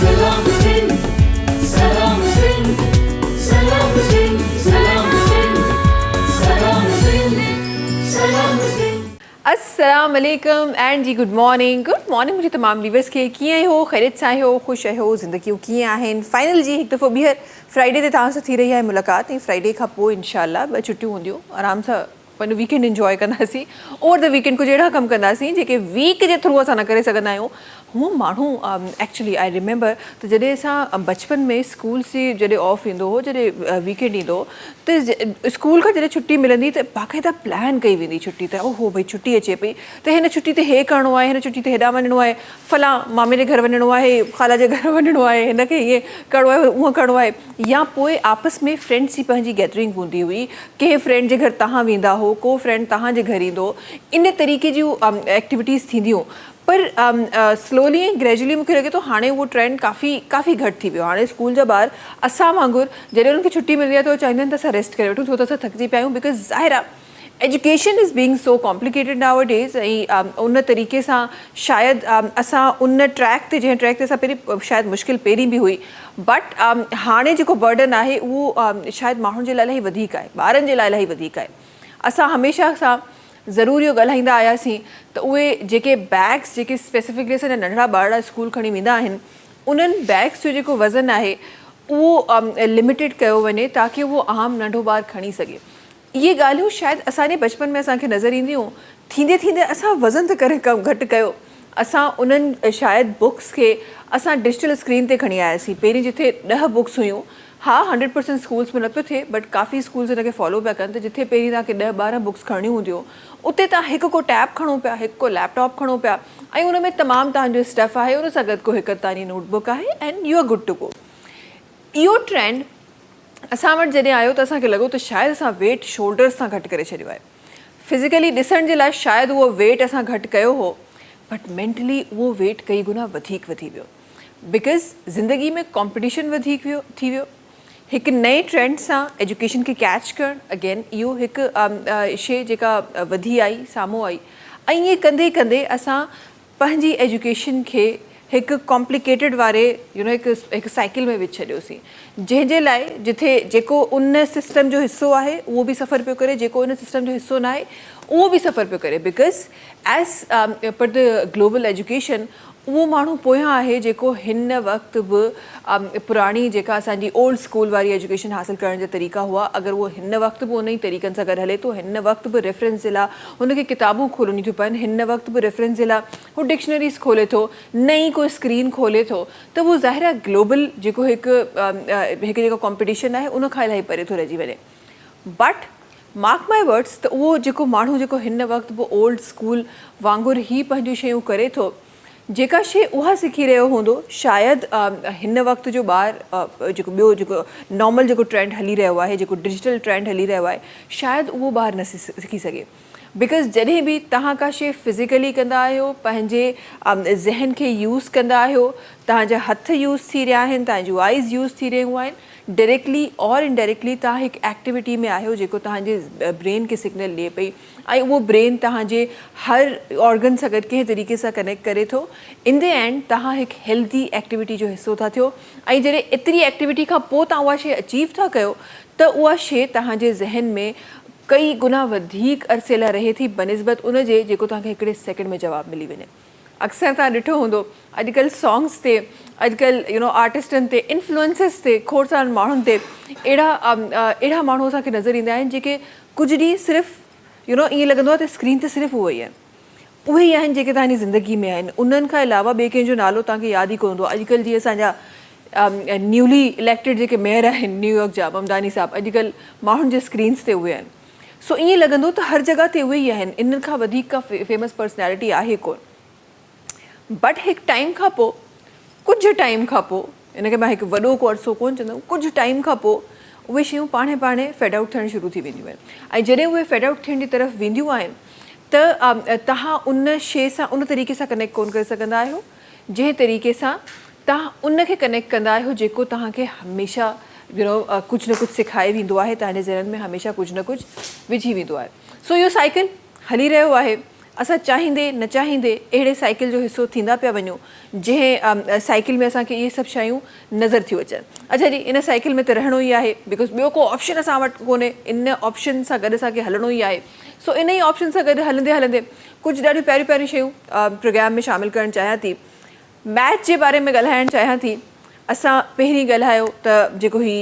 Salam Singh, Salam Singh, Salam Singh, Salam Singh, Salam Singh, Salam Singh. अस्सलाम वालेकुम and ji good morning मुझे तमाम viewers के कीअं हो ख़ैरियत सां आहियो ख़ुशि आहियो ज़िंदगियूं कीअं आहिनि फाइनल जी हिकु दफ़ो ॿीहर फ्राइडे ते तव्हां सां थी रही आहे मुलाक़ात ऐं फ्राइडे खां पोइ इंशाल्लाह ॿ छुट्टियूं हूंदियूं आराम सां पंहिंजो वीकेंड इंजॉय कंदासीं ओवर द वीकेंड कुझु अहिड़ा कमु कंदासीं जेके वीक जे थ्रू असां न करे सघंदा आहियूं हूअं माण्हू एक्चुअली आई रिमेंबर त जॾहिं असां बचपन में स्कूल से जॾहिं ऑफ ईंदो हो जॾहिं वीकेंड ईंदो त स्कूल खां जॾहिं छुट्टी मिलंदी त बाक़ाइदा प्लान कई वेंदी छुट्टी त ओहो भई छुट्टी अचे पई त हिन छुट्टी ते हे करिणो आहे हिन छुट्टी ते हेॾां वञिणो आहे फलां मामे जे घर वञिणो आहे ख़ाला जे घर वञिणो आहे हिनखे ईअं करिणो आहे उअं करिणो आहे या पोइ आपस में फ्रेंड्स जी पंहिंजी गैदरिंग हूंदी हुई कंहिं फ्रेंड जे घर तव्हां वेंदा हो को फ्रेंड तव्हांजे घर ईंदो इन तरीक़े जूं एक्टिविटीज़ थींदियूं पर स्लोली ऐं ग्रेजुअली मूंखे लॻे थो हाणे उहो ट्रेंड काफ़ी घटि थी वियो हाणे स्कूल जा ॿार असां वांगुरु जॾहिं उन्हनि खे छुट्टी मिलंदी आहे त उहे चाहींदा आहिनि त असां रेस्ट करे वठूं छो त असां थकिजी पिया आहियूं बिकॉज़ ज़ाहिर आहे education is being so complicated now days ऐं उन तरीक़े सां शायदि असां उन ट्रैक ते जंहिं ट्रैक ते असां पहिरीं शायदि मुश्किल पहिरीं बि हुई बट हाणे जेको बर्डन आहे उहो शायदि माण्हुनि जे लाइ इलाही वधीक आहे ॿारनि जे लाइ इलाही वधीक आहे असां हमेशह सां ज़रूर इहो ॻाल्हाईंदा आयासीं त उहे जेके बैग्स जेके स्पेसिफिकली असांजा नंढड़ा ॿार स्कूल खणी वेंदा आहिनि उन्हनि बैग्स जो जेको वज़न आहे उहो लिमिटेड कयो वञे ताकी उहो आम नंढो ॿारु खणी सघे इहे ॻाल्हियूं शायदि असांजे बचपन में असांखे नज़र ईंदियूं थींदे थींदे असां वज़न त करे कमु घटि कयो असां उन्हनि शायदि बुक्स खे असां डिजिटल स्क्रीन ते खणी आयासीं पहिरीं जिथे 10 बुक्स हुयूं हा 100% स्कूल्स में न पियो थिए बट काफ़ी स्कूल्स हिनखे फॉलो पिया कनि त जिथे पहिरीं तव्हांखे 10-12 बुक्स खणणियूं हूंदियूं उते तव्हां हिकु को टैब खणो पिया हिकु को लैपटॉप खणो पिया ऐं उन में तमामु तव्हांजो स्टफ आहे उन सां गॾु को हिकु तव्हांजी नोटबुक आहे and you are good to go इहो ट्रेंड असां वटि जॾहिं आयो त असांखे लॻो त शायदि असां वेट शोल्डर्स सां घटि करे छॾियो आहे फिज़िकली ॾिसण जे लाइ शायदि उहो वेट असां घटि कयो हो बट मेंटली उहो वेट कई गुना वधीक वधी वियो बिकॉज़ ज़िंदगी में कॉम्पिटिशन वधीक थी वियो हिकु नए ट्रेंड सां एजुकेशन खे कैच करणु अगेन इहो हिकु शइ जेका वधी आई साम्हूं आई ऐं ईअं कंदे कंदे असां पंहिंजी एजुकेशन खे हिकु कॉम्प्लिकेटेड वारे हिकु साइकिल में विझी छॾियोसीं जंहिंजे लाइ जिथे जेको उन सिस्टम जो हिसो आहे उहो बि सफ़र पियो करे जेको उन सिस्टम जो हिसो न आहे उहो बि सफ़र पियो करे because as per the global education उहो माण्हू पोयां आहे जेको हिन वक़्तु बि पुराणी जेका असांजी ओल्ड स्कूल वारी एजुकेशन हासिलु करण जा तरीक़ा हुआ अगरि उहो हिन वक़्तु बि उन ई तरीक़नि सां गॾु हले थो हिन वक़्तु बि रेफरेंस जे लाइ हुनखे किताबूं खोलणियूं थियूं पवनि हिन वक़्तु बि रेफरेंस जे लाइ हू डिक्शनरीज़ खोले थो नई कोई स्क्रीन खोले थो त उहो ज़ाहिर आहे ग्लोबल जेको हिकु जेको कॉम्पिटिशन आहे उन खां इलाही परे थो रहिजी वञे बट मार्क माई वर्ड्स त उहो जेको माण्हू जेको हिन वक़्तु बि ओल्ड स्कूल वांगुरु ई पंहिंजूं शयूं करे थो जेका शइ उहा सिखी रहियो हूंदो शायदि हिन वक़्त जो ॿारु जेको ॿियो जेको नॉर्मल जेको ट्रेंड हली रहियो आहे जेको डिजिटल ट्रेंड हली रहियो आहे शायदि उहो ॿारु न सिखी सघे बिकॉज़ जॾहिं बि तव्हां का शइ फिज़िकली कंदा आहियो पंहिंजे ज़हन खे यूज़ कंदा आहियो तव्हांजा हथ यूज़ थी रहिया आहिनि तव्हांजूं आइज़ यूज़ थी रहियूं आहिनि डायरेक्टली और इनडायरेक्टली तव्हां हिकु एक्टिविटी में आहियो जेको तव्हांजे ब्रेन खे सिग्नल ॾिए पई ऐं उहो ब्रेन तव्हांजे हर ऑर्गन सां गॾु कंहिं तरीक़े सां कनेक्ट करे थो इन द एंड तव्हां हिकु हेल्दी एक्टिविटी जो हिसो था थियो ऐं जॾहिं एतिरी एक्टिविटी खां पोइ तव्हां उहा शइ अचीव था कयो त उहा शइ तव्हांजे ज़हन में कई गुना वधीक अरसे लाइ रहे थी बनिस्बत उन जे जेको तव्हांखे हिकिड़े सेकेंड में जवाबु मिली वञे अक्सर तव्हां ॾिठो हूंदो अॼुकल्ह सॉन्ग्स ते अॼुकल्ह आर्टिस्टनि ते इन्फ्लुएंसर्स ते खोड़ सारनि माण्हुनि ते अहिड़ा माण्हू असांखे नज़र ईंदा आहिनि जेके कुझु ॾींहं सिर्फ़ु ईअं लॻंदो आहे त स्क्रीन ते सिर्फ़ु उहे ई आहिनि जेके तव्हांजी ज़िंदगी में आहिनि उन्हनि खां अलावा ॿिए कंहिंजो नालो तव्हांखे यादि ई कोन हूंदो अॼुकल्ह जीअं असांजा न्यूली इलेक्टेड जेके मेयर आहिनि न्यूयॉर्क जा ममदानी साहब अॼुकल्ह माण्हुनि जे स्क्रीन्स ते उहे आहिनि सो ईअं लॻंदो त हर जॻह ते उहे ई आहिनि इन्हनि खां वधीक का फेमस पर्सनैलिटी आहे कोन बट हिकु टाइम खां पोइ कुझु टाइम खां पोइ हिनखे मां हिकु वॾो को अर्सो कोन चवंदमि कुझु टाइम खां पोइ उहे शयूं पाणे फेड आउट थियणु शुरू थी वेंदियूं आहिनि ऐं जॾहिं उहे फेड आउट थियण जी तरफ़ वेंदियूं आहिनि त तव्हां उन शइ सां उन तरीक़े सां कनेक्ट कोन करे सघंदा आहियो जंहिं तरीक़े सां तव्हां उनखे कनेक्ट कंदा आहियो जेको तव्हांखे हमेशह कुझु न कुझु सिखाए वेंदो आहे तव्हांजे ज़हन में हमेशह कुझु न कुझु विझी वेंदो आहे सो इहो साइकिल हली रहियो आहे असां चाहींदे न चाहींदे अहिड़े साइकिल जो हिसो थींदा पिया वञूं जंहिं साइकिल में असांखे इहे सभु शयूं नज़र थियूं अचनि। अच्छा जी, इन साइकिल में त रहणो ई आहे बिकॉज़ ॿियो को ऑप्शन असां वटि कोन्हे, इन ऑप्शन सां गॾु असांखे हलणो ई आहे। सो इन ई ऑप्शन सां गॾु हलंदे हलंदे कुझु ॾाढियूं पहिरियूं पहिरियूं शयूं प्रोग्राम में शामिलु करणु चाहियां थी। मैच जे बारे में ॻाल्हाइणु चाहियां थी। असां पहिरीं ॻाल्हायो त जेको ही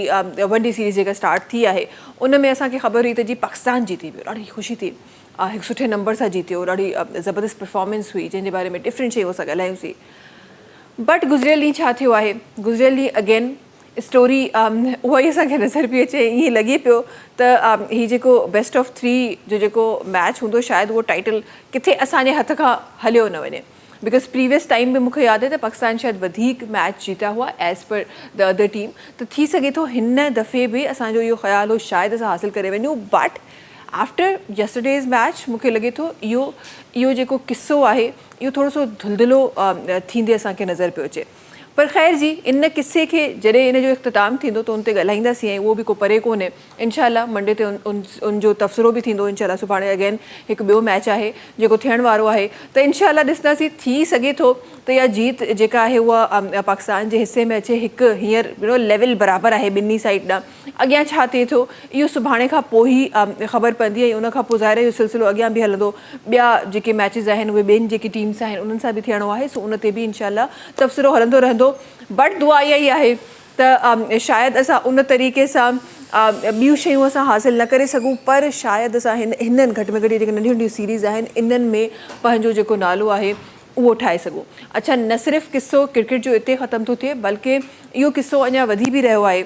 वन डे सीरीज़ जेका स्टार्ट थी आहे उन में असांखे ख़बर हुई त जी पाकिस्तान जीती वियो, ॾाढी ख़ुशी थी, हिकु सुठे नंबर सां जीतियो, ॾाढी ज़बरदस्त परफॉर्मेंस हुई जंहिंजे बारे में डिफरेंट शयूं असां ॻाल्हायूंसीं। बट गुज़िरियल ॾींहुं छा थियो आहे, गुज़िरियल ॾींहुं अगेन स्टोरी उहा ई असांखे नज़र पई अचे। ईअं लॻे पियो त हीउ जेको बेस्ट ऑफ 3 जो जेको मैच हूंदो शायदि उहो टाइटल किथे असांजे हथ खां हलियो न वञे बिकॉज़ प्रीवियस टाइम में मूंखे यादि आहे त पाकिस्तान शायदि वधीक मैच जीता हुआ as per the other team. त थी सघे थो हिन दफ़े बि असांजो इहो ख़्यालु हो शायदि असां हासिलु करे वञूं। बट आफ्टर यस्टरडेज़ मैच मूंखे लॻे थो इहो जेको किस्सो आहे इहो थोरो सो धुलधुलो थींदे असांखे नज़र पियो अचे। पर ख़ैर जी, इन किस्से खे जॾहिं इन जो इख़्तिताम थींदो त उन ते ॻाल्हाईंदासीं ऐं उहो बि को परे कोन्हे। इंशाल्लाह मंडे ते उन जो तबसरो बि थींदो। इंशाल्लाह सुभाणे अगेन हिकु ॿियो मैच आहे जेको थियण वारो आहे त इंशाल्लाह ॾिसंदासीं। थी सघे थो त इहा जीत जेका आहे उहा पाकिस्तान जे हिसे में अचे। हिकु हींअर लेवल बराबरि आहे ॿिन्ही साइड ॾांहुं। अॻियां छा थिए थो इहो सुभाणे खां पोइ ई ख़बर पवंदी ऐं उनखां पोइ ज़ाहिर इहो सिलसिलो अॻियां बि हलंदो। ॿिया जेके मैचिस आहिनि उहे ॿियनि जेकी टीम्स आहिनि उन्हनि सां बि थियणो आहे। सो उन ते बि इंशाल्लाह तबसरो हलंदो रहंदो। बट दुआ इहा ई आहे त शायदि असां उन तरीक़े सां ॿियूं शयूं असां हासिलु न करे सघूं पर शायदि असां हिननि घटि में घटि जेके नंढियूं नंढियूं सीरीज़ आहिनि इन्हनि में पंहिंजो जेको नालो आहे उहो ठाहे सघूं। अच्छा, न सिर्फ़ु किस्सो क्रिकेट जो हिते ख़तमु थो थिए बल्कि इहो किस्सो अञा वधी बि रहियो आहे।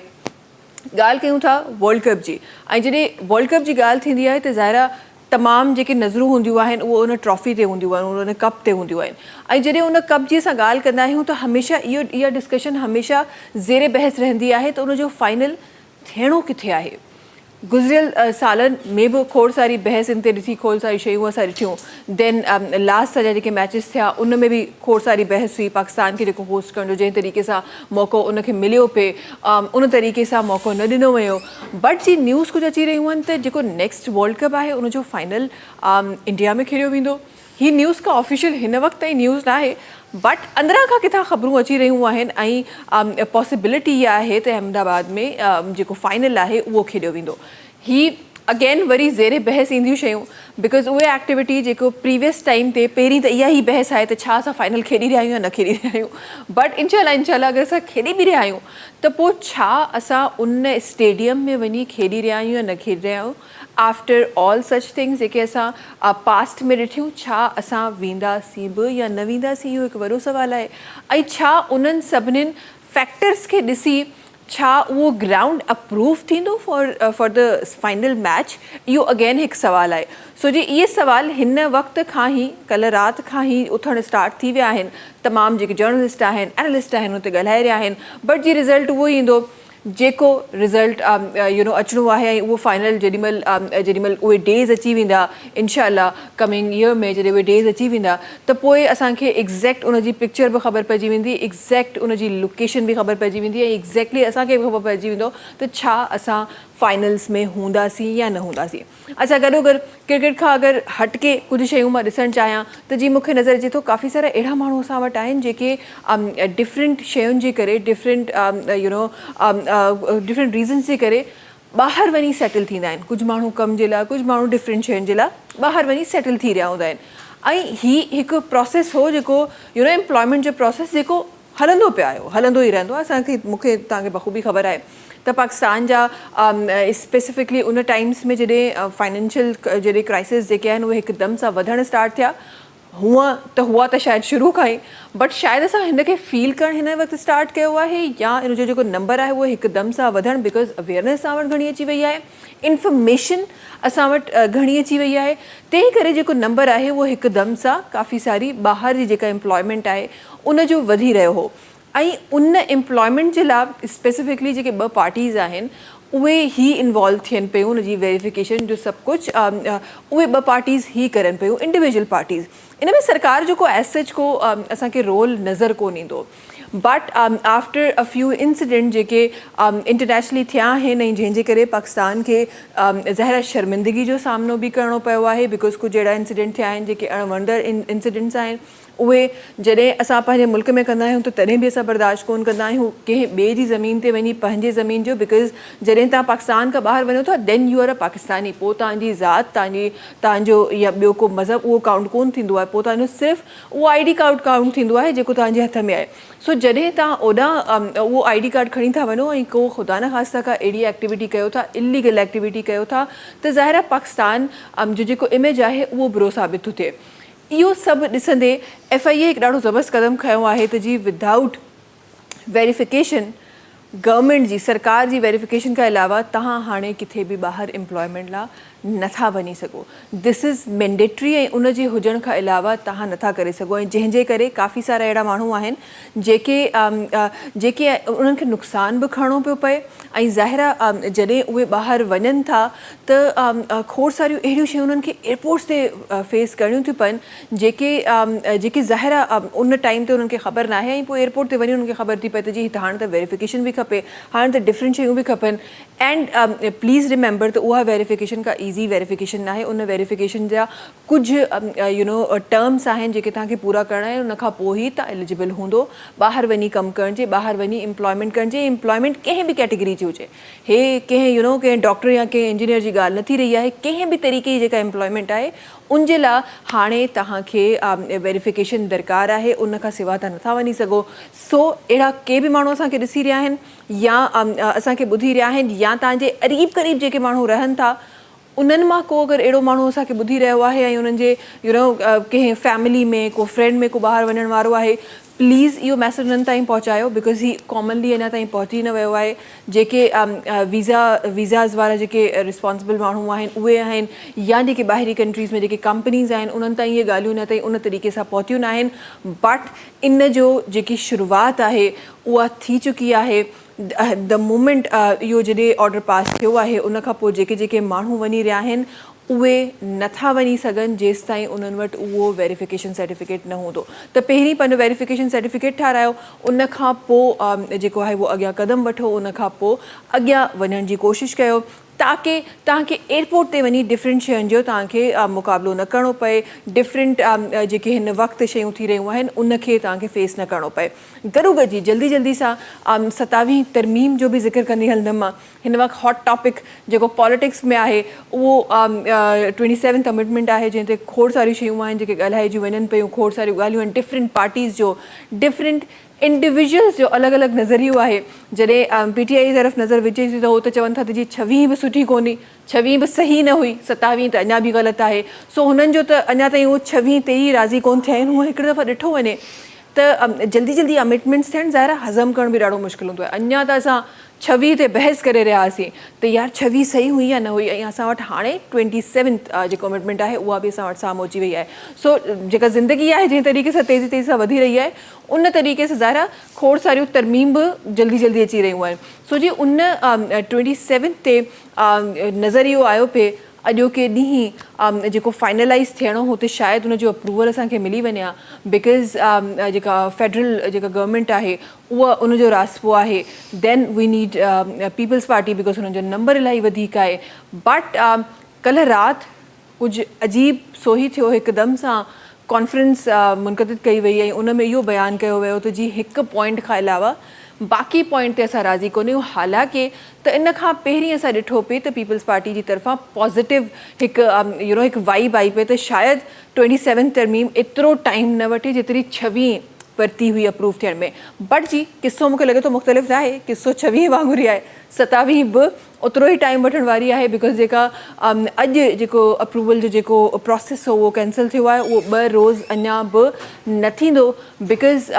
ॻाल्हि कयूं था वर्ल्ड कप जी ऐं जॾहिं वर्ल्ड कप जी ॻाल्हि थींदी आहे त ज़ाहिर तमामु जेके नज़रूं हूंदियूं आहिनि उहो उन ट्रॉफ़ी ते हूंदियूं आहिनि, उन कप ते हूंदियूं आहिनि। ऐं जॾहिं उन कप जी असां ॻाल्हि कंदा आहियूं त हमेशह इहा डिस्कशन हमेशह ज़ेरे बहस रहंदी आहे त उनजो फाइनल थियणो किथे आहे। गुज़िरियल सालनि में बि खोड़ सारी बहस इन ते ॾिठी, खोड़ सारी शयूं असां ॾिठियूं। देन लास्ट जा जेके मैचिस थिया उन में बि खोड़ सारी बहस हुई पाकिस्तान खे जेको होस्ट करण जो जंहिं तरीक़े सां मौक़ो उनखे मिलियो पिए उन तरीक़े सां मौक़ो न ॾिनो वियो। बट जी न्यूज़ कुझु अची रहियूं आहिनि त जेको नेक्स्ट वर्ल्ड कप आहे उनजो फाइनल इंडिया में खेॾियो वेंदो। ही न्यूज़ का ऑफिशियल हिन वक़्त ताईं न्यूज़ न आहे बट अंदरां खां किथां ख़बरूं अची रहियूं आहिनि ऐं पॉसिबिलिटी इहा आहे त अहमदाबाद में जेको फाइनल आहे उहो खेॾियो वेंदो। ही अगेन वरी ज़ेरे बहस ईंदियूं शयूं बिकॉज़ उहे एक्टिविटी जेको प्रीवियस टाइम ते पहिरीं त इहा ई बहस आहे त छा असां फाइनल खेॾी रहिया आहियूं या न खेॾी रहिया आहियूं। बट इंशाल्लाह अगरि असां खेॾी बि रहिया आहियूं त पोइ छा असां उन स्टेडियम में वञी खेॾी रहिया आहियूं या न खेॾी रहिया आहियूं। आफ्टर ऑल सच थिंग्स जेके असां पास्ट में ॾिठियूं छा असां वेंदासीं बि या न वेंदासीं इहो हिकु वॾो सुवालु आहे। ऐं छा उन्हनि सभिनीनि फैक्टर्स खे ॾिसी छा उहो ग्राउंड अप्रूव थींदो फॉर द फाइनल मैच, इहो अगेन हिकु सुवालु आहे। सो जी इहे सुवाल हिन वक़्त खां ई कल्ह राति खां ई उथणु स्टार्ट थी विया आहिनि। तमामु जेके जर्नलिस्ट आहिनि एनालिस्ट आहिनि हुते ॻाल्हाए रहिया आहिनि। बट जी रिज़ल्ट उहो ई ईंदो जेको रिज़ल्ट अचिणो आहे ऐं उहो फाइनल जेॾीमहिल उहे डेज़ अची वेंदा इंशाल्लाह कमिंग ईयर में जॾहिं उहे डेज़ अची वेंदा त पोइ असांखे एग्ज़ैक्ट उनजी पिक्चर बि ख़बर पइजी वेंदी, एग्ज़ैक्ट उनजी लोकेशन बि ख़बर पइजी वेंदी ऐं एग्ज़ैक्टली असांखे बि ख़बर पइजी वेंदो त छा असां फाइनल्स में हूंदासीं या न हूंदासीं। अच्छा, गॾोगॾु क्रिकेट खां अगरि हटके कुझु शयूं मां ॾिसणु चाहियां त जी मूंखे नज़र अचे थो काफ़ी सारा अहिड़ा माण्हू असां वटि आहिनि जेके डिफरेंट शयुनि जे करे डिफरेंट डिफरेंट रीज़न्स जे करे ॿाहिरि वञी सेटल थींदा आहिनि। कुझु माण्हू कम जे लाइ, कुझु माण्हू डिफरेंट शयुनि जे लाइ ॿाहिरि वञी सेटल थी रहिया हूंदा आहिनि। ऐं हीउ हिकु प्रोसेस हो जेको एम्प्लॉयमेंट जो प्रोसेस जेको हलंदो पियो आयो, हलंदो ई रहंदो आहे। मूंखे तव्हांखे बख़ूबी ख़बर आहे त पाकिस्तान जा स्पेसिफिकली उन टाइम्स में जॾहिं फाइनेंशियल जॾहिं क्राइसिस जेके आहिनि उहे हिकदमि सां वधणु स्टार्ट थिया हुआ त शायदि शुरू खां ई बट शायदि असां हिन खे फील करणु हिन वक़्तु स्टार्ट कयो आहे या इन जो जेको नंबर आहे उहो हिकदमि सां वधणु बिकॉज़ अवेयरनेस असां वटि घणी अची वई आहे, इंफॉर्मेशन असां वटि घणी अची वई आहे। तंहिं करे जेको नंबर आहे उहो हिकदमि सां काफ़ी सारी ॿाहिरि जी जेका एम्प्लॉयमेंट आहे उनजो वधी रहियो हो। ऐं उन एम्प्लॉयमेंट जे लाइ स्पेसिफिकली जेके ॿ पार्टीज़ आहिनि उहे ई इन्वॉल्व थियनि पियूं उनजी वेरिफिकेशन जो सभु कुझु उहे ॿ पार्टीज़ ई करनि पियूं, इंडिविजुअल पार्टीज़। इन में सरकार जो को एज सच को असांखे रोल नज़र कोन ईंदो। But after a few incident जेके इंटरनेशनली थिया आहिनि ऐं जंहिंजे करे पाकिस्तान खे ज़ाहिर शर्मिंदगी जो सामनो बि करिणो पियो आहे बिकॉज कुझु अहिड़ा इंसिडेंट थिया आहिनि जेके अणवणंदड़ इंसिडेंट्स आहिनि उहे जॾहिं असां पंहिंजे मुल्क में कंदा आहियूं त तॾहिं बि असां बर्दाश्त कोन कंदा आहियूं कंहिं ॿिए जी ज़मीन ते वञी पंहिंजे ज़मीन जो बिकॉज़ जॾहिं तव्हां पाकिस्तान खां ॿाहिरि वञो था देन यू आर अ पाकिस्तानी पोइ तव्हांजी ज़ात तव्हांजो या ॿियो को मज़हब उहो काउंट कोन थींदो आहे पोइ तव्हांजो सिर्फ़ु उहो ID कार्ड काउंट थींदो आहे जेको तव्हांजे हथ में आहे सो जॾहिं तव्हां ओॾां उहो ID कार्ड खणी था वञो ऐं को ख़ुदा न ख़ास्ता का अहिड़ी एक्टिविटी कयो था इलीगल एक्टिविटी कयो था त ज़ाहिर आहे पाकिस्तान जो जेको इमेज आहे उहो बुरो साबित थो थिए इहो सभु ॾिसंदे FIA हिकु ॾाढो ज़बरदस्त क़दम खयो आहे त जी विदाउट वेरिफिकेशन गवर्नमेंट जी सरकार जी वेरिफिकेशन खां अलावा तव्हां हाणे किथे बि ॿाहिरि एम्प्लॉयमेंट लाइ नथा वञी सघो दिस इज़ मैंडेटरी ऐं उन जे हुजण खां अलावा तव्हां नथा करे सघो ऐं जंहिंजे करे काफ़ी सारा अहिड़ा माण्हू आहिनि जेके उन्हनि खे नुक़सान बि खणणो पियो पए ऐं ज़ाहिर आहे जॾहिं उहे ॿाहिरि वञनि था त खोड़ सारियूं अहिड़ियूं शयूं उन्हनि खे एयरपोर्ट्स ते फेस करणियूं थियूं पवनि जेके ज़ाहिर आहे उन टाइम ते उन्हनि खे ख़बर न आहे ऐं पोइ एयरपोर्ट ते वञी उन्हनि खे ख़बर थी पए त जी त हाणे त वेरिफिकेशन बि खपे हाणे त डिफरेंट शयूं बि खपनि एंड प्लीज़ रिमेंबर त उहा वेरिफिकेशन का ईज़ी वेरिफिकेशन न आहे उन वेरिफिकेशन जा कुझु टर्म्स आहिनि जेके तव्हांखे पूरा करणा आहिनि उन खां पोइ ई तव्हां एलिजिबल हूंदो ॿाहिरि वञी कमु करण जे ॿाहिरि वञी एम्प्लॉयमेंट करण जे एम्प्लॉयमेंट कंहिं बि कैटेगरी जी हुजे हे कंहिं कंहिं डॉक्टर या कंहिं इंजीनियर जी ॻाल्हि न थी रही आहे कंहिं बि तरीक़े जी जेका एम्प्लॉयमेंट आहे उन जे लाइ हाणे तव्हांखे वेरिफिकेशन दरकारु आहे उन खां सवाइ तव्हां नथा वञी सघो सो अहिड़ा के बि माण्हू असांखे ॾिसी रहिया आहिनि या असांखे ॿुधी रहिया आहिनि या तव्हांजे क़रीब क़रीब जेके माण्हू रहनि था उन्हनि मां को अगरि अहिड़ो माण्हू असांखे ॿुधी रहियो आहे ऐं उन्हनि जे कंहिं फैमिली में को फ्रेंड में को ॿाहिरि वञण वारो आहे प्लीज़ इहो मैसेज उन्हनि ताईं पहुचायो बिकॉज़ ही कॉमनली अञा ताईं पहुची न वियो आहे जेके वीज़ाज़ वारा जेके रिस्पॉन्सिबल माण्हू आहिनि उहे आहिनि या जेके ॿाहिरी कंट्रीज़ में जेके कंपनीज़ आहिनि उन्हनि ताईं इहे ॻाल्हियूं अञा ताईं उन तरीक़े सां पहुतियूं न आहिनि बट इन जो जेकी शुरूआति आहे उहा थी चुकी आहे द मोमेंट इहो जॾहिं ऑर्डर पास थियो आहे उन खां पोइ जेके जेके माण्हू वञी रहिया आहिनि उहे नथा वञी सघनि जेसि ताईं उन्हनि वटि उहो वेरिफिकेशन सर्टिफिकेट न हूंदो त पहिरीं पंहिंजो वेरिफिकेशन सर्टिफिकेट ठारायो उन खां पोइ जेको आहे उहो अॻियां क़दम वठो उन खां पोइ अॻियां वञण जी कोशिशि कयो ताकी तव्हांखे एयरपोर्ट ते वञी डिफरेंट शयुनि जो तव्हांखे मुक़ाबिलो न करिणो पए डिफरेंट जेके हिन वक़्तु शयूं थी रहियूं आहिनि उनखे तव्हांखे फेस न करिणो पए गॾो गॾु जी जल्दी सां 27वीं तरमीम जो बि ज़िक्र कंदी हलंदमि मां हिन वक़्तु हॉट टॉपिक जेको पॉलिटिक्स में आहे उहो 27th अमेंडमेंट आहे जंहिं ते खोड़ सारियूं शयूं आहिनि जेके ॻाल्हाइजी वञनि पियूं खोड़ सारियूं ॻाल्हियूं आहिनि डिफरेंट पार्टीज़ जो डिफरेंट इंडिविजुअल्स जो अलॻि अलॻि नज़रियो आहे जॾहिं PTI जी तरफ़ नज़र विझे थी त उहो त चवनि था त जी 26 बि सुठी कोन्हे 26 बि सही न हुई 27 त अञा बि ग़लति आहे सो हुननि जो त अञा ताईं उहो 26 ते ई राज़ी कोन थिया आहिनि उहो हिकिड़ी दफ़ा ॾिठो वञे त जल्दी अमेंडमेंट्स थियनि ज़ाहिर हज़म करण बि ॾाढो मुश्किल हूंदो आहे अञा त असां 26 ते बहस करे रहिया हुआसीं त यार 26 सही हुई या न हुई ऐं असां वटि हाणे 27th जेको अमेंडमेंट आहे उहा बि असां वटि साम्हूं अची वई आहे सो जेका ज़िंदगी आहे जंहिं तरीक़े सां तेज़ी सां वधी रही आहे उन तरीक़े सां ज़ाहिर खोड़ सारियूं तरमीम बि जल्दी अची रहियूं आहिनि सो जी उन 27th ते नज़रियो आयो पिए अॼोके ॾींहुं जेको फाइनलाइज़ थियणो हो त शायदि उनजो अप्रूवल असांखे मिली वञे हा बिकॉज़ जेका फेडरल जेका गवर्नमेंट आहे उहा उनजो रास्पो आहे then we need peoples party because हुननि जो नंबर इलाही वधीक आहे बट कल्ह राति कुझु अजीब सो ई थियो हिकदमि सां कॉन्फ्रेंस मुनक़िद कई वई ऐं उन में इहो बयानु कयो वियो त जी हिकु पॉइंट खां अलावा बाक़ी पॉइंट ते असां राज़ी कोन आहियूं हालांकि त इन खां पहिरीं असां ॾिठो पिए त पीपल्स पार्टी जी तरफ़ां पॉज़िटिव हिकु वाइब आई पिए त शायदि 27 तरमीम एतिरो टाइम न वठे जेतिरी 26 वरिती हुई अप्रूव थियण में बट जी किसो मूंखे लॻे थो मुख़्तलिफ़ आहे किसो 26 वांगुरु ई आहे 27 बि ओतिरो ई टाइम वठण वारी आहे बिकॉज़ जेका अॼु जेको अप्रूवल जो जेको प्रोसेस हो उहो कैंसिल थियो आहे उहो 2 रोज़ अञा बि न थींदो बिकॉज़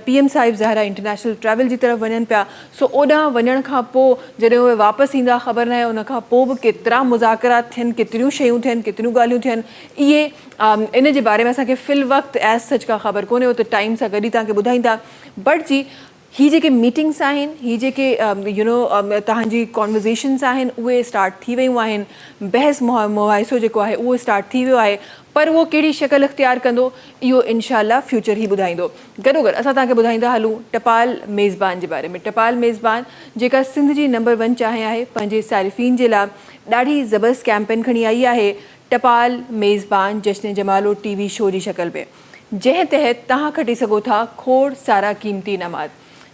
PM साहिब ज़ाहिर इंटरनेशनल ट्रैवल जी तरफ़ वञनि पिया सो ओॾां वञण खां पोइ जॾहिं उहे वापसि ईंदा ख़बर न आहे उन खां पोइ बि केतिरा मुज़ाकरात थियनि केतिरियूं शयूं थियनि केतिरियूं ॻाल्हियूं थियनि इहे इन जे बारे में असांखे फ़िल वक़्तु एज़ सच का ख़बर कोन्हे उहो त टाइम सां गॾु ई तव्हांखे ॿुधाईंदा बट जी ही जेके मीटिंग्स आहिनि ही जेके तव्हांजी कॉन्वर्सेशन्स आहिनि उहे स्टार्ट थी वियूं आहिनि बहस मुहाइसो जेको आहे उहो स्टार्ट थी वियो आहे पर उहो कहिड़ी शक्ल इख़्तियार कंदो इहो इनशाला फ्यूचर ई ॿुधाईंदो। गॾोगॾु असां तव्हांखे ॿुधाईंदा हलूं टपाल मेज़बान जे बारे में। टपाल मेज़बान जेका सिंध जी नंबर 1 चांहि आहे, पंहिंजे सारिफ़ीन जे लाइ ॾाढी ज़बरदस्त कैंपेन खणी आई आहे। टपाल मेज़बान जश्न जमालो TV शो जी शक्ल में, जंहिं तहत तव्हां खटी सघो था खोड़ सारा क़ीमती इनामात।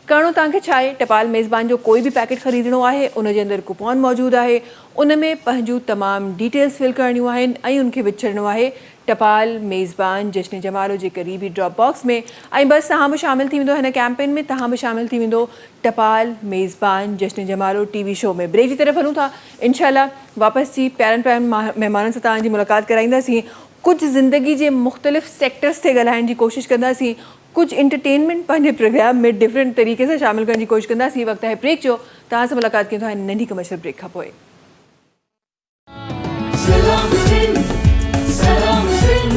करिणो तव्हांखे छा आहे, टपाल मेज़बान जो कोई बि पैकेट ख़रीदणो आहे, उनजे अंदरि कूपन मौजूदु आहे, उन में पंहिंजूं तमामु डिटेल्स फिल करणियूं आहिनि ऐं उनखे विछड़णो आहे टपाल मेज़बान जश्न जमालो जे क़रीबी ड्रॉप बॉक्स में। ऐं बसि तव्हां बि शामिलु थी वेंदो हिन कैंपेन में, तव्हां बि शामिलु थी वेंदो टपाल मेज़बान जश्न जमालो TV शो में। ब्रेक जी तरफ़ हलूं था, इनशाला वापसि जी प्यारनि महिमाननि सां तव्हांजी मुलाक़ात कराईंदासीं, कुझु ज़िंदगी जे मुख़्तलिफ़ सेक्टर्स ते ॻाल्हाइण जी कोशिशि कंदासीं, कुछ एंटरटेनमेंट पंहिंजे प्रोग्राम में डिफरेंट तरीक़े से शामिल करण की कोशिश कंदासीं। वक्त है ब्रेक जो, तव्हां सां मुलाक़ात कयूं था नंढी कमर्शियल ब्रेक खां पोइ। सलाम सिंध सलाम सिंध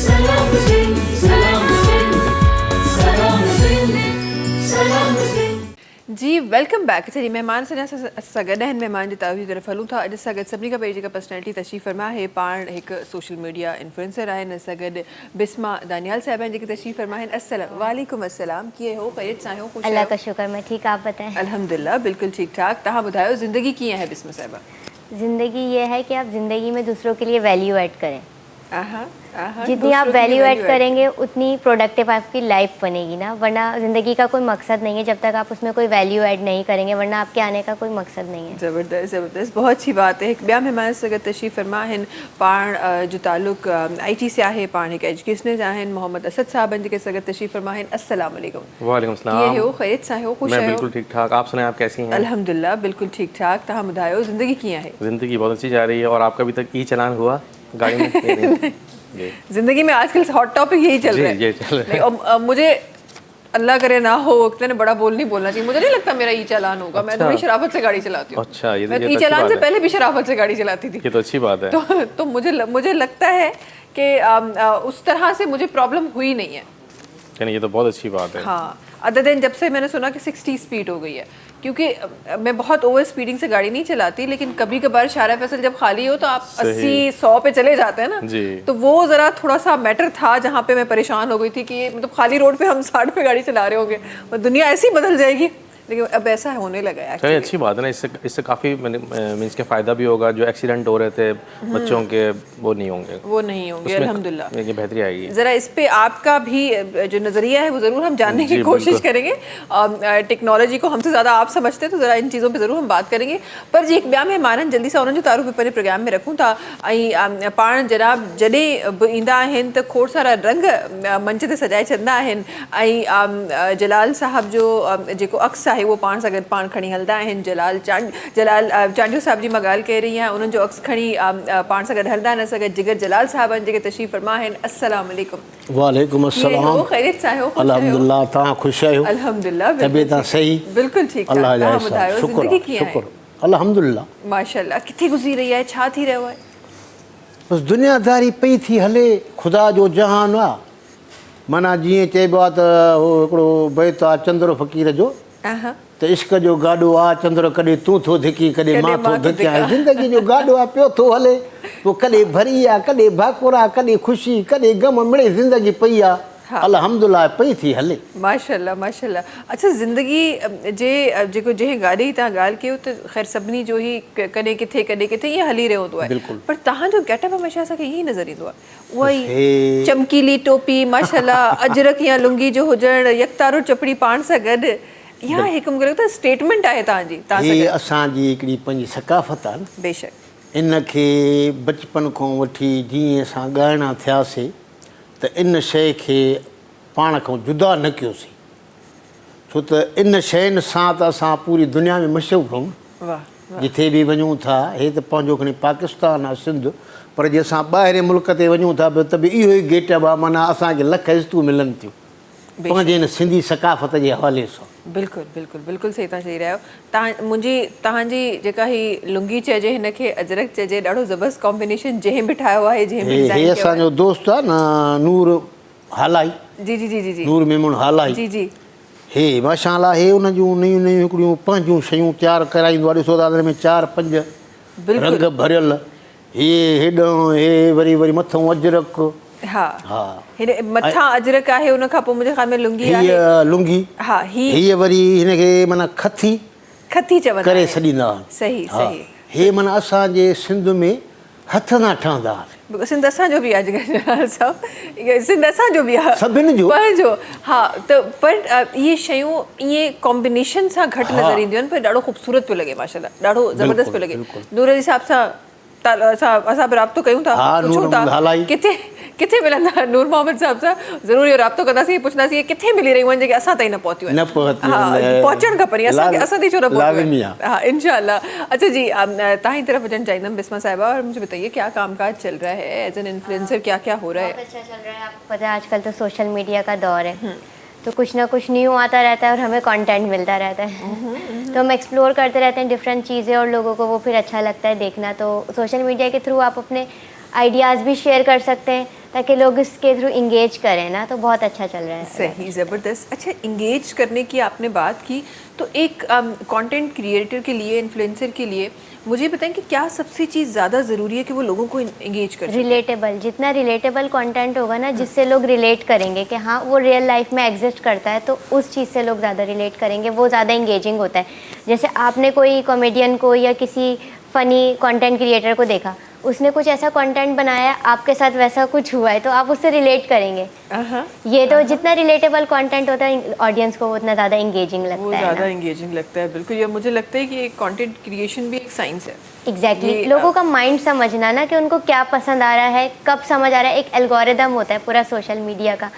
सलाम सिंध सलाम सिंध सलाम सिंध सलाम सिंध। जी वेलकम बैक। अच्छा जी, महिमान सां गॾु आहिनि, महिमान जी तारीफ़ जी तरफ़ हलूं था। अॼु सां गॾु सभिनी खां पहिरीं जेका पर्सनैलिटी तशरीफ़ फरमा आहे, पाण हिकु सोशल मीडिया इन्फ्लुएंसर आहिनि, असां गॾु बिस्मा दानियाल साहिबा आहिनि जेके तशरीफ़ फरमा आहिनि। अस्सलाम वालेकुम अस्सलाम, कीअं हो, ख़ैरियत सां आहियो? अल्लाह का शुक्र, मैं ठीक, आप बताएं? अल्हम्दुलिल्लाह बिल्कुल ठीक ठाक। तव्हां ॿुधायो ज़िंदगी कीअं आहे बिस्मा साहिबा? ज़िंदगी ये है कि आप ज़िंदगी में दूसरों के लिए वैल्यू ऐड करें। आहा, जितनी आप वैल्यू ऐड करेंगे उतनी प्रोडक्टिव आपकी लाइफ बनेगी ना, वरना ज़िंदगी का कोई मकसद नहीं है जब तक आप उसमें कोई वैल्यू ऐड नहीं करेंगे, वरना आपके आने का कोई मकसद नहीं है। ज़बरदस्त ज़बरदस्त, बहुत अच्छी बात है। एक ॿिया महिमान सां गॾु तशरीफ़ फरमा आहिनि, पाण जो ताल्लुक़ IT से आहे, पाण हिकु एजुकेशनिस्ट आहिनि, मोहम्मद असद साहब आहिनि जेके सां गॾु तशरीफ़ फरमा आहिनि। अस्सलाम वालेकुम। वालेकुम सलाम। कीअं हो, ख़ैरियत सां आहियो, ख़ुशि मैं आहियो? बिल्कुल ठीक ठाक, आप सुनाएं, आप कैसी हैं? अल्हम्दुलिल्लाह बिल्कुल ठीक ठाक। तव्हां ॿुधायो ज़िंदगी कीअं आहे? ज़िंदगी बहुत अच्छी जा रही है। और आपका अभी तक चालान हुआ गाड़ी में? ज़िंदगी में आजकल हॉट टॉपिक यही चल रहा है। ये चल रहा है। और मुझे अल्लाह करे ना हो, इतने बड़ा बोल नहीं बोलना चाहिए, मुझे नहीं लगता मेरा चालान होगा। मैं थोड़ी शराफत से गाड़ी चलाती हूँ। अच्छा, ये मैं तो चालान से पहले भी शराफत से गाड़ी चलाती थी। ये तो अच्छी बात है। तो मुझे लगता है कि उस तरह से मुझे प्रॉब्लम हुई नहीं है। यानी ये तो बहुत अच्छी बात है। हाँ, अदर देन जब से मैंने सुना कि 60 स्पीड हो गई है, क्योंकि मैं बहुत ओवर स्पीडिंग से गाड़ी नहीं चलाती, लेकिन कभी कभार शारा फैसल जब खाली हो तो आप 80-100 पे चले जाते हैं ना जी। तो वो ज़रा थोड़ा सा मैटर था जहाँ पे मैं परेशान हो गई थी कि मतलब खाली रोड पे हम 60 पे गाड़ी चला रहे होंगे, दुनिया ऐसी बदल जाएगी। लेकिन अब ऐसा होने लगा है। चलिए अच्छी बात है ना, इससे काफ़ी मीन्स के फ़ायदा भी होगा। जो एक्सीडेंट हो रहे थे बच्चों के वो नहीं होंगे अल्हम्दुलिल्लाह। ये बेहतरी आएगी। ज़रा इस पे आपका भी जो नज़रिया है वो ज़रूर हम जानने की कोशिश करेंगे। टेक्नोलॉजी को हमसे ज़्यादा आप समझते तो ज़रा इन चीज़ों पे ज़रूर हम बात करेंगे। पर जी एक ॿिया महिमान जल्दी सां उन्हनि जो तारुफ़ पंहिंजे प्रोग्राम में रखूं था। ऐं पाण जनाब जॾहिं बि ईंदा आहिनि त खोड़ सारा रंग मंच ते सजाए छॾंदा आहिनि। ऐं जलाल साहब जो जेको अक्स आहे वो पाण सां गॾु पाण खणी हलंदा आहिनि। जलाल चांडियो साहब जी मां ॻाल्हि करे रही आहियां, उन्हनि जो अक्स खणी पाण सां गॾु हलंदा आहिनि असां गॾु जिगर जलाल साहब आहिनि जेके तशरीफ़ फरमा आहिनि। अस्सलाम वालेकुम। वालेकुम अस्सलाम। ख़ैरियत सां आहियो? अल्हम्दुलिल्लाह, तव्हां ख़ुशि आहियो? अल्हम्दुलिल्लाह तबीयत सही? बिल्कुल ठीक ठाक। अल्लाह जा तव्हां ॿुधायो ज़िंदगी कीअं आहे? अल्हम्दुलिल्लाह माशाल्लाह। किथे गुज़री रही आहे, छा थी रहियो आहे? बस दुनियादारी पई थी हले, ख़ुदा जो जहान आहे। माना जीअं चइबो आहे त उहो हिकिड़ो बैत आहे चंद्र फ़क़ीर जो, त इश्क जो गाॾो आहे चंद्र, कॾहिं तूं थो धिकी कॾहिं मां थो धिकियां। ज़िंदगी जो गाॾो आहे, पियो थो हले, पोइ कॾहिं भरी आहे, कॾहिं भाकुर आहे, कॾहिं ख़ुशी, कॾहिं गम, मिड़े ज़िंदगी पई आहे। अल्हम्दुलिल्लाह पई थी हले। माशाल्लाह माशाल्लाह। अच्छा, ज़िंदगी जे जेको जंहिं गाॾी तव्हां ॻाल्हि कयो त ख़ैर सभिनी जो ई कॾहिं किथे ईअं हली रहियो हूंदो आहे, पर तव्हांजो गेटअप हमेशह असांखे ईअं नज़र ईंदो आहे। उहा ई चमकीली टोपी माशाल्लाह, अजरक या लुंगी जो हुजणु, यकतारो चपड़ी पाण सां गॾु, इहा हिकु मूंखे लॻंदो आहे स्टेटमेंट आहे तव्हांजी। हीअ असांजी हिकिड़ी पंहिंजी सकाफ़त आहे न। बेशक इनखे बचपन खां वठी जीअं असां ॻाइणा थियासीं त इन शइ खे पाण खां जुदा न कयोसीं, छो त इन शयुनि सां त असां पूरी दुनिया में मशहूरु आहियूं। जिथे बि वञूं था, हे त पंहिंजो खणी पाकिस्तान आहे सिंध, पर जे असां ॿाहिरि मुल्क ते वञूं था त बि इहो ई गेटअप आहे। माना असांखे लख इज़तूं मिलनि थियूं पंहिंजे हिन सिंधी सकाफ़त जे हवाले सां। बिल्कुलु बिल्कुलु बिल्कुलु सही तव्हां चई रहिया आहियो। तव्हांजी जेका ही लुंगी चइजे, हिनखे अजरक चइजे, ॾाढो ज़बरदस्त कॉम्बिनेशन जंहिं बि ठाहियो आहे, हे असांजो दोस्त आहे न नूर हालाई। जी जी जी जी जी, नूर मेमून हालाई जी जी। हे माशाअल्लाह, हे उन जूं नयूं नयूं हिकिड़ियूं पंहिंजूं शयूं तयारु कराईंदो आहे। ॾिसो था हुन में 4-5 रंग भरियल हेॾो हे वरी मथां अजरक, हा हा हिन मथां अजरक आहे, उन खां पोइ मुंहिंजे ख़्याल में लुंगी आहे। हीअ लुंगी, हा हीअ वरी हिनखे माना खथी खथी चवंदा करे आहिनि। छॾींदा हुआ। सही हा, सही। हे माना असांजे सिंध में हथ सां ठहंदा हुआ। सिंध असांजो बि आहे अॼुकल्ह साहब, सिंध असांजो बि आहे सभिनि जो। पंहिंजो। हा त पर इहे शयूं ईअं कॉम्बिनेशन सां घटि नज़र ईंदियूं आहिनि, पर ॾाढो ख़ूबसूरत पियो लॻे माशाल्लाह, ॾाढो ज़बरदस्त पियो लॻे। नूर जे हिसाब सां असां बि राब्तो कयूं था, हा, पुछूं नूर था हलाई। किथे मिलंदा नूर मोहम्मद साहब सां, ज़रूरु इहो राब्तो कंदासीं, पुछंदासीं इहे किथे मिली रहियूं आहिनि जेके असां ताईं न पहुतियूं आहिनि। न पहुतियूं हा, आहिनि। पहुचणु खपनि, असां ताईं छो न लाज़मी पहुतियूं आहे। आहिनि। हा इंशाल्लाह। अच्छा जी, तव्हां तरफ वजन चाहिए बिस्मा साहिबा, और मुझे बताइए क्या कामकाज चल रहा है एज एन इन्फ्लुएंसर, क्या क्या हो रहा है? बहुत अच्छा चल रहा है। आपको पता है आजकल तो सोशल मीडिया का दौर है, तो कुछ ना कुछ न्यू आता रहता है और हमें कंटेंट मिलता रहता है। तो हम एक्सप्लोर करते रहते हैं डिफरेंट चीज़ें, और लोगों को वो फिर अच्छा लगता है देखना। तो सोशल मीडिया के थ्रू आप अपने आइडियाज़ भी शेयर कर सकते हैं ताकि लोग इसके थ्रू इंगेज करें ना, तो बहुत अच्छा चल रहा है। सही, ज़बरदस्त। अच्छा, इंगेज करने की आपने बात की, तो एक कंटेंट क्रिएटर के लिए, इन्फ्लुएंसर के लिए मुझे बताएं कि क्या सबसे चीज़ ज़्यादा ज़रूरी है कि वो लोगों को इंगेज कर सकें? रिलेटेबल, जितना रिलेटेबल कंटेंट होगा ना, जिससे लोग रिलेट करेंगे कि हाँ वो रियल लाइफ में एग्जिस्ट करता है, तो उस चीज़ से लोग ज़्यादा रिलेट करेंगे, वो ज़्यादा इंगेजिंग होता है। जैसे आपने कोई कॉमेडियन को या किसी फ़नी कंटेंट क्रिएटर को देखा, उसने कुछ ऐसा कंटेंट बनाया, आपके साथ वैसा कुछ हुआ है, तो आप उससे रिलेट करेंगे। ये तो जितना रिलेटेबल कंटेंट होता है ऑडियंस को, उतना ज़्यादा इंगेजिंग लगता है। वो ज़्यादा इंगेजिंग लगता है, बिल्कुल। ये मुझे लगता है कि कंटेंट क्रिएशन भी एक साइंस है। एग्जैक्टली, लोगों का माइंड समझना ना कि उनको क्या पसंद आ रहा है, कब समझ आ रहा है। एक एल्गोरिदम होता है पूरा सोशल मीडिया का,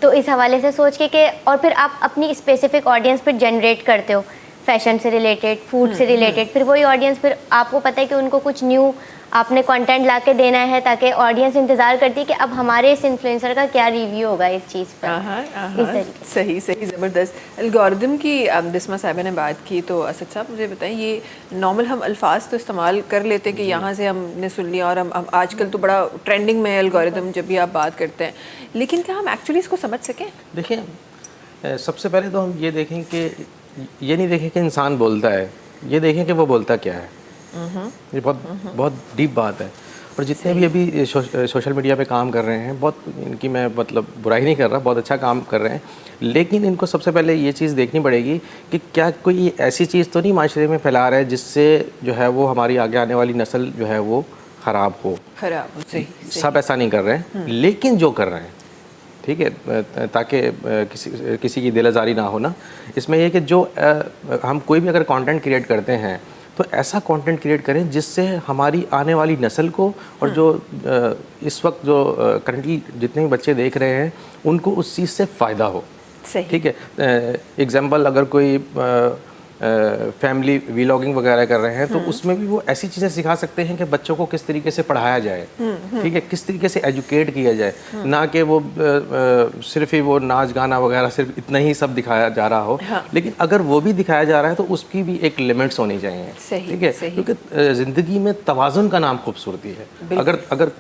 तो इस हवाले से सोच के और फिर आप अपनी स्पेसिफिक ऑडियंस फिर जनरेट करते हो, फैशन से रिलेटेड, फूड से रिलेटेड। फिर वही ऑडियंस, फिर आपको पता है कि उनको कुछ न्यू आपने कंटेंट ला के देना है, ताकि ऑडियंस इंतज़ार करती है कि अब हमारे इस इन्फ्लुएंसर का क्या रिव्यू होगा इस चीज़ पर। सही सही, ज़बरदस्त। एल्गोरिदम की बिस्मा साहिबा ने बात की, तो असद साहब मुझे बताएं, ये नॉर्मल हम अल्फाज तो इस्तेमाल कर लेते हैं कि यहाँ से हमने सुन लिया, और हम आजकल तो बड़ा ट्रेंडिंग में है एल्गोरिदम जब भी आप बात करते हैं, लेकिन क्या हम एक्चुअली इसको समझ सकें? देखिए, सबसे पहले तो हम ये देखें कि ये नहीं देखें कि इंसान बोलता है, ये देखें कि वो बोलता क्या है। ये बहुत डीप बात है। और जितने भी अभी सोशल मीडिया पे काम कर रहे हैं, बहुत इनकी मैं मतलब बुराई नहीं कर रहा, बहुत अच्छा काम कर रहे हैं, लेकिन इनको सबसे पहले ये चीज़ देखनी पड़ेगी कि क्या कोई ऐसी चीज़ तो नहीं माशरे में फैला रहा है जिससे जो है वो हमारी आगे आने वाली नस्ल जो है वो ख़राब हो। सही। सब ऐसा नहीं कर रहे हैं, लेकिन जो कर रहे हैं, ठीक है, ताकि किसी की दिल आज़ारी ना हो ना। इसमें यह कि जो हम कोई भी अगर कंटेंट क्रिएट करते हैं, तो ऐसा कंटेंट क्रिएट करें जिससे हमारी आने वाली नस्ल को, और जो इस वक्त जो करंटली जितने भी बच्चे देख रहे हैं, उनको उस चीज़ से फ़ायदा हो। सही। ठीक है, एग्जांपल अगर कोई फैमिली व्लॉगिंग वगैरह कर रहे हैं, तो उसमें भी वो ऐसी चीज़ें सिखा सकते हैं कि बच्चों को किस तरीके से पढ़ाया जाए, ठीक है, किस तरीके से एजुकेट किया जाए, ना कि वो सिर्फ ही वो नाच गाना वगैरह सिर्फ इतना ही सब दिखाया जा रहा हो। लेकिन अगर वो भी दिखाया जा रहा है तो उसकी भी एक लिमिट्स होनी चाहिए, ठीक है, क्योंकि ज़िंदगी में तवाज़ुन का नाम खूबसूरती है। अगर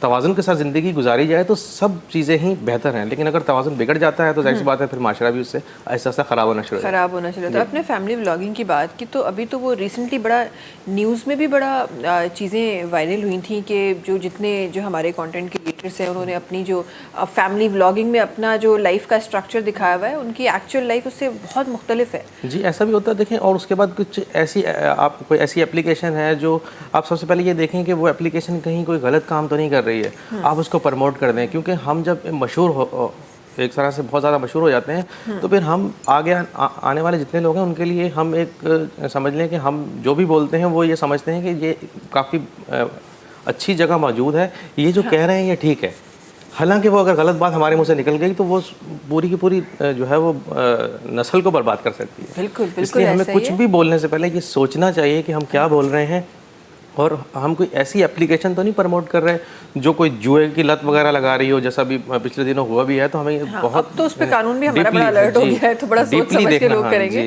तवाज़ुन के साथ ज़िंदगी गुजारी जाए तो सब चीज़ें ही बेहतर हैं, लेकिन अगर तवाज़ुन बिगड़ जाता है तो जाहिर सी बात है फिर माशरा भी उससे ऐसा ऐसा ख़राब होना शुरू होता है। अपने फैमिली व्लॉगिंग की बात की, तो अभी तो वो रिसेंटली बड़ा न्यूज़ में भी बड़ा चीज़ें वायरल हुई थी कि जो हमारे कंटेंट क्रिएटर्स हैं, उन्होंने अपनी जो फैमिली व्लॉगिंग में अपना जो लाइफ का स्ट्रक्चर दिखाया हुआ है, उनकी एक्चुअल लाइफ उससे बहुत मुख्तलिफ है। जी, ऐसा भी होता है। देखें, और उसके बाद कुछ ऐसी आप कोई ऐसी एप्लीकेशन है जो आप सबसे पहले ये देखें कि वो एप्लीकेशन कहीं कोई गलत काम तो नहीं कर रही है, आप उसको प्रमोट कर दें, क्योंकि हम जब मशहूर एक तरह से बहुत ज़्यादा मशहूर हो जाते हैं, तो फिर हम आगे आने वाले जितने लोग हैं उनके लिए हम एक समझ लें कि हम जो भी बोलते हैं वो ये समझते हैं कि ये काफ़ी अच्छी जगह मौजूद है, ये जो कह रहे हैं ये ठीक है। हालांकि वो अगर गलत बात हमारे मुंह से निकल गई तो वो पूरी की पूरी जो है वो नस्ल को बर्बाद कर सकती है। बिल्कुल, इसलिए हमें कुछ भी बोलने से पहले ये सोचना चाहिए कि हम क्या बोल रहे हैं, और हम कोई ऐसी एप्लीकेशन तो नहीं प्रमोट कर रहे जो कोई जुए की लत वगैरह लगा रही हो, जैसा भी पिछले दिनों हुआ भी है। तो हमें बहुत तो उस पे कानून भी हमारा बड़ा अलर्ट हो गया है, तो बड़ा सोच समझ के लोग करेंगे।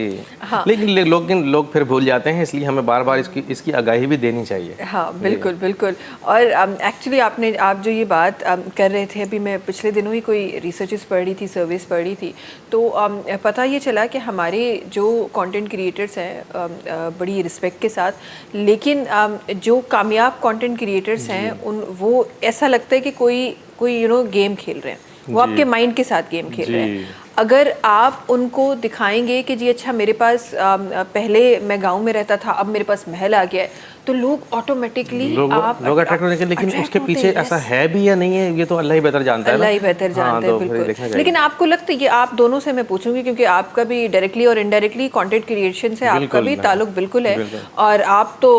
लेकिन लोग फिर भूल जाते हैं, इसलिए हमें बार बार इसकी आगाही भी देनी चाहिए। हाँ, बिल्कुल बिल्कुल। और एक्चुअली आप जो ये बात कर रहे थे, अभी मैं पिछले दिनों ही कोई रिसर्चेस पढ़ रही थी, सर्विस पढ़ रही थी, तो पता ये चला कि हमारे जो कंटेंट क्रिएटर्स हैं बड़ी रिस्पेक्ट के साथ, लेकिन जो कामयाब कंटेंट क्रिएटर्स हैं उन वो ऐसा लगता है कि कोई गेम खेल रहे हैं, वो आपके माइंड के साथ गेम खेल रहे हैं। अगर आप उनको दिखाएंगे कि जी अच्छा मेरे पास पहले मैं गांव में रहता था, अब मेरे पास महल आ गया है, तो लोग ऑटोमेटिकली लोग अट्रैक्ट होने के, लेकिन उसके पीछे ऐसा है भी या नहीं है ये तो अल्लाह ही बेहतर जानता है। अल्लाह ही बेहतर जानता है, बिल्कुल। लेकिन आपको लगता है, ये आप दोनों से मैं पूछूंगी क्योंकि आपका भी डायरेक्टली और इनडायरेक्टली कंटेंट क्रिएशन से आपका भी ताल्लुक बिल्कुल है, और आप तो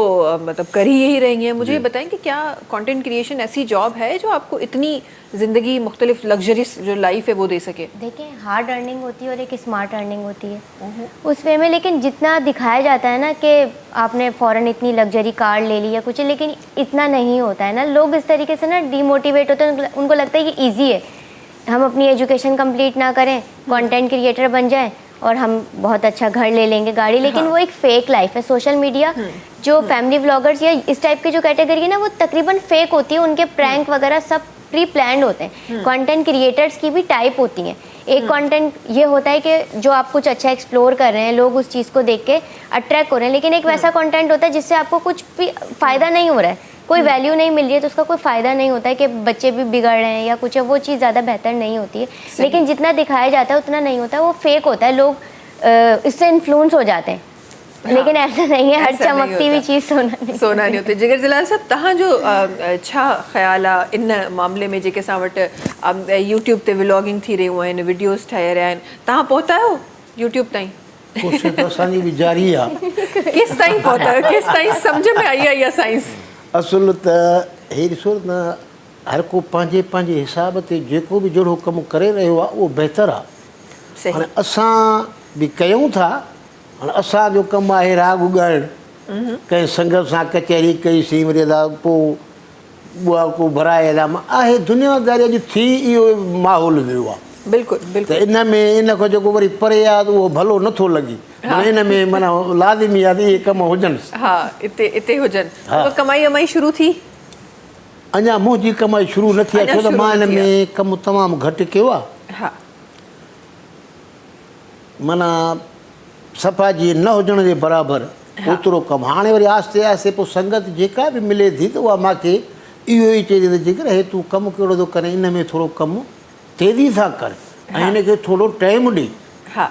मतलब कर ही यही रही हैं। मुझे ये बताएं कि क्या कंटेंट क्रिएशन ऐसी जॉब है जो आपको इतनी ज़िंदगी मुख्तलिफ लग्जरीज जो लाइफ है वो दे सके? देखिए, हार्ड अर्निंग होती है और एक स्मार्ट अर्निंग होती है उस वे में, लेकिन जितना दिखाया जाता है ना कि आपने फ़ौरन इतनी लग्जरी कार ले ली या कुछ, लेकिन इतना नहीं होता है ना। लोग इस तरीके से ना डीमोटिवेट होते हैं, उनको लगता है कि ईजी है, हम अपनी एजुकेशन कंप्लीट ना करें, कंटेंट क्रिएटर बन जाएं और हम बहुत अच्छा घर ले लेंगे, गाड़ी, लेकिन वो एक फेक लाइफ है। सोशल मीडिया जो फैमिली व्लॉगर्स या इस टाइप की जो कैटेगरी है ना, वो तकरीबन फेक होती है, उनके प्रैंक वगैरह सब प्री प्लान्ड होते हैं। कंटेंट क्रिएटर्स की भी टाइप होती हैं। एक कंटेंट ये होता है कि जो आप कुछ अच्छा एक्सप्लोर कर रहे हैं, लोग उस चीज़ को देख के अट्रैक्ट हो रहे हैं, लेकिन एक वैसा कंटेंट होता है जिससे आपको कुछ भी फ़ायदा नहीं हो रहा है, कोई वैल्यू नहीं मिल रही है, तो उसका कोई फ़ायदा नहीं होता है कि बच्चे भी बिगड़ रहे हैं या कुछ है, वो चीज़ ज़्यादा बेहतर नहीं होती है। लेकिन जितना दिखाया जाता है उतना नहीं होता है, वो फेक होता है, लोग इससे इन्फ्लुएंस हो जाते हैं। लेकिन ऐसा नहीं है, हर चमकती हुई चीज़ सोना नहीं होती। जिगर जलाल साहब, तहां जो अच्छा ख्याल आहे इन मामले में जेके असां वटि यूट्यूब ते व्लॉगिंग थी रहियूं आहिनि, वीडियोस ठाहे रहिया आहिनि, तव्हां पहुता आहियो यूट्यूब ताईं? कोशिशि त असांजी बि जारी आहे। केसि ताईं पहुता आहियो, केसि ताईं सम्झ में आई आहे इहा साइंस? असुल त हे ॾिसो न, हर को पंहिंजे पंहिंजे हिसाब ते जेको बि जहिड़ो कमु करे रहियो आहे उहो बहितरु आहे। हाणे असां बि कयूं था, हाणे असांजो कमु आहे राग उॻाइणु, कंहिं संगत सां कचहरी कईसीं, वरी पोइ उहा को भराए आहे, दुनियादारी अॼु थी इहो माहौल वियो आहे। बिल्कुलु बिल्कुलु। त इन में इन खां जेको वरी परे आहे उहो भलो नथो लॻे। इन में माना लाज़िमी आहे त इहे कम हुजनि। हा, इते हुजनि। कमाई वमाई शुरू थी? अञा मुंहिंजी कमाई शुरू न थी आहे, छो त मां इन में कमु तमामु घटि कयो आहे। हा, माना सफ़ा जी न हुजण जे बराबरि ओतिरो कमु। हाणे वरी आहिस्ते आहिस्ते पोइ संगत जेका बि मिले थी त उहा मूंखे इहो ई चए थी त जेकर हे तूं कमु कहिड़ो थो करे, इन में थोरो कमु तेज़ी सां कर ऐं हिनखे थोरो टाइम ॾे। हा,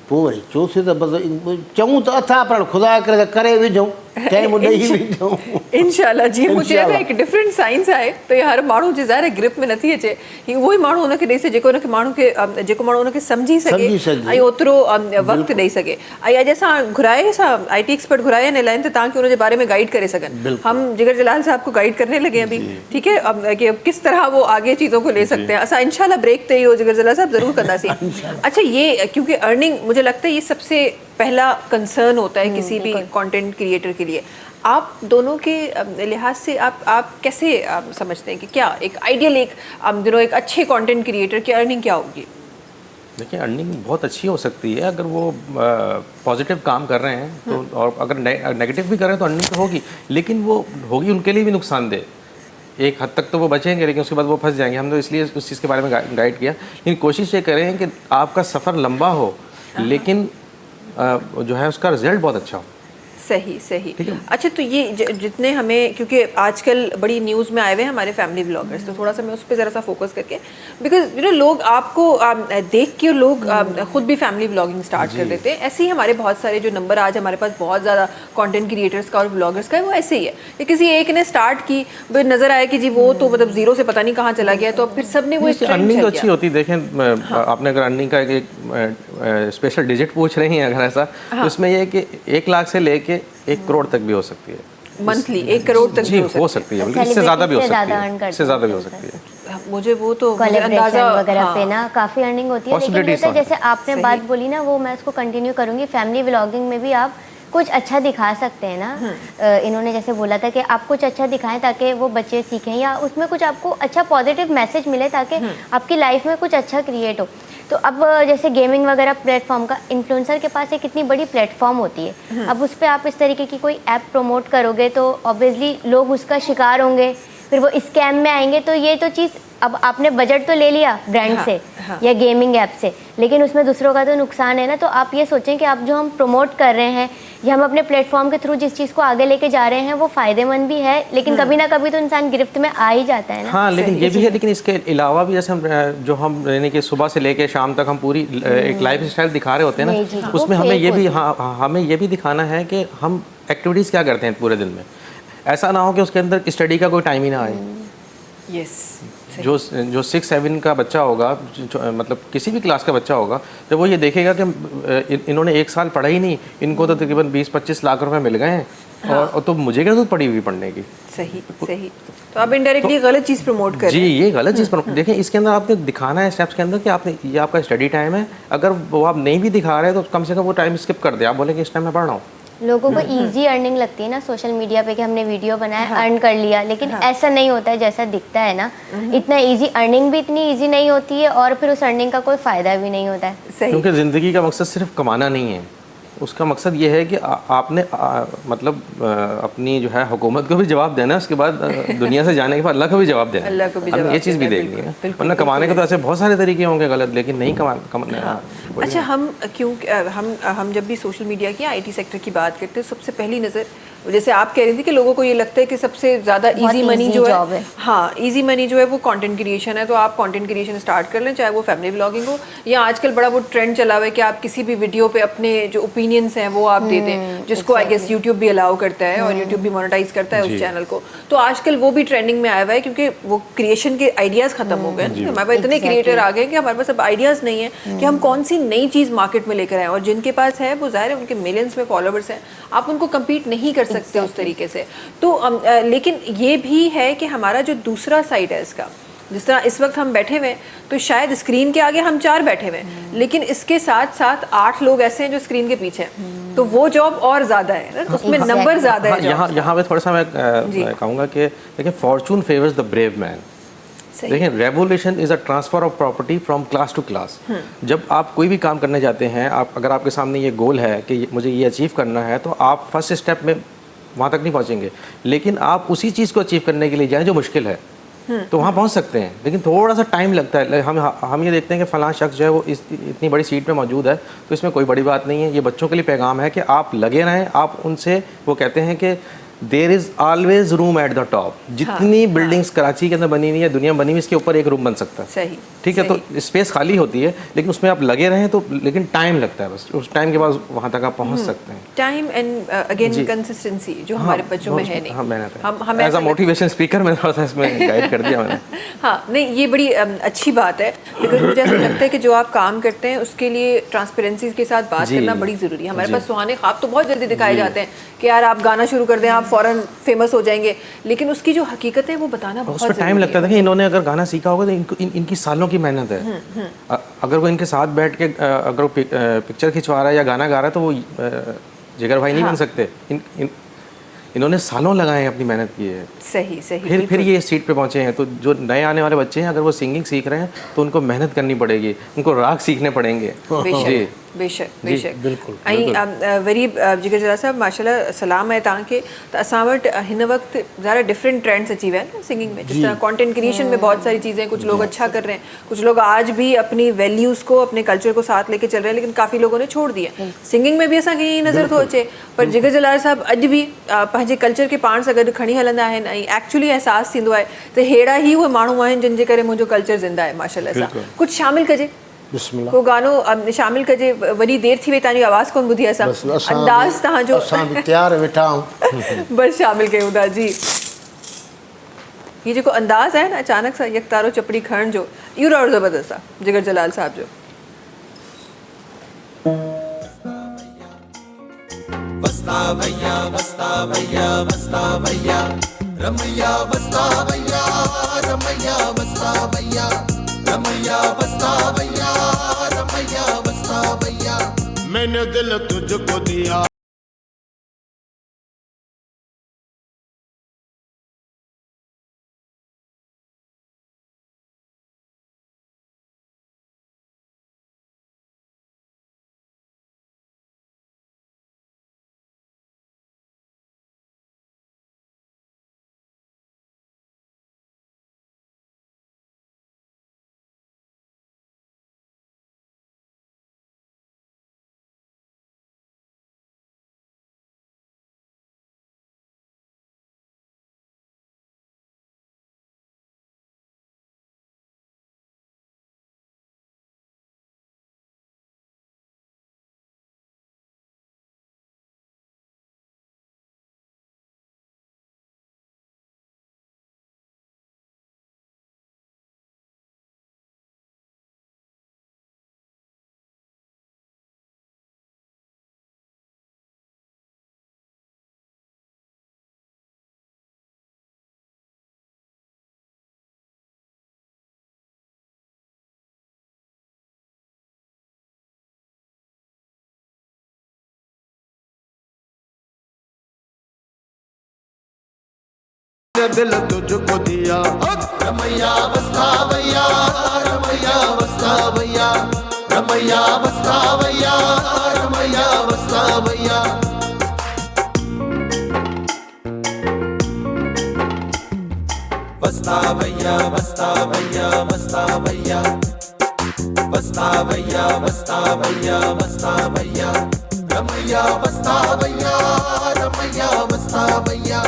पोइ वरी चोसीं त बसि चऊं त अथा, पर ख़ुदा करे त करे विझूं, टाइम ॾेई विझूं इंशाल्लाह। जीअं मूं चयो हिकु डिफरेंट साइंस आहे, त इहा हर माण्हू जे ज़ाहिर ग्रिप में नथी अचे। हीअ उहो ई माण्हू हुनखे ॾेई सघे जेको माण्हू हुनखे सम्झी सघे ऐं ओतिरो वक़्तु ॾेई सघे। ऐं अॼु असां घुराए IT एक्सपर्ट घुराए आहिनि इलाही, त ताकि उनके बारे में गाइड करे सघनि। हम जिगर जलाल साहब को गाइड करने लगे अभी, ठीक है, कि किस तरह वो आगे चीज़ों को ले सकते हैं। असां इंशाल्लाह ब्रेक ते इहो जिगर जलाल साहब ज़रूर कंदासीं। अच्छा, ये क्योंकि अर्निंग मुझे लगता है ये सबसे पहला कंसर्न होता है किसी भी कंटेंट क्रिएटर के लिए। आप दोनों के लिहाज से आप कैसे समझते हैं कि क्या एक आइडियल एक अच्छे कंटेंट क्रिएटर की अर्निंग क्या होगी? देखिए, अर्निंग बहुत अच्छी हो सकती है अगर वो पॉजिटिव काम कर रहे हैं तो, और अगर नेगेटिव भी कर रहे हैं तो अर्निंग तो होगी, लेकिन वो होगी उनके लिए भी नुकसानदेह। एक हद तक तो वो बचेंगे, लेकिन उसके बाद वो फंस जाएंगे। हम तो इसलिए उस चीज़ के बारे में गाइड किया, लेकिन कोशिश ये करें कि आपका सफ़र लंबा हो, लेकिन जो है उसका रिजल्ट बहुत अच्छा हो। सही। अच्छा, तो ये जितने हमें, क्योंकि आजकल बड़ी न्यूज़ में आए हुए हैं हमारे फैमिली व्लॉगर्स, तो थोड़ा सा मैं उस पर ज़रा सा फोकस करके, बिकॉज लोग आपको देख के लोग खुद भी फैमिली व्लॉगिंग स्टार्ट कर देते हैं। ऐसे ही हमारे बहुत सारे जो नंबर आज हमारे पास बहुत ज़्यादा कंटेंट क्रिएटर्स का और व्लॉगर्स का है, वो ऐसे ही है कि किसी एक ने स्टार्ट की, नज़र आया कि जी वो तो मतलब जीरो से पता नहीं कहाँ चला गया, तो अब फिर सब ने वो अर्निंग तो अच्छी होती है। देखें, आपने अगर अर्निंग का एक स्पेशल डिजिट पूछ रही हैं अगर ऐसा, तो इसमें यह है कि 1 लाख से लेके 1 करोड़ तक भी हो सकती है मंथली। 1 करोड़ तक भी हो सकती है, इससे ज़्यादा भी हो सकती है, इससे ज़्यादा भी हो सकती है। मुझे वो तो अंदाजा वगैरह पे ना काफ़ी अर्निंग होती है। लेकिन जैसे आपने बात बोली ना, वो मैं उसको कंटिन्यू करूँगी। फैमिली व्लॉगिंग में भी आप कुछ अच्छा दिखा सकते हैं ना। इन्होंने जैसे बोला था कि आप कुछ अच्छा दिखाएं ताकि वो बच्चे सीखें, या उसमें कुछ आपको अच्छा पॉजिटिव मैसेज मिले ताकि आपकी लाइफ में कुछ अच्छा क्रिएट हो। तो अब जैसे गेमिंग वगैरह प्लेटफॉर्म का, इन्फ्लुएंसर के पास एक कितनी बड़ी प्लेटफॉर्म होती है। अब उस पर आप इस तरीके की कोई ऐप प्रमोट करोगे तो ऑब्वियसली लोग उसका शिकार होंगे, फिर वो स्कैम में आएंगे। तो ये तो चीज़ अब आपने बजट तो ले लिया ब्रांड हाँ, से हाँ। या गेमिंग ऐप से, लेकिन उसमें दूसरों का तो नुकसान है ना। तो आप ये सोचें कि आप जो हम प्रमोट कर रहे हैं या हम अपने प्लेटफॉर्म के थ्रू जिस चीज़ को आगे लेके जा रहे हैं वो फ़ायदेमंद भी है, लेकिन कभी ना कभी तो इंसान गिरफ्त में आ ही जाता है ना। हाँ, लेकिन ये भी है, लेकिन इसके अलावा भी जैसे हम जो हम यानी कि सुबह से लेके शाम तक हम पूरी एक लाइफ स्टाइल दिखा रहे होते हैं जी, जी, ना, वो उसमें हमें fake ये भी होती है। हाँ हमें ये भी दिखाना है कि हम एक्टिविटीज़ क्या करते हैं पूरे दिन में। ऐसा ना हो कि उसके अंदर स्टडी का कोई टाइम ही ना आए। यस, जो 6-7 का बच्चा होगा, मतलब किसी भी क्लास का बच्चा होगा, जब वो ये देखेगा कि इन्होंने एक साल पढ़ा ही नहीं, इनको तो तकरीबन 20-25 लाख रुपए मिल गए हैं, और तो मुझे क्या जरूरत पड़ी हुई पढ़ने की। सही सही। तो आप इनडायरेक्टली गलत चीज़ प्रमोट कर जी, रहे हैं। ये गलत चीज़ पर देखें, इसके अंदर आपने दिखाना है स्टेप्स के अंदर कि आपने ये आपका स्टडी टाइम है। अगर वो आप नहीं भी दिखा रहे तो कम से कम वो टाइम स्किप कर दे, आप बोले कि इस टाइम मैं पढ़ रहा हूँ। लोगों को इजी अर्निंग लगती है ना सोशल मीडिया पे कि हमने वीडियो बनाया, अर्न कर लिया, लेकिन ऐसा नहीं होता है जैसा दिखता है ना। इतना इजी अर्निंग भी इतनी इजी नहीं होती है, और फिर उस अर्निंग का कोई फ़ायदा भी नहीं होता है। सही। क्योंकि ज़िंदगी का मकसद सिर्फ कमाना नहीं है, उसका मकसद ये है कि आपने मतलब अपनी जो है हुकूमत को भी जवाब देना है, उसके बाद दुनिया से जाने के बाद अल्लाह को भी जवाब देना है। अल्लाह को भी हमने जवाब ये चीज़ भी देना है, देखनी है, बिल्कुल, वरना बिल्कुल, कमाने के तो ऐसे बहुत सारे तरीके होंगे गलत, लेकिन नहीं कमाना। अच्छा, हम जब भी सोशल मीडिया की आईटी सेक्टर की बात करते हैं, सबसे पहली नज़र, जैसे आप कह रही थी कि लोगों को ये लगता है कि सबसे ज़्यादा बहुत इजी मनी easy जो job है, है। हाँ, इजी मनी जो है वो कंटेंट क्रिएशन है। तो आप कंटेंट क्रिएशन स्टार्ट कर लें, चाहे वो फैमिली व्लॉगिंग हो, या आजकल बड़ा वो ट्रेंड चला हुआ है कि आप किसी भी वीडियो पे अपने जो ओपिनियंस हैं वो आप दे दें, जिसको आई गेस यूट्यूब भी अलाउ करता है और यूट्यूब भी मोनेटाइज करता है उस चैनल को। तो आजकल वो भी ट्रेंडिंग में आया हुआ है, क्योंकि वो क्रिएशन के आइडियाज़ खत्म हो गए। हमारे पास इतने क्रिएटर आ गए कि हमारे पास अब आइडियाज़ नहीं है कि हम कौन सी नई चीज़ मार्केट में लेकर आए, और जिनके पास है वो ज़ाहिर है उनके मिलियंस में फॉलोवर्स हैं, आप उनको कम्पीट नहीं कर सकते उस तरीके से। तो लेकिन ये भी है कि हमारा जो दूसरा साइड है इसका, जिस तरह इस वक्त हम बैठे हुए हैं, तो शायद स्क्रीन के आगे हम 4 बैठे हुए हैं, लेकिन इसके साथ साथ 8 लोग ऐसे हैं जो स्क्रीन के पीछे हैं। तो वो जॉब और ज़्यादा है ना, उसमें नंबर ज़्यादा है। यहाँ पे थोड़ा सा मैं कहूँगा कि देखिए, fortune favours the brave man. देखिए, revolution is a transfer of property from class to class. जब आप कोई भी काम करने जाते हैं, आप अगर आपके सामने ये गोल है कि मुझे ये अचीव करना है, तो आप फर्स्ट स्टेप में वहाँ तक नहीं पहुँचेंगे, लेकिन आप उसी चीज़ को अचीव करने के लिए जाएँ जो मुश्किल है, तो वहाँ पहुँच सकते हैं। लेकिन थोड़ा सा टाइम लगता है। हम ये देखते हैं कि फ़लाँ शख्स जो है वो इतनी बड़ी सीट पे मौजूद है, तो इसमें कोई बड़ी बात नहीं है। ये बच्चों के लिए पैगाम है कि आप लगे रहें। आप उनसे, वो कहते हैं कि there is always room at the top. जितनी बिल्डिंग्स कराची के अंदर बनी हुई है, दुनिया में बनी हुई, इसके ऊपर एक रूम बन सकता है। सही, ठीक है, तो स्पेस खाली होती है, लेकिन उसमें आप लगे रहें तो, लेकिन टाइम लगता है, बस उस टाइम के बाद वहाँ तक आप पहुँच सकते हैं। टाइम एंड अगेन कंसिस्टेंसी जो हमारे बच्चों में है नहीं। हाँ, मेहनत है। हम एज अ मोटिवेशन स्पीकर मैं थोड़ा सा इसमें गाइड कर दिया मैंने। हाँ, नहीं, ये बड़ी अच्छी बात है, बिकॉज मुझे ऐसा लगता है कि जो आप काम करते हैं उसके लिए ट्रांसपेरेंसी के साथ बात करना बड़ी ज़रूरी है। हमारे पास सुहाने ख्वाब तो बहुत जल्दी दिखाए जाते हैं कि यार आप गाना शुरू कर दें, आप फ़ौरन फेमस हो जाएंगे, लेकिन उसकी जो हकीकत है वो बताना बहुत उसमें टाइम लगता था कि इन्होंने अगर गाना सीखा होगा तो इनकी सालों की मेहनत है। अगर वो इनके साथ बैठ के अगर वो पिक्चर खिंचवा रहा है या गाना गा रहा है, तो वो जिगर भाई नहीं बन सकते। इन्होंने सालों लगाए हैं, अपनी मेहनत की है। सही सही। फिर ये सीट पे पहुंचे हैं। तो जो नए आने वाले बच्चे हैं, अगर वो सिंगिंग सीख रहे हैं तो उनको मेहनत करनी पड़ेगी, उनको राग सीखने पड़ेंगे। जी, बेशक बेशक, बिल्कुल, वरी जिगर जरा साहब माशाल्लाह सलाम है तव्हांखे। त असां वटि हिन वक्त ज़्यादा डिफरेंट ट्रेंड्स अची विया आहिनि सिंगिंग में। जिस तरह कंटेंट क्रिएशन में बहुत सारी चीज़ें, कुछ लोग अच्छा कर रहे हैं, कुछ लोग आज भी अपनी वैल्यूज़ को, अपने कल्चर को साथ लेके चल रहे हैं, लेकिन काफ़ी लोगों ने छोड़ दिया। सिंगिंग में भी असांखे ईअं नज़र थो अचे, पर जिगर जलाल साहब अॼु बि पंहिंजे कल्चर खे पाण सां गॾु खणी हलंदा आहिनि, ऐं एक्चुअली एहसासु थींदो आहे त अहिड़ा ई उहे माण्हू आहिनि जिन जे करे मुंहिंजो कल्चर ज़िंदा आहे माशाल्लाह सां। कुझु शामिल कजे, बिस्मिल्लाह। को गानो शामिल कजे। वॾी देरि थी वई, तव्हांजी आवाज़ कोन ॿुधी असां। अंदाज़ तव्हांजो असां बि तयारु वेठा आहियूं। बस शामिल कयूं था जी। ये जेको अंदाज़ आहे न अचानक सां यकतारो चपड़ी खणण जो, इहो ॾाढो ज़बरदस्त आहे जिगर जलाल साहब जो। वस्ता भैया वस्ता भैया वस्ता भैया रमैया वस्ता भैया रमैया वस्ता भैया रमैया वस्ता भैया रमैया वस्ता भैया मैंने दिल तुझको दिया। दिल तुझको दिया। रमैया वस्तावैया रमैया वस्तावैया रमैया वस्तावैया रमैया वस्तावैया। वस्तावैया वस्तावैया वस्तावैया वस्तावैया वस्तावैया वस्तावैया रमैया वस्तावैया रमैया वस्तावैया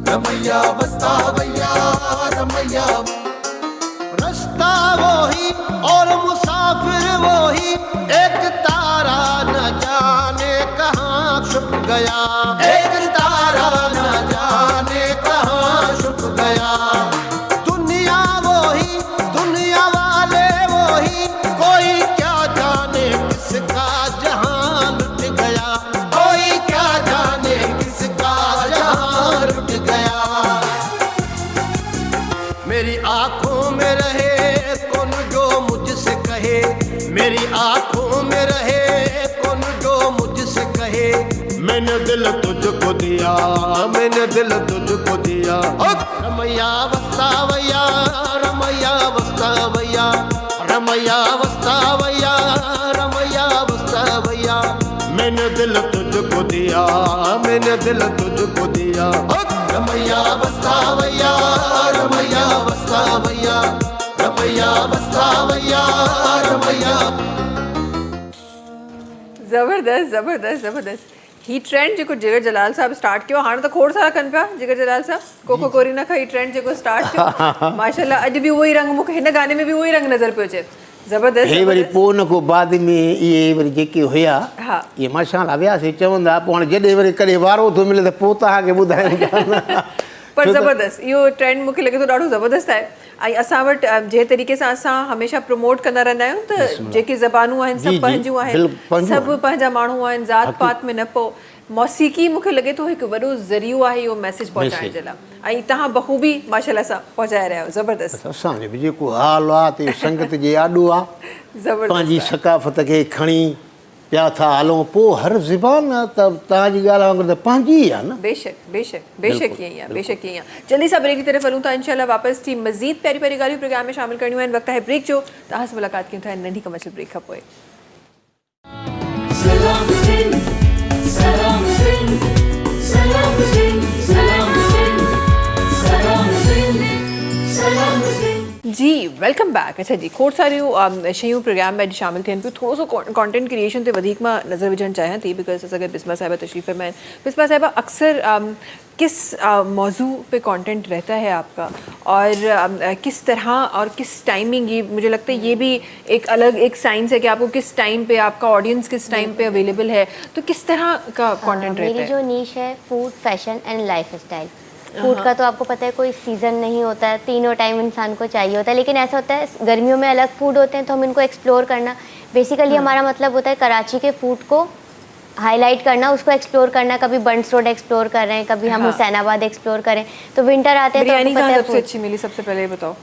रमैया वस्तावैया रमैया। रास्ता वही और मुसाफिर वही, एक तारा न जाने कहाँ छुप गया। एक तारा न जाने कहाँ छुप गया। दुनिया वही दुनिया वाले वही, कोई क्या जाने किसका जहां लुट गया। कोई क्या जाने किसका जहां लुट गया। मेरी आंखों में रहे कौन जो मुझसे कहे, मेरी आंखों में रहे कौन जो मुझसे कहे। मैंने दिल तुझको दिया, मैंने दिल तुझको दिया। रमैया वस्तावैया रमैया वस्तावैया रमैया वस्तावैया रमैया वस्तावैया। मैंने दिल तुझको दिया, मैंने दिल तुझको दिया। रमैया वस्तावैया रमैया वस्तावैया रमैया वस्तावैया रमैया। ज़बरदस्त ज़बरदस्त ज़बरदस्त। ही ट्रेंड जेको जिगर जलाल साहब स्टार्ट कियो, हाणे त खोड़ सारा कनि पिया जिगर जलाल साहब। कोको कोरिना खां ही ट्रेंड जेको स्टार्ट कियो, माशाल्लाह अॼु बि उहो ई रंग, मूंखे हिन गाने में बि उहो ई रंग नज़र पियो अचे। ज़बरदस्त हे वरी ज़बरदस्त। पोइ उन खां बाद में इहे वरी जेके हुया हा। इहे माशाल्लाह वियासीं चवंदा। पोइ हाणे जॾहिं वरी कॾहिं वारो थो मिले त पोइ तव्हांखे ॿुधाइणु। पर ज़बरदस्त इहो ट्रेंड मूंखे लॻे थो ॾाढो ज़बरदस्त आहे। ऐं असां वटि जंहिं तरीक़े सां असां हमेशह प्रमोट कंदा रहंदा आहियूं त जेके ज़बानूं आहिनि जी, सभु जी, पंहिंजूं आहिनि, बिल्कुलु पंहिंजूं सभु पंहिंजा माण्हू आहिनि, ज़ात पात में न पोइ मौसीक़ी मूंखे लॻे थो हिकु वॾो ज़रियो आहे इहो मैसेज पहुचाइण जे लाइ। ऐं तव्हां बख़ूबी माशाल्लाह सां पहुचाए रहिया आहियो। ज़बरदस्त असांजो बि जेको हाल आहे त इहो संगत जे आॾो आहे। पंहिंजी ज़बरदस्त सकाफ़त खे खणी पिया था हलूं। पोइ हर ज़बान त तव्हांजी ॻाल्हि वांगुरु त पंहिंजी ई आहे न। बेशक बेशक बेशक ईअं ई आहे, बेशक ईअं ई आहे। जल्दी सां ब्रेक की तरफ़ हलूं था, इंशाल्लाह वापसि थी मज़ीद प्यारी प्यारी ॻाल्हियूं प्रोग्राम में शामिल करणियूं आहिनि। वक़्तु आहे ब्रेक जो, तव्हां सां मुलाक़ात कयूं था नंढी कमर्शियल ब्रेक खां पोइ। सलाम सिंध सलाम सिंध सलाम सिंध सलाम सिंध सलाम सिंध सलाम सिंध। जी वेलकम बैक। अच्छा जी, खोड़ सारियूं शयूं प्रोग्राम में अॼु शामिल थियनि पियूं। थोरो सो कॉन्टेंट क्रिएशन ते वधीक मां नज़र विझणु चाहियां थी, बिकॉज असां गॾु बिस्मा साहिबा तशरीफ़ में आहिनि। बिस्मा साहिबा, अक्सर किस मौजू पे कंटेंट रहता है आपका, और किस तरह और किस टाइमिंग, ये मुझे लगता है ये भी एक अलग एक साइंस है कि आपको किस टाइम पे, आपका ऑडियंस किस टाइम पे अवेलेबल है, तो किस तरह का कंटेंट रहता मेरी है? जो नीश है food, fashion and life style. Food का तो आपको पता है कोई सीज़न नहीं होता है, तीनों टाइम इंसान को चाहिए होता है, लेकिन ऐसा होता है गर्मियों में अलग फूड होते हैं तो हम इनको एक्सप्लोर करना, बेसिकली हमारा मतलब होता है कराची के फूड को हाईलाइट करना, उसको एक्सप्लोर करना। कभी बंस रोड एक्सप्लोर कर रहे हैं, कभी हम हुसैनाबाद एक्सप्लोर करें। तो विंटर आते हैं तो बिरयानी आपको पता कहाँ है सबसे अच्छी मिली, सबसे पहले ये बताओ।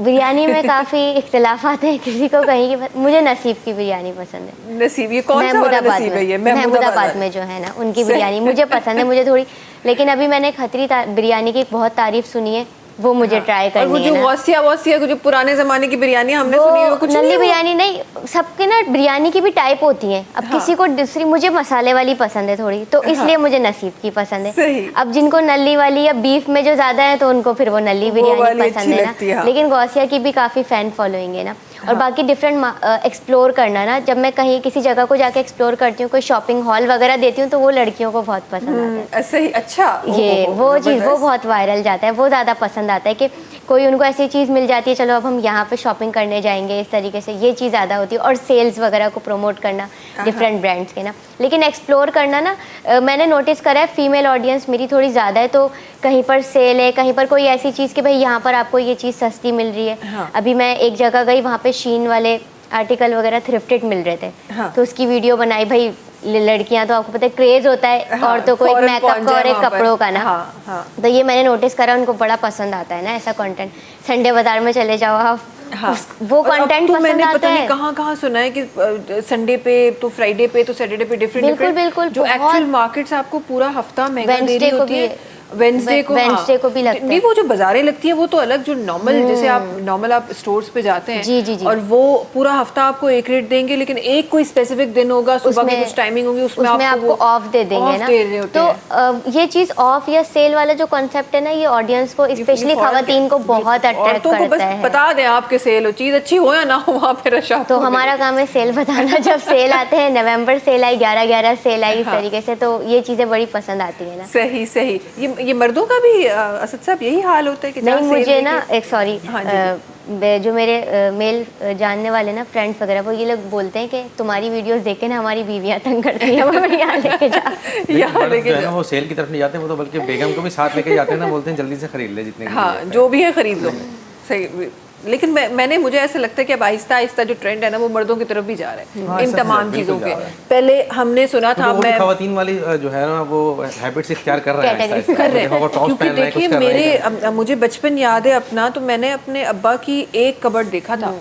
बिरयानी में काफ़ी इख्तिलाफात हैं, किसी को कहीं की, मुझे नसीब की बिरयानी पसंद है। नसीब, ये कौन सा वाला नसीब है? ये महमूदाबाद में जो है ना, उनकी बिरयानी मुझे पसंद है, मुझे थोड़ी। लेकिन अभी मैंने खतरी बिरयानी की बहुत तारीफ सुनी है, वो मुझे ट्राई और करनी वो है जो ना। वॉसिया जो पुराने जमाने की बिरयानी हमने सुनी है, वो कुछ नल्ली नहीं है वो? बिरयानी नहीं, सबके ना बिरयानी की भी टाइप होती है। अब किसी को दूसरी, मुझे मसाले वाली पसंद है थोड़ी, तो इसलिए मुझे नसीब की पसंद है। सही। अब जिनको नल्ली वाली या बीफ में जो ज्यादा है तो उनको फिर वो नल्ली बिरयानी वाली पसंद अच्छी है लगती है, ना। हाँ। लेकिन गौसिया की भी काफी फैन फॉलोइंग है ना। और बाकी डिफरेंट एक्सप्लोर करना ना, जब मैं कहीं किसी जगह को जाके एक्सप्लोर करती हूँ, कोई शॉपिंग हॉल वगैरह देती हूँ, तो वो लड़कियों को बहुत पसंद आता है। सही, अच्छा। ये ओहो, वो चीज़ वो जबरदस्त। बहुत वायरल जाता है, वो ज़्यादा पसंद आता है कि कोई उनको ऐसी चीज़ मिल जाती है, चलो अब हम यहाँ पे शॉपिंग करने जाएंगे, इस तरीके से ये चीज़ ज़्यादा होती है। और सेल्स वगैरह को प्रमोट करना डिफरेंट ब्रांड्स के ना। लेकिन एक्सप्लोर करना ना, मैंने नोटिस करा है फीमेल ऑडियंस मेरी थोड़ी ज़्यादा है, तो कहीं पर सेल है, कहीं पर कोई ऐसी चीज़ कि भाई यहाँ पर आपको ये चीज़ सस्ती मिल रही है। हाँ। अभी मैं एक जगह गई, वहाँ पे शीन वाले आर्टिकल वगैरह थ्रिफ्टेड मिल रहे थे। हाँ। तो उसकी वीडियो बनाई। भाई लड़कियां तो आपको पता है क्रेज होता है, हाँ, औरतों को एक फौरन मेकअप पहुंच का और जाए एक वहाँ पर। कपड़ों का ना। हाँ, हाँ। तो ये मैंने नोटिस करा, उनको बड़ा पसंद आता है ना ऐसा कंटेंट। संडे बाजार में चले जाओ आप, हाँ। वो और अब कंटेंट तो पसंद मैंने आता पता नहीं है। कहाँ सुना है कि संडे पे तो फ्राइडे पे तो सैटरडे पे डिफरेंट बिल्कुल, बिल्कुल, जो बहुत। एक्चुअल मार्केट्स आपको पूरा हफ्ता महंगा दे रही Wednesday को होती भी है, है। वेंसडे को वेडनेसडे को भी लगता है। नहीं, वो जो बाजारें लगती है वो तो अलग, जो नॉर्मल जैसे आप नॉर्मल आप स्टोर्स पे जाते हैं जी, जी, जी। और वो पूरा हफ्ता आपको एक रेट देंगे, लेकिन एक कोई स्पेसिफिक दिन होगा, सुबह की कुछ टाइमिंग होगी, उसमें आपको ऑफ दे देंगे ना। दे रहे होते तो हैं। ये चीज ऑफ या सेल वाला जो कॉन्सेप्ट है ना, ये ऑडियंस को स्पेशली खवातीन को बहुत अट्रैक्ट औरतों को बस करता है। बता दें आपके सेल हो, चीज अच्छी हो या ना हो, वहाँ पे रश तो हमारा काम है सेल बताना। जब सेल आते हैं, नवंबर सेल आई, 11/11 सेल आई, इस तरीके से, तो ये चीजें बड़ी पसंद आती है ना। सही सही। ये मर्दों का भी असद साहब यही हाल होता है कि नहीं, जहाँ सेल मुझे ना देखे- एक सॉरी, हाँ जी, जो मेरे मेल जानने वाले ना फ्रेंड्स वगैरह, वो ये लोग बोलते हैं कि तुम्हारी वीडियोस देख के ना हमारी बीवियां तंग करती हैं, वो यहाँ लेके जा। यहाँ मर्द लेके जो है ना वो सेल की तरफ नहीं जाते, वो तो बल्कि बेगम को भी साथ लेके जाते हैं ना, बोलते हैं जल्दी से खरीद ले जितने की हाँ, जरूरत है। जो भी है खरीद लो। सही। लेकिन मुझे ऐसा लगता है कि अब आहिस्ता आहिस्ता जो ट्रेंड है ना वो मर्दों की तरफ भी जा रहा है, हाँ, इन ऐसा तमाम बिल्कुल चीज़ों जा के। रहा है। पहले हमने सुना था, तो वो मैं खवातीन वाली जो है ना वो हैबिट्स इख्तियार कर रहे हैं Category आहिस्ता-आहिस्ता। कर रहे देखो, वो हैं, टॉप्स क्योंकि पहन रहे हैं, देखिए कुछ कर रहे हैं। मेरे मुझे बचपन याद है अपना, तो मैंने अपने अब्बा की एक कबर्ड देखा था,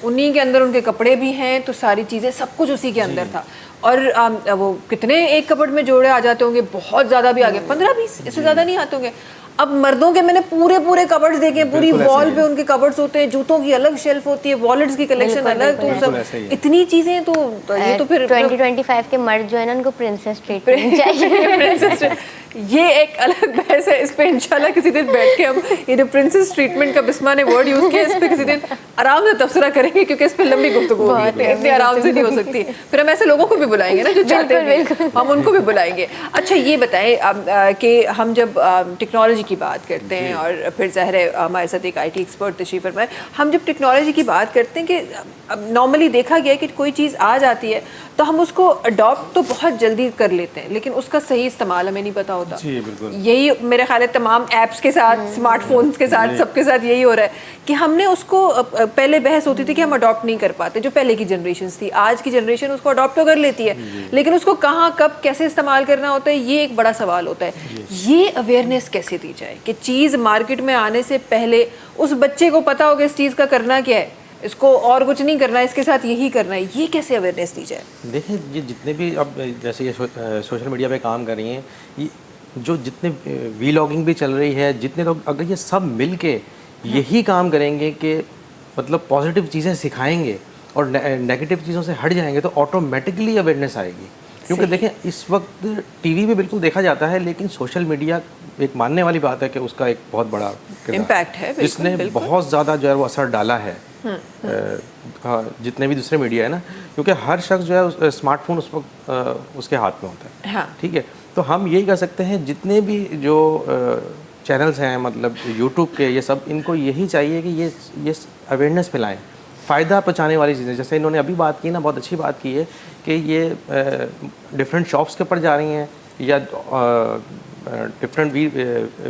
उन्हीं के अंदर उनके कपड़े भी हैं, तो सारी चीज़ें सब कुछ उसी के अंदर था। और वो कितने एक कबर्ड में जोड़े आ जाते होंगे, बहुत ज़्यादा भी आगे, 15-20 इससे ज़्यादा नहीं आते होंगे। अब मर्दों के मैंने पूरे कबर्ड्स देखे हैं, पूरी बिल्कुल ऐसे वॉल ही पे है। उनके कबर्ड्स होते हैं, जूतों की अलग शेल्फ होती है, वॉलेट्स की कलेक्शन अलग, तो बिल्कुल सब ऐसे ही है। इतनी चीज़ें, तो ये तो फिर 2025 के मर्द जो है ना, उनको प्रिंसेस ट्रीटमेंट चाहिए। प्रिंसेस, ये एक अलग बहस है, इस पे इंशाल्लाह किसी दिन बैठ के हम ये जो प्रिंसेस ट्रीटमेंट का बिस्मा ने वर्ड यूज किया, इस पे किसी दिन आराम से तबसरा करेंगे, क्योंकि इस पे लंबी गुफ्तगू होगी, इतनी आराम से नहीं हो सकती। फिर हम ऐसे लोगों को भी बुलाएंगे ना जो चाहते हैं, हम उनको भी बुलाएंगे। अच्छा, ये बताएं कि हम जब टेक्नोलॉजी की बात करते हैं, और फिर ज़ाहिर है हमारे साथ एक IT एक्सपर्ट तशरीफ़ फरमाए, हम जब टेक्नोलॉजी की बात करते हैं कि नॉर्मली देखा गया है कि कोई चीज़ आ जाती है तो हम उसको अडॉप्ट तो बहुत जल्दी कर लेते हैं, लेकिन उसका सही इस्तेमाल हमें नहीं पता होता। जी, बिल्कुल। यही मेरे ख्याल है तमाम ऐप्स के साथ, स्मार्टफोन्स के साथ, सबके साथ यही हो रहा है कि हमने उसको पहले बहस होती थी कि हम अडॉप्ट नहीं कर पाते, जो पहले की जनरेशन थी। आज की जनरेशन उसको अडॉप्ट तो कर लेती है, लेकिन उसको कहाँ, कब, कैसे इस्तेमाल करना होता है, ये एक बड़ा सवाल होता है। ये अवेयरनेस कैसे दी जाए कि चीज़ मार्केट में आने से पहले उस बच्चे को पता हो कि इस चीज़ का करना क्या है, इसको और कुछ नहीं करना है, इसके साथ यही करना है, ये कैसे अवेयरनेस दी जाए? देखिए, ये जितने भी अब जैसे ये सोशल मीडिया पे काम कर रही हैं, ये जो जितने वीलॉगिंग भी चल रही है, जितने लोग अगर ये सब मिल के यही काम करेंगे कि मतलब पॉजिटिव चीज़ें सिखाएंगे और नेगेटिव चीज़ों से हट जाएंगे, तो ऑटोमेटिकली अवेयरनेस आएगी। क्योंकि देखें, इस वक्त टीवी में बिल्कुल देखा जाता है, लेकिन सोशल मीडिया एक मानने वाली बात है कि उसका एक बहुत बड़ा इम्पैक्ट है, बिल्कुल, जिसने बिल्कुल। बहुत ज़्यादा जो है वो असर डाला है जितने भी दूसरे मीडिया है ना, क्योंकि हर शख्स जो है स्मार्टफोन उस वक्त उसके हाथ में होता है। हाँ। ठीक है, तो हम यही कर सकते हैं, जितने भी जो चैनल्स हैं, मतलब यूट्यूब के, ये सब, इनको यही चाहिए कि ये अवेयरनेस फैलाएं, फ़ायदा पहुँचाने वाली चीज़ें। जैसे इन्होंने अभी बात की ना, बहुत अच्छी बात की है कि ये डिफरेंट शॉप्स के ऊपर जा रही हैं, या डिफरेंट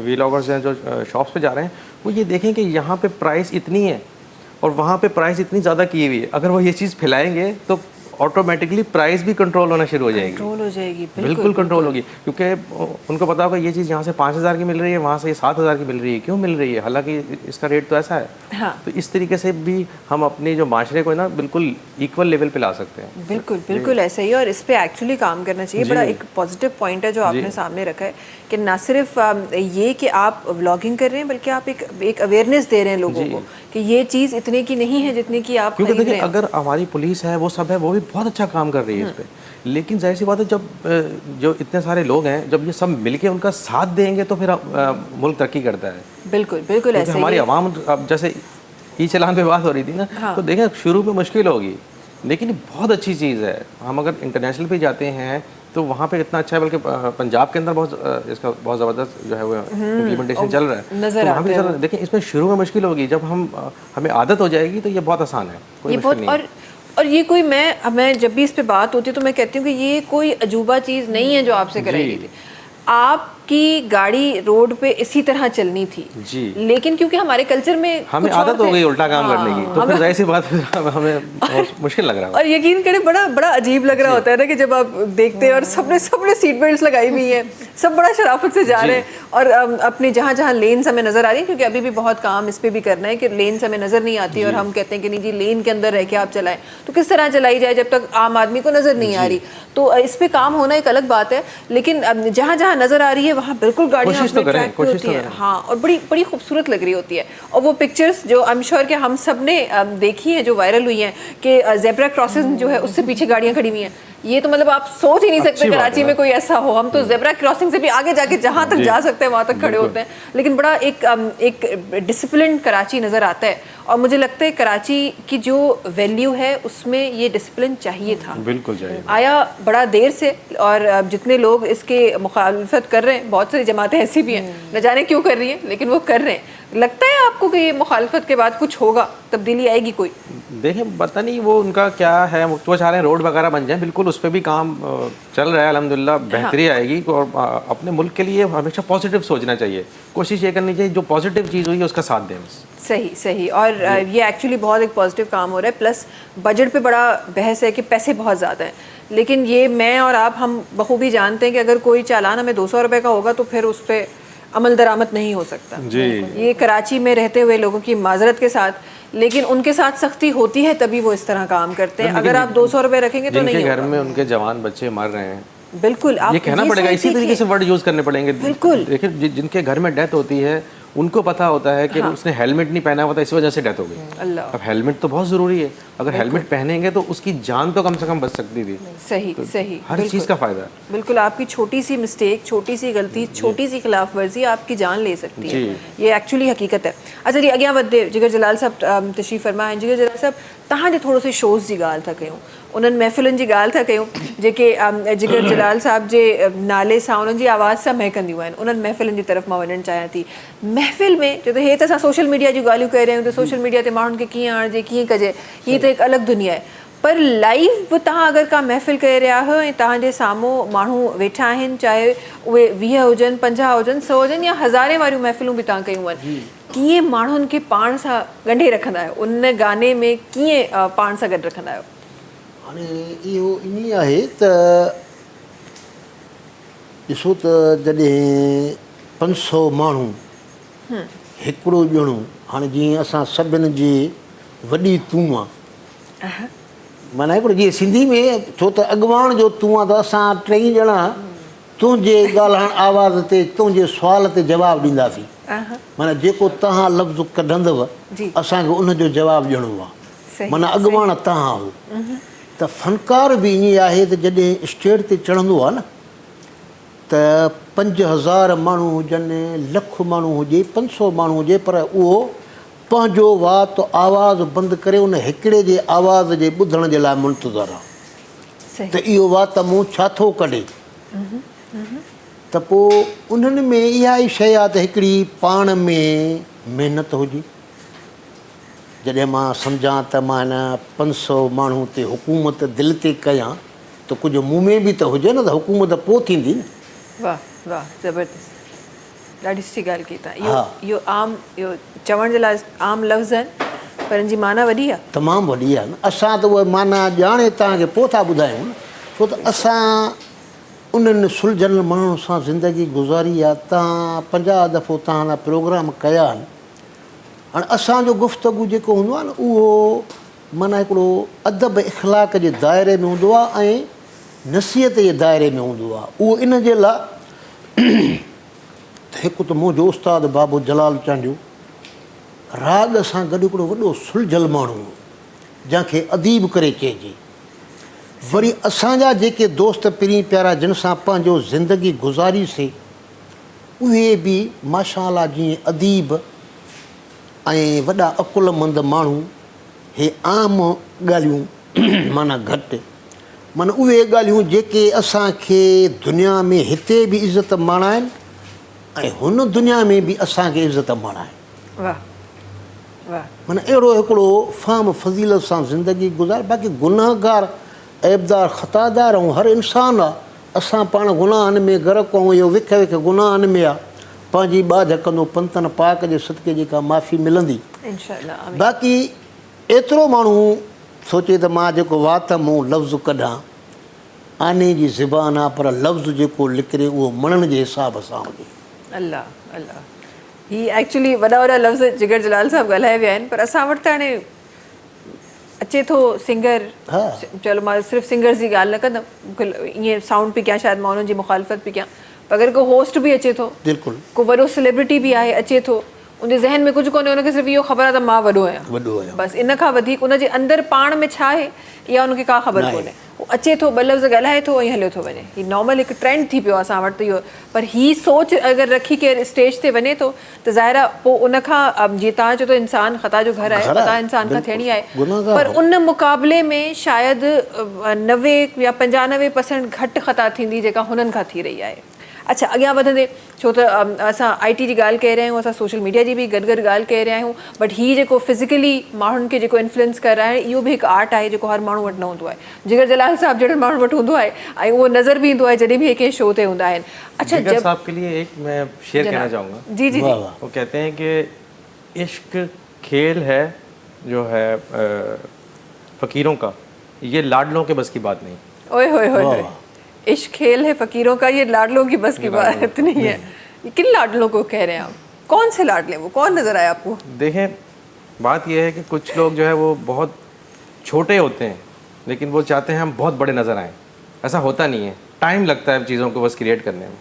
वीलॉगर्स हैं जो शॉप्स पे जा रहे हैं, वो ये देखें कि यहाँ पे प्राइस इतनी है और वहाँ पे प्राइस इतनी ज़्यादा की हुई है। अगर वो ये चीज़ फैलाएंगे तो ऑटोमेटिकली प्राइस भी कंट्रोल होना शुरू हो जाएगी, कंट्रोल हो जाएगी, बिल्कुल कंट्रोल होगी। क्योंकि उनको पता होगा ये चीज़ यहाँ से 5,000 की मिल रही है, वहाँ से ये 7,000 की मिल रही है, क्यों मिल रही है, हालांकि इसका रेट तो ऐसा है। हाँ। तो इस तरीके से भी हम अपने जो माशरे को ना बिल्कुल इक्वल लेवल पे ला सकते हैं। बिल्कुल बिल्कुल ऐसा ही है, और इस पे एक्चुअली काम करना चाहिए। बड़ा एक पॉजिटिव पॉइंट है जो आपने सामने रखा है कि ना सिर्फ ये कि आप व्लॉगिंग कर रहे हैं, बल्कि आप एक अवेयरनेस दे रहे हैं लोगों को कि ये चीज़ इतने की नहीं है जितनी की आप क्योंकि खरीद देखिए, रहे हैं। अगर हमारी पुलिस है, वो सब है, वो भी बहुत अच्छा काम कर रही है इस पे, लेकिन जाहिर सी बात है, जब जो इतने सारे लोग हैं, जब ये सब मिलके उनका साथ देंगे तो फिर मुल्क तरक्की करता है। बिल्कुल बिल्कुल क्योंकि ऐसा ही हमारी है। आवाम, अब जैसे ई चलान पे बात हो रही थी ना, हाँ। तो देखें शुरू में मुश्किल होगी, लेकिन बहुत अच्छी चीज़ है। हम अगर इंटरनेशनल पे जाते हैं तो वहाँ पे इतना अच्छा है, बल्कि पंजाब के अंदर इसका बहुत ज़बरदस्त जो है वो इम्प्लीमेंटेशन चल रहा है, नज़र तो वहाँ भी आता है चल रहा है। देखिए, इसमें शुरू में मुश्किल होगी, जब हमें आदत हो जाएगी तो ये बहुत आसान है, कोई ये मुश्किल बहुत, नहीं है। और ये कोई, मैं जब भी इस पे बात होती है तो मैं कहती हूँ कि ये कोई अजूबा चीज़ नहीं है जो आपसे कराई गई थी। आपकी गाड़ी रोड पे इसी तरह चलनी थी जी। लेकिन क्योंकि हमारे कल्चर में हमें कुछ और आदत हो थे। गई उल्टा काम करने की, तो हमें- फिर जाहिर सी बात है, हमें बहुत मुश्किल लग रहा है। और यकीन करें, बड़ा बड़ा अजीब लग रहा होता है ना कि जब आप देखते हैं और सबने सबने सीट बेल्ट लगाई हुई है, सब बड़ा शराफत से जा रहे हैं, और अपनी जहाँ जहाँ लेन्स हमें नज़र आ रही है, क्योंकि अभी भी बहुत काम इस पर भी करना है कि लेन्स हमें नज़र नहीं आती और हम कहते हैं कि नहीं जी लेन के अंदर रह के आप चलाएं, तो किस तरह चलाई जाए जब तक आम आदमी को नज़र नहीं आ रही। तो इस पर काम होना एक अलग बात है, लेकिन जहाँ जहाँ नज़र आ रही है वहाँ बिल्कुल गाड़ियाँ कोशिश तो अपने करें, ट्रैक पे कोशिश होती तो हैं, करें। हाँ, और बड़ी बड़ी खूबसूरत लग रही होती है। और वो पिक्चर्स जो आई एम श्योर कि हम सब ने देखी हैं, जो वायरल हुई हैं कि जेब्रा क्रॉसिंग जो है उससे पीछे गाड़ियाँ खड़ी हुई हैं, ये तो मतलब आप सोच ही नहीं सकते अच्छी बात है कराची ना। में कोई ऐसा हो। हम तो जेब्रा क्रॉसिंग से भी आगे जाके जहाँ तक जी। जा सकते हैं वहाँ तक खड़े बिल्कुल। होते हैं, लेकिन बड़ा एक डिसिप्लिन कराची नज़र आता है। और मुझे लगता है कराची की जो वैल्यू है उसमें ये डिसिप्लिन चाहिए था। बिल्कुल चाहिए। आया बड़ा देर से, और जितने लोग इसके मुखालफत कर रहे हैं, बहुत सारी जमातें ऐसी भी हैं, न जाने क्यों कर रही हैं, लेकिन वो कर रहे हैं। लगता है आपको कि ये मुखालफत के बाद कुछ होगा, तब्दीली आएगी कोई? देखें, पता नहीं वो उनका क्या है, वो चाह रहे हैं रोड वगैरह बन जाए, बिल्कुल उस पर भी काम चल रहा है अल्हम्दुलिल्लाह, बेहतरी आएगी। और अपने मुल्क के लिए हमेशा पॉजिटिव सोचना चाहिए, कोशिश ये करनी चाहिए जो पॉजिटिव चीज़ हुई है उसका साथ दें बस। सही सही। और ये एक्चुअली बहुत एक पॉजिटिव काम हो रहा है। प्लस बजट पे बड़ा बहस है कि पैसे बहुत ज़्यादा हैं, लेकिन ये मैं और आप हम बखूबी जानते हैं कि अगर कोई चालान हमें 200 रुपये का होगा तो फिर उस पर अमल दरामद नहीं हो सकता। जी। ये कराची में रहते हुए लोगों की माजरत के साथ, लेकिन उनके साथ सख्ती होती है तभी वो इस तरह काम करते हैं। अगर आप 200 रुपये रखेंगे तो नहीं जिनके घर होगा। में उनके जवान बच्चे मर रहे हैं, बिल्कुल, आप ये कहना पड़ेगा, साइड इसी तरीके से देखिए। वर्ड यूज़ करने पड़ेंगे। बिल्कुल। देखिए, जिनके घर में डेथ होती है उनको पता होता है कि उसने हेलमेट नहीं पहना हुआ था, इस वजह से डेथ हो गई। अल्लाह। अब हेलमेट तो बहुत ज़रूरी है, अगर हेलमेट पहनेंगे तो उसकी जान तो कम से कम बच सकती थी। सही सही, हर बिल्कुल। चीज़ का फ़ायदा है। बिल्कुल, आपकी छोटी सी मिस्टेक, छोटी सी गलती, छोटी सी खिलाफ वर्जी आपकी जान ले सकती है। जी। ये एक्चुअली हकीकत है। अच्छा जी, अॻियां वधे, जिगर जलाल साहब तशरीफ़ फरमा आहिनि। जिगर जलाल साहब, तव्हां जे थोरो सो शोज़ जी ॻाल्हि था कयूं, उन्हनि महफ़िलुनि जी ॻाल्हि था कयूं जेके जिगर जलाल साहब जे नाले सां, उन्हनि जी आवाज़ सां महकंदियूं आहिनि। उन्हनि महफ़िलुनि जी तरफ़ मां वञणु चाहियां थी। महफ़िल में जो हे त असां सोशल मीडिया जी ॻाल्हियूं करे रहिया आहियूं, त सोशल मीडिया ते माण्हुनि खे कीअं आणिजे, कीअं कजे, हीअ त हिकु अलॻि दुनिया आहे। पर लाइव बि तव्हां अगरि का महफ़िल करे रहिया आहियो ऐं तव्हांजे साम्हूं माण्हू वेठा आहिनि, चाहे उहे 20 हुजनि, 50 हुजनि, 100 हुजनि या हज़ारे वारियूं महफ़िलूं बि तव्हां कयूं आहिनि, कीअं माण्हुनि खे पाण सां ॻंढे रखंदा आहियो, उन गाने में कीअं पाण सां गॾु रखंदा आहियो? हाणे इहो ईअं आहे त ॾिसो त जॾहिं 500 माण्हू हिकिड़ो ॼणो, हाणे जीअं असां सभिनि जी वॾी तूं आहे, माना हिकिड़ो जीअं सिंधी में, छो त अॻुवाण जो तूं आहे त असां 3 ॼणा तुंहिंजे ॻाल्हाइण आवाज़ ते, तुंहिंजे सुवाल ते जवाबु ॾींदासीं। माना जेको तव्हां लफ़्ज़ कढंदव जी। असांखे उनजो जवाबु ॾियणो आहे। सही, माना अॻुवाण तव्हां हो। त फ़नकार बि ईअं आहे त जॾहिं स्टेज ते चढ़ंदो आहे न, त 5000 माण्हू हुजनि, लख माण्हू हुजे, 500 माण्हू हुजे, पर उहो पंहिंजो वात आवाज़ बंदि करे उन हिकिड़े जे आवाज़ जे ॿुधण जे लाइ मुंतज़र आहे। सही। त इहो वात मूं छा थो कढे, त पोइ उन्हनि में इहा ई शइ आहे त हिकिड़ी पाण में महिनत हुजे। जॾहिं मां सम्झां त मां हिन 500 माण्हू ते हुकूमत दिलि ते कयां त कुझु मूं में बि त हुजे न, त हुकूमत पोइ थींदी न। वाह वाह, ज़बरदस्त, ॾाढी सुठी ॻाल्हि कई तव्हां। हा। इहो चवण जे लाइ आम लफ़्ज़ आहिनि, पर इन जी माना वॾी आहे। तमामु वॾी आहे न। असां त उहा माना ॼाणे तव्हांखे पोइ था ॿुधायूं न, छो त असां उन्हनि सुलझल माण्हुनि सां ज़िंदगी गुज़ारी आहे। तव्हां 50 दफ़ो तव्हां प्रोग्राम कया आहिनि। हाणे असांजो गुफ़्तगू जेको हूंदो आहे न, उहो माना हिकिड़ो अदब इख़लाक़ जे दायरे में हूंदो आहे ऐं नसीहत जे दायरे में हूंदो आहे। उहो इन जे लाइ त हिकु त मुंहिंजो उस्ताद बाबू जलाल चांडियो राग सां गॾु हिकिड़ो वॾो सुलझल माण्हू हो, जंहिंखे अदीब करे चइजे। वरी असांजा जेके दोस्त पिरी प्यारा जिन सां पंहिंजो ज़िंदगी गुज़ारीसीं, उहे बि माशाअल्लाह जीअं अदीब ऐं वॾा अकुलमंद माण्हू। हे आम ॻाल्हियूं माना घटि, माना उहे ॻाल्हियूं जेके असांखे दुनिया में हिते बि इज़त माणाइनि ऐं हुन दुनिया में बि असांखे इज़त माणाइनि। वाह वाह, माना अहिड़ो हिकिड़ो फ़ाम फज़ीलत सां ज़िंदगी गुज़ार। बाक़ी गुनाहगार, ऐबदार, ख़तादार ऐं हर इंसानु आहे। असां पाण गुनाहनि में ग़रक़ ऐं इहो विख विख गुनाहनि में आहे। पंहिंजी बाझ कंदो पंतन पाक जे सदके जेका माफ़ी मिलंदी इंशाअल्लाह, आमीन। बाक़ी एतिरो माण्हू सोचे त मां जेको वात मूं लफ़्ज़ कढां, आने जी ज़बान आहे, पर लफ़्ज़ जेको लिकिरे उहो मणनि जे हिसाब सां हुजे। अल्लाह अल्लाह, ही एक्चुअली वॾा वॾा लफ़्ज़ जिगर जलाल साहब ॻाल्हाए विया आहिनि, पर असां वटि त हाणे अचे थो सिंगर। चलो मां सिर्फ़ु सिंगर्स जी ॻाल्हि न कंदमि, ईअं साउंड पई कयां, शायदि मां उन्हनि जी मुखालफ़त पई कयां, अगरि को होस्ट बि अचे थो, बिल्कुलु को वॾो सेलिब्रिटी बि आहे अचे थो, उनजे ज़हन में कुझु कोन्हे, उनखे सिर्फ़ु इहो ख़बर आहे त मां वॾो आहियां, वॾो आहियां। बसि इन खां वधीक उनजे अंदरि पाण में छा आहे इहा उनखे का ख़बर नाहे। कोन्हे। हू अचे थो, ॿ लफ़्ज़ ॻाल्हाए थो ऐं हलियो थो वञे। हीउ नॉर्मल हिकु ट्रेंड थी पियो आहे असां वटि त इहो, पर हीअ सोच अगरि रखी केरु स्टेज ते वञे थो त ज़ाहिर आहे पोइ उनखां जीअं तव्हां चओ त इंसान ख़ता जो घर आहे, घर आहे, ख़ता इंसान खां बिल्कुलु, थियणी आहे, गुनाहगार पर आहे। उन मुक़ाबले में शायदि 90 या 95% घटि ख़ता थींदी जेका हुननि खां थी रही आहे। अच्छा, अॻियां वधंदे, छो त असां IT जी ॻाल्हि कही रहिया आहियूं, असां सोशल मीडिया जी बि गॾु गॾु ॻाल्हि कही रहिया आहियूं, बट हीअ जेको फिज़िकली माण्हुनि खे जेको इन्फ्लुएंस कराइण, इहो बि हिकु आर्ट आहे जेको हर माण्हू वटि न हूंदो आहे। जिगर जलाल साहब जहिड़े माण्हू वटि हूंदो आहे ऐं उहो नज़र बि ईंदो आहे जॾहिं बि कंहिं शो ते हूंदा आहिनि। अच्छा, जिगर साहब के लिए एक मैं शेर कहना चाहूँगा। जी जी वाह जी, वाह। वो कहते हैं कि इश्क खेल है जो है फ़कीरों का, ये लाडलों के बस की बात नहीं। ओए होए होए होए, वाह। इश्क खेल है फ़कीरों का, ये लाडलों की बस की बात नहीं है। ये किन लाडलों को कह रहे हैं आप? कौन से लाडले, वो कौन नज़र आया आपको? देखें, बात यह है कि कुछ लोग जो है वो बहुत छोटे होते हैं, लेकिन वो चाहते हैं हम बहुत बड़े नज़र आएं। ऐसा होता नहीं है, टाइम लगता है चीज़ों को बस क्रिएट करने में।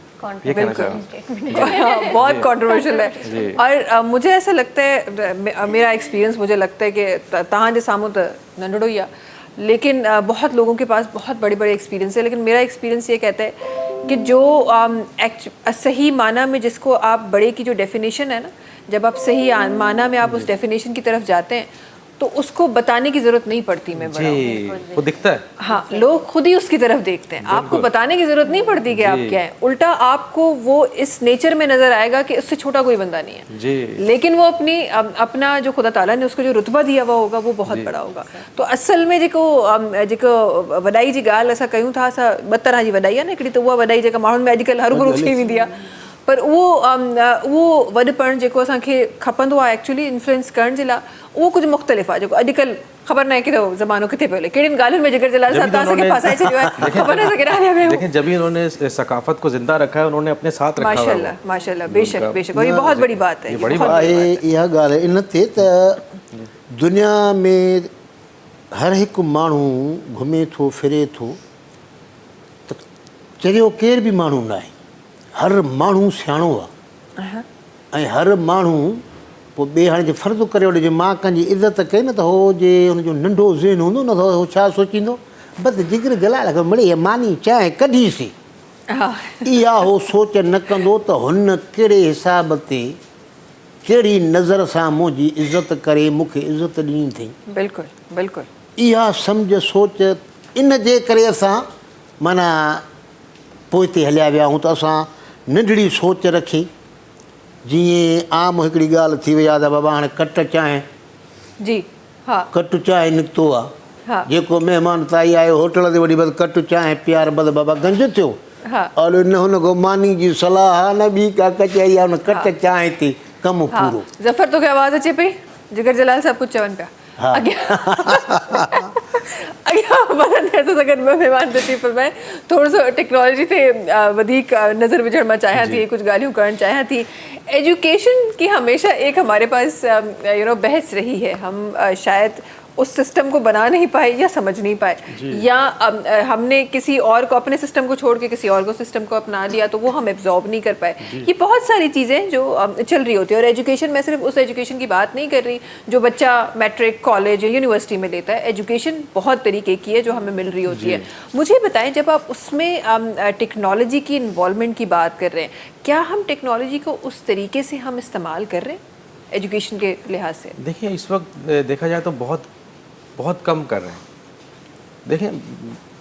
ये कहना चाह रहा हूँ। बहुत कंट्रोवर्शियल है। जी। और मुझे ऐसा लगता है, मेरा एक्सपीरियंस मुझे लगता है कि तव्हां जे साम्हूं त नंढड़ो ही आहे, लेकिन बहुत लोगों के पास बहुत बड़े बड़े एक्सपीरियंस है, लेकिन मेरा एक्सपीरियंस ये कहता है कि जो सही माना में जिसको आप बड़े की जो डेफिनेशन है ना, जब आप सही माना में आप उस डेफिनेशन की तरफ जाते हैं तो उसको बताने की ज़रूरत नहीं पड़ती। मैं बड़ा हूँ। जी, वो दिखता है। हाँ, लोग खुद ही उसकी तरफ देखते हैं, आपको बताने की ज़रूरत नहीं पड़ती कि आप क्या हैं। उल्टा आपको वो इस नेचर में नज़र आएगा कि उससे छोटा कोई बंदा नहीं है जी। लेकिन वो अपना जो खुदा ताला ने उसको जो रुतबा दिया हुआ होगा वो बहुत बड़ा होगा। तो असल में जेको वॾाई जी ॻाल्हि असां कयूं था, असां ॿ तरह जी वॾाई आहे न, हिकिड़ी त उहा वॾाई जेका माण्हुनि में अॼुकल्ह हरूभरू थी वेंदी आहे, पर उहो वॾपण जेको असांखे खपंदो आहे एक्चुअली इन्फ्लुएंस करण जे लाइ, उहो कुझु मुख़्तलिफ़ आहे, जेको अॼुकल्ह ख़बर न आहे कि ज़मानो किथे पियो हले, कहिड़ियुनि ॻाल्हियुनि में जिगर जलाल साहब तव्हां असांखे फासाए छॾियो आहे, ख़बर न आहे केॾा हलिया विया आहियूं। देखें, जब भी उन्होंने सकाफत को जिंदा रखा है, उन्होंने अपने साथ रखा हुआ है वो। माशाल्लाह माशाल्लाह, बेशक बेशक, और ये बहुत बड़ी बात है। ये बड़ी बहुत बात आहे इहा ॻाल्हि इन ते त दुनिया में हर हिकु माण्हू घुमे थो फिरे थो त चङियो केर बि माण्हू न आहे, हर माण्हू सियाणो आहे ऐं हर माण्हू पोइ ॿिए हाणे जे फ़र्ज़ु करे वठे जे मां कंहिंजी इज़त कई न त हो जे हुनजो नंढो ज़हन हूंदो न त हो छा सोचींदो, बसि जिगर जलाल खे मिड़े मानी चांहि कढीसीं, हा, इहा हो सोच न कंदो त हुन कहिड़े हिसाब ते कहिड़ी नज़र सां मुंहिंजी इज़त करे मूंखे इज़त ॾिनी अथई। बिल्कुलु बिल्कुलु, इहा सम्झ सोच इन जे करे असां माना पोइ ते हलिया विया आहियूं त असां नंढड़ी सोच रखी, जीअं आम हिकिड़ी ॻाल्हि थी वई आहे त बाबा हाणे कट चांहि जी हा कटु चांहि निकितो हा। आहे, जेको महिमान ताई आयो होटल ते वठी बसि कटु चांहि प्यार बसि बाबा गंज थियो, हा और हुन खां मानी जी सलाह आहे न ॿी का कचहरी आहे, हुन कट चांहि ते कमु हा। पूरो। ज़फ़र तोखे आवाज़ अचे पई, जिगर जलाल साहब कुझु चवनि पिया। हा। अॻियां वधंदे असां सां गॾु ॿ महिमान थी फरमाए, थोरो सो टेक्नोलॉजी ते वधीक नज़र विझण मां चाहियां थी, कुछ गालियों करण चाहियां थी। एजुकेशन की हमेशा एक हमारे पास बहस रही है, हम शायद उस सिस्टम को बना नहीं पाए या समझ नहीं पाए, या हमने किसी और को, अपने सिस्टम को छोड़ के किसी और को सिस्टम को अपना लिया तो वो हम एब्जॉर्ब नहीं कर पाए। ये बहुत सारी चीज़ें जो चल रही होती है। और एजुकेशन, मैं सिर्फ उस एजुकेशन की बात नहीं कर रही जो बच्चा मैट्रिक, कॉलेज या यूनिवर्सिटी में लेता है। एजुकेशन बहुत तरीके की है जो हमें मिल रही होती है। मुझे बताएं, जब आप उसमें टेक्नोलॉजी की इन्वॉल्वमेंट की बात कर रहे हैं, क्या हम टेक्नोलॉजी को उस तरीके से हम इस्तेमाल कर रहे हैं एजुकेशन के लिहाज से? देखिए, इस वक्त देखा जाए तो बहुत कम कर रहे हैं। देखें,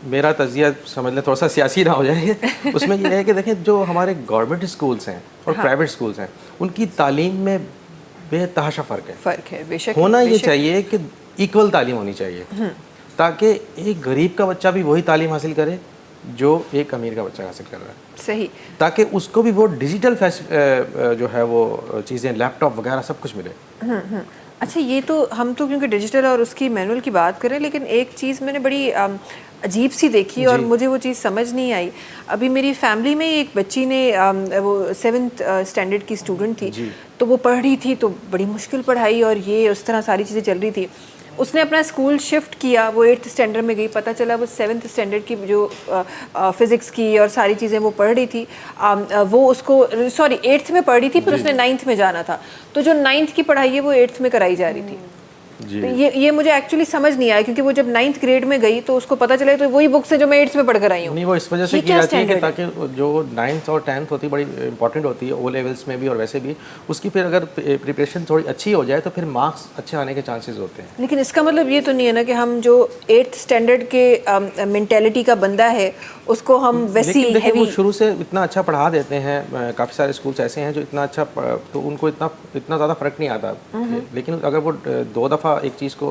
मेरा तजिया समझ लें, थोड़ा सा सियासी ना हो जाए, उसमें यह है कि देखें, जो हमारे गवर्नमेंट स्कूल्स हैं और प्राइवेट स्कूल्स हैं, उनकी तालीम में बेतहाशा फ़र्क है। बेशक बेशक। होना ये चाहिए कि इक्वल तालीम होनी चाहिए, ताकि एक गरीब का बच्चा भी वही तालीम हासिल करे जो एक अमीर का बच्चा हासिल कर रहा है। सही, ताकि उसको भी वो डिजिटल जो है वो चीज़ें, लैपटॉप वगैरह सब कुछ मिले। अच्छा, ये तो हम तो क्योंकि डिजिटल और उसकी मैनुअल की बात करें, लेकिन एक चीज़ मैंने बड़ी अजीब सी देखी और मुझे वो चीज़ समझ नहीं आई। अभी मेरी फैमिली में एक बच्ची ने, वो 7th स्टैंडर्ड की स्टूडेंट थी, तो वो पढ़ रही थी, तो बड़ी मुश्किल पढ़ाई और ये उस तरह सारी चीज़ें चल रही थी। उसने अपना स्कूल शिफ्ट किया, वो 8th स्टैंडर्ड में गई, पता चला वो 7th स्टैंडर्ड की जो फिज़िक्स की और सारी चीज़ें वो पढ़ रही थी, वो उसको 8th में पढ़ रही थी, फिर उसने 9th में जाना था, तो जो 9th की पढ़ाई है वो 8th में कराई जा रही थी। जी। तो ये मुझे एक्चुअली समझ नहीं आया, क्योंकि वो जब 9th ग्रेड में गई तो उसको पता चला तो वही बुक्स है जो मैं 8th में पढ़ कर आई हूँ। नहीं, वो इस वजह से ये की क्या जाती है कि standard है? ताकि जो 9th और 10th होती है बड़ी इंपॉर्टेंट होती है, ओ लेवल्स में भी और वैसे भी, उसकी फिर अगर प्रिपरेशन थोड़ी अच्छी हो जाए तो फिर मार्क्स अच्छे आने के चांसेस होते हैं। लेकिन इसका मतलब ये तो नहीं है ना कि हम जो 8th स्टैंडर्ड के मेंटेलिटी का बंदा है उसको हम वैसी लेकिन देखिए, वो हैवी। शुरू से इतना अच्छा पढ़ा देते हैं, काफ़ी सारे स्कूल्स ऐसे हैं जो इतना अच्छा तो उनको इतना ज़्यादा फर्क नहीं आता। लेकिन अगर वो 2 दफ़ा एक चीज़ को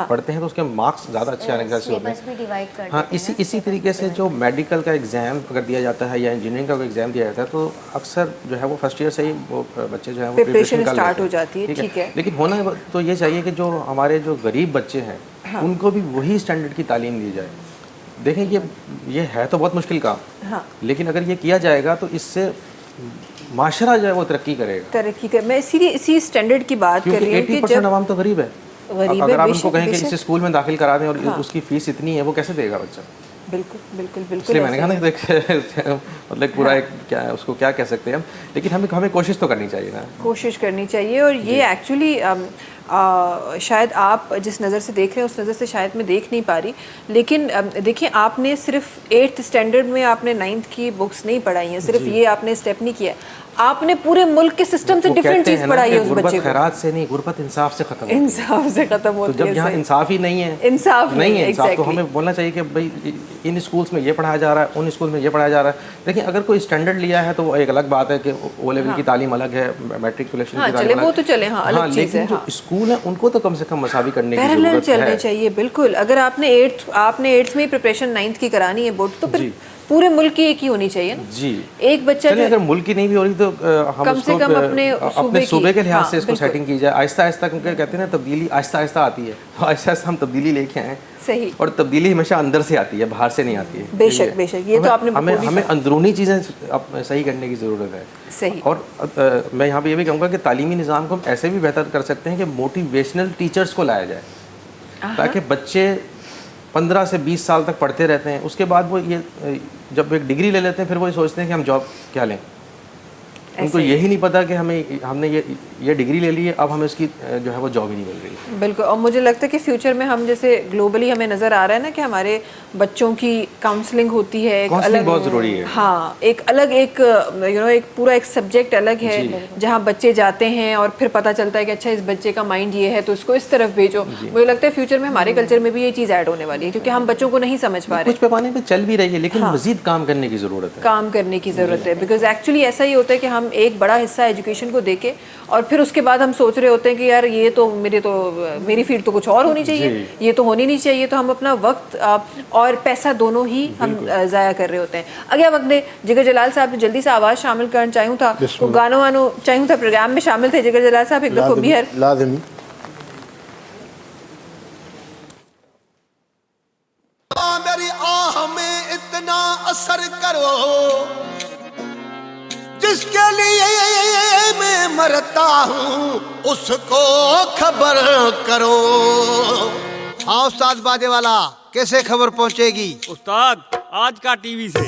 पढ़ते हैं तो उसके मार्क्स ज़्यादा अच्छे आने के चांसेस होते हैं। सिलेबस भी डिवाइड कर हाँ, देते हैं ना। इसी तरीके से जो मेडिकल का एग्ज़ाम अगर दिया जाता है या इंजीनियरिंग का कोई एग्ज़ाम दिया जाता है तो अक्सर जो है वो फर्स्ट ईयर से ही वो बच्चे जो है वो Preparation कर start लेते हो हैं। जाती है, ठीक है। लेकिन होना तो ये चाहिए कि जो हमारे जो गरीब बच्चे हैं उनको भी वही स्टैंडर्ड की तालीम दी जाए। देखें ये है तो बहुत मुश्किल काम, हाँ, लेकिन अगर ये किया जाएगा तो इससे माशरा जो है वो तरक्की करेगा, तरक्की कर। मैं इसीलिए इसी स्टैंडर्ड की बात कर क्योंकि रही हूँ कि 80% जब आवाम तो गरीब है। गरीब है, अगर आप बेशक, उनको कहें कि बेशक। इस स्कूल में दाखिल करा दें और हाँ। उसकी फीस इतनी है, वो कैसे देगा बच्चा? बिल्कुल बिल्कुल बिल्कुल इसलिए मैंने ऐसा कहा ना है। देख मतलब पूरा एक क्या उसको क्या कह सकते हैं हम, लेकिन हमें कोशिश तो करनी चाहिए ना। कोशिश करनी चाहिए। और ये एक्चुअली शायद आप जिस नज़र से देख रहे हैं उस नज़र से शायद मैं देख नहीं पा रही, लेकिन देखिए आपने सिर्फ 8th स्टैंडर्ड में आपने 9th की बुक्स नहीं पढ़ाई हैं, सिर्फ ये आपने स्टेप नहीं किया, आपने पूरे मुल्क के सिस्टम से वो डिफरेंट कहते चीज़ हैं ना पढ़ाई कि है उस गुर्बत बच्चे को। खैरात से नहीं, गुर्बत इंसाफ से खत्म होती है। इंसाफ से खत्म तो होती जब है। यहाँ सही। इंसाफ ही नहीं है, इंसाफ नहीं है, इंसाफ तो exactly। हमें बोलना चाहिए कि भाई इन स्कूल्स में ये पढ़ाया जा रहा है, उन स्कूल में ये पढ़ाया जा रहा है। देखिए अगर कोई स्टैंडर्ड लिया है तो वो एक अलग बात है कि ओ लेवल की तालीम अलग है, मैट्रिकुलेशन हाँ, की तालीम चले, वो अलग तो चले, हाँ, अलग चीज़ है, लेकिन जो हाँ। स्कूल है उनको तो कम से कम मसावी करने की पैरेलल जरूरत चलने है। चाहिए, बिल्कुल। अगर आपने 8th में प्रिपरेशन 9th की करानी है बोर्ड, तो फिर जी। पूरे मुल्क की एक ही होनी चाहिए ना। जी, एक बच्चा चलिए जो अगर मुल्क की नहीं भी हो रही तो हम कम से उसको कम अपने अपने सूबे सूबे की, के लिहाज हाँ, से इसको बिल्कुल। सेटिंग की जाए, आहिस्ता आहिस्ता, क्योंकि कहते हैं ना तब्दीली आहिस्ता आहिस्ता आती है, तो आहिस्ता आहिस्ता हम तब्दीली लेके आए। सही। और तब्दीली हमेशा अंदर से आती है, बाहर से नहीं आती है। बेशक, बेशक, ये तो आपने हमें बखूबी हमें अंदरूनी चीज़ें सही करने की ज़रूरत है। सही। और मैं यहाँ पे ये भी कहूँगा कि तालीमी निज़ाम को हम ऐसे भी बेहतर कर सकते हैं कि मोटिवेशनल टीचर्स को लाया जाए, ताकि बच्चे 15 से 20 साल तक पढ़ते रहते हैं, उसके बाद वो ये जब एक डिग्री ले लेते हैं फिर वो ये सोचते हैं कि हम जॉब क्या लें। उनको यही नहीं पता कि हमने ये डिग्री ले ली है, अब हमें इसकी जो है वो जॉब ही नहीं मिल रही। बिल्कुल। और मुझे लगता है कि फ्यूचर में हम जैसे ग्लोबली हमें नज़र आ रहा है ना कि हमारे बच्चों की काउंसलिंग होती है, एक अलग, बहुत ज़रूरी है। हाँ, एक अलग एक एक पूरा एक सब्जेक्ट अलग है जहाँ बच्चे जाते हैं और फिर पता चलता है कि अच्छा इस बच्चे का माइंड ये है तो इसको इस तरफ भेजो। मुझे लगता है फ्यूचर में हमारे कल्चर में भी ये चीज़ ऐड होने वाली है, क्योंकि हम बच्चों को नहीं समझ पा रहे। कुछ पैमाने पे चल भी रही है, लेकिन मजीद काम करने की ज़रूरत है। काम करने की ज़रूरत है, बिकॉज एक्चुअली ऐसा ही होता है कि हम एक बड़ा हिस्सा एजुकेशन को देके और फिर उसके बाद हम सोच रहे होते हैं कि यार ये तो मेरी फील्ड तो कुछ और होनी चाहिए, ये तो होनी नहीं चाहिए, तो हम अपना वक्त और पैसा दोनों ही हम ज़ाया कर रहे होते हैं। अगले वक्त ने जिगर जलाल साहब ने जल्दी से आवाज़ शामिल करना चाहूँ था, तो गानों वानों चाहूँ था प्रोग्राम में शामिल थे जिगर जलाल साहब एक दफ़ा बिहर। लाज़िमी। मेरी आह में इतना असर करो, जिसके लिए मैं मरता हूँ उसको खबर करो। हाँ उस्ताद बाजे वाला, कैसे खबर पहुंचेगी? उस्ताद आज का टीवी से।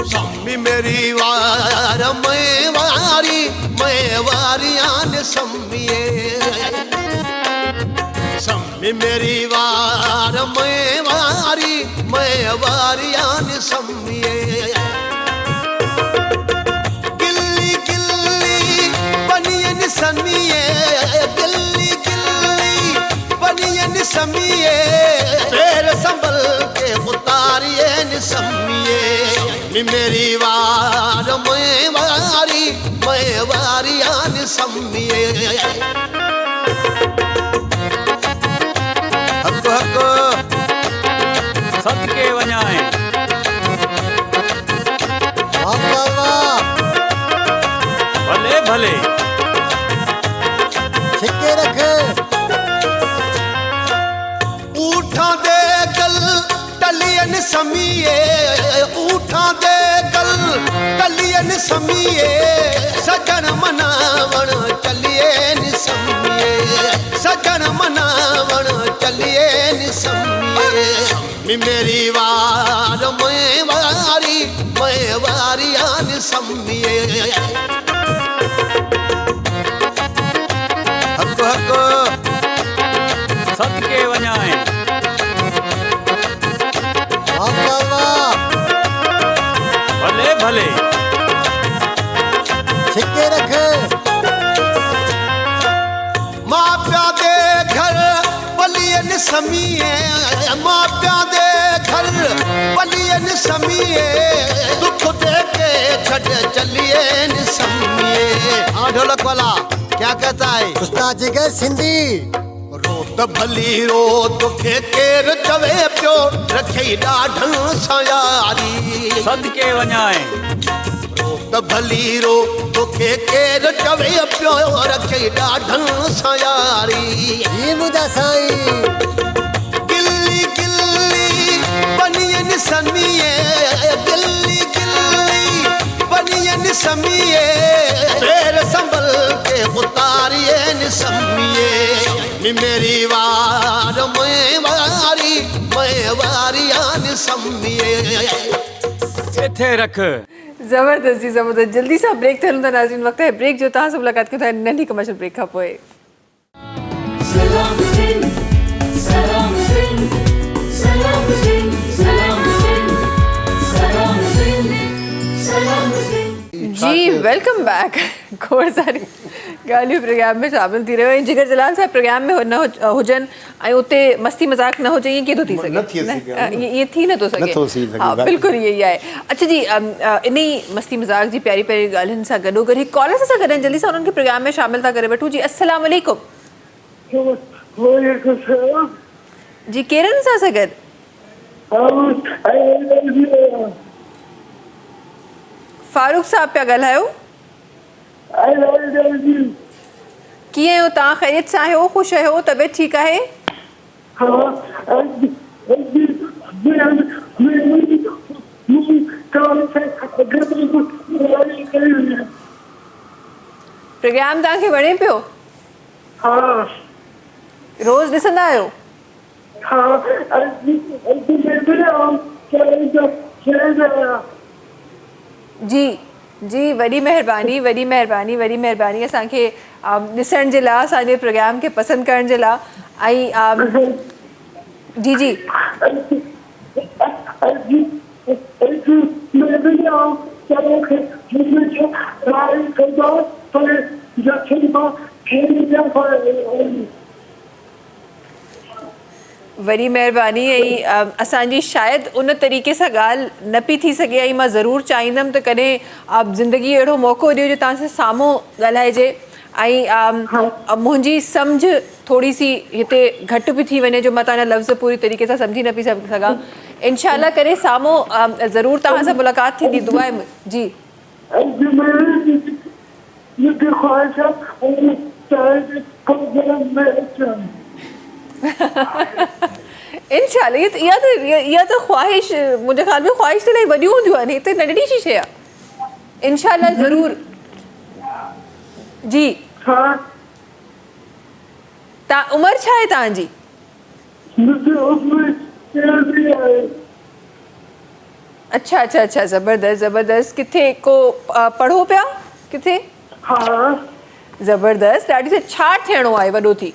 सम्मी मेरी वार मैं वारियान सम्मिए, सम्मी मेरी वार मैं वारियान सम्मिए। गिल्ली गिल्ली बनियन समिए, गिल्ली गिल्ली बनियन समिए, पैर संभल के उतारिए निसमिए। मेरी वार मैं वारियान सम्मिए। हक हक सदके वञाए। भले भले छिके रख। ऊठा दे गल टलियन समिए, ऊठा दे गल टलियन समिए, सजन मनावण चलिए निसमिए, सजन मनावण मेरी वार मैं वारी आन सम्मिए हक हक सद के वञाए वाह वाह वाह भले भले छिके रख माँ प्या दे घर पलियन समीए माँ प्या दे घर पलियन समीए दुख दे के छड़ चलिए समीए। हाँ ढोलक वाला क्या कहता है उस्ताद जिगर सिंधी रोत भली रो दुखे केर चवे पियो रखे ॾाढन सां यारी सद के वञाए रोत भली रो दुखे केर चवे पियो रखे ॾाढन सां यारी ये मुदा साईं गिल्ली गिल्ली बनियन समीए गिल्ली गिल्ली बनियन समीए पैर संभल के उतारिए समीए मेरी वार मैं वारी आन सम्मिए इथे रख ज़बरदस्त जी ज़बरदस्त जल्दी सां ब्रेक थियणो था नाज़रीन वक़्तु आहे ब्रेक जो तव्हां सां मुलाक़ात कयूं था नंढी कमर्शियल ब्रेक खां पोइ सलाम सिंध सलाम सिंध सलाम सिंध सलाम सिंध सलाम सिंध सलाम सिंध जी वेलकम बैक खोड़ सारी ॻाल्हियूं प्रोग्राम में शामिल थी रहियो ऐं जिगर जलाल साहब प्रोग्राम में न हुजनि ऐं उते मस्ती मज़ाक न हुजे ईअं कीअं थो थी सघे न थी सघे। ईअं थी नथो सघे नथो थी सघे, हा बिल्कुलु इहो ई आहे अच्छा जी इन ई मस्ती मज़ाक जी प्यारी प्यारी ॻाल्हियुनि सां गॾोगॾु हिकु कॉलर सां गॾु जल्दी सां उन्हनि खे प्रोग्राम में शामिल था करे वठूं जी अस्सलाम वालेकुम जी केरनि सां गॾु फारूक साहब पिया ॻाल्हायो कीअं आहियो तव्हां ख़ैरियत सां आहियो ख़ुशि आहियो तबियत ठीकु आहे प्रोग्राम तव्हांखे वणे पियो रोज़ ॾिसंदा आहियो जी जी वॾी महिरबानी वॾी महिरबानी वॾी महिरबानी असांखे ॾिसण जे लाइ असांजे प्रोग्राम खे पसंदि करण जे लाइ ऐं जी जी वॾी महिरबानी ऐं असांजी शायदि उन तरीक़े सां ॻाल्हि न पई थी सघे ऐं मां ज़रूरु चाहींदमि त कॾहिं ज़िंदगी अहिड़ो मौक़ो ॾियो जो तव्हां सां साम्हूं ॻाल्हाइजे ऐं मुंहिंजी सम्झ थोरी सी हिते घटि बि थी वञे जो मां तव्हांजा लफ़्ज़ पूरी तरीक़े सां सम्झी न पई सघां इनशाला करे साम्हूं ज़रूरु तव्हां सां मुलाक़ात थींदी दुआ आहे जी इनशाला इहा त ख़्वाहिश मुंहिंजे ख़्याल में ख़्वाहिश त इलाही वॾियूं हूंदियूं आहिनि हिते नंढड़ी सी शइ आहे इनशाला ज़रूरु जी तव्हां उमिरि छा आहे तव्हांजी अच्छा अच्छा अच्छा ज़बरदस्त ज़बरदस्त किथे को पढ़ो पिया किथे ज़बरदस्त ॾाढी त छा थियणो आहे वॾो थी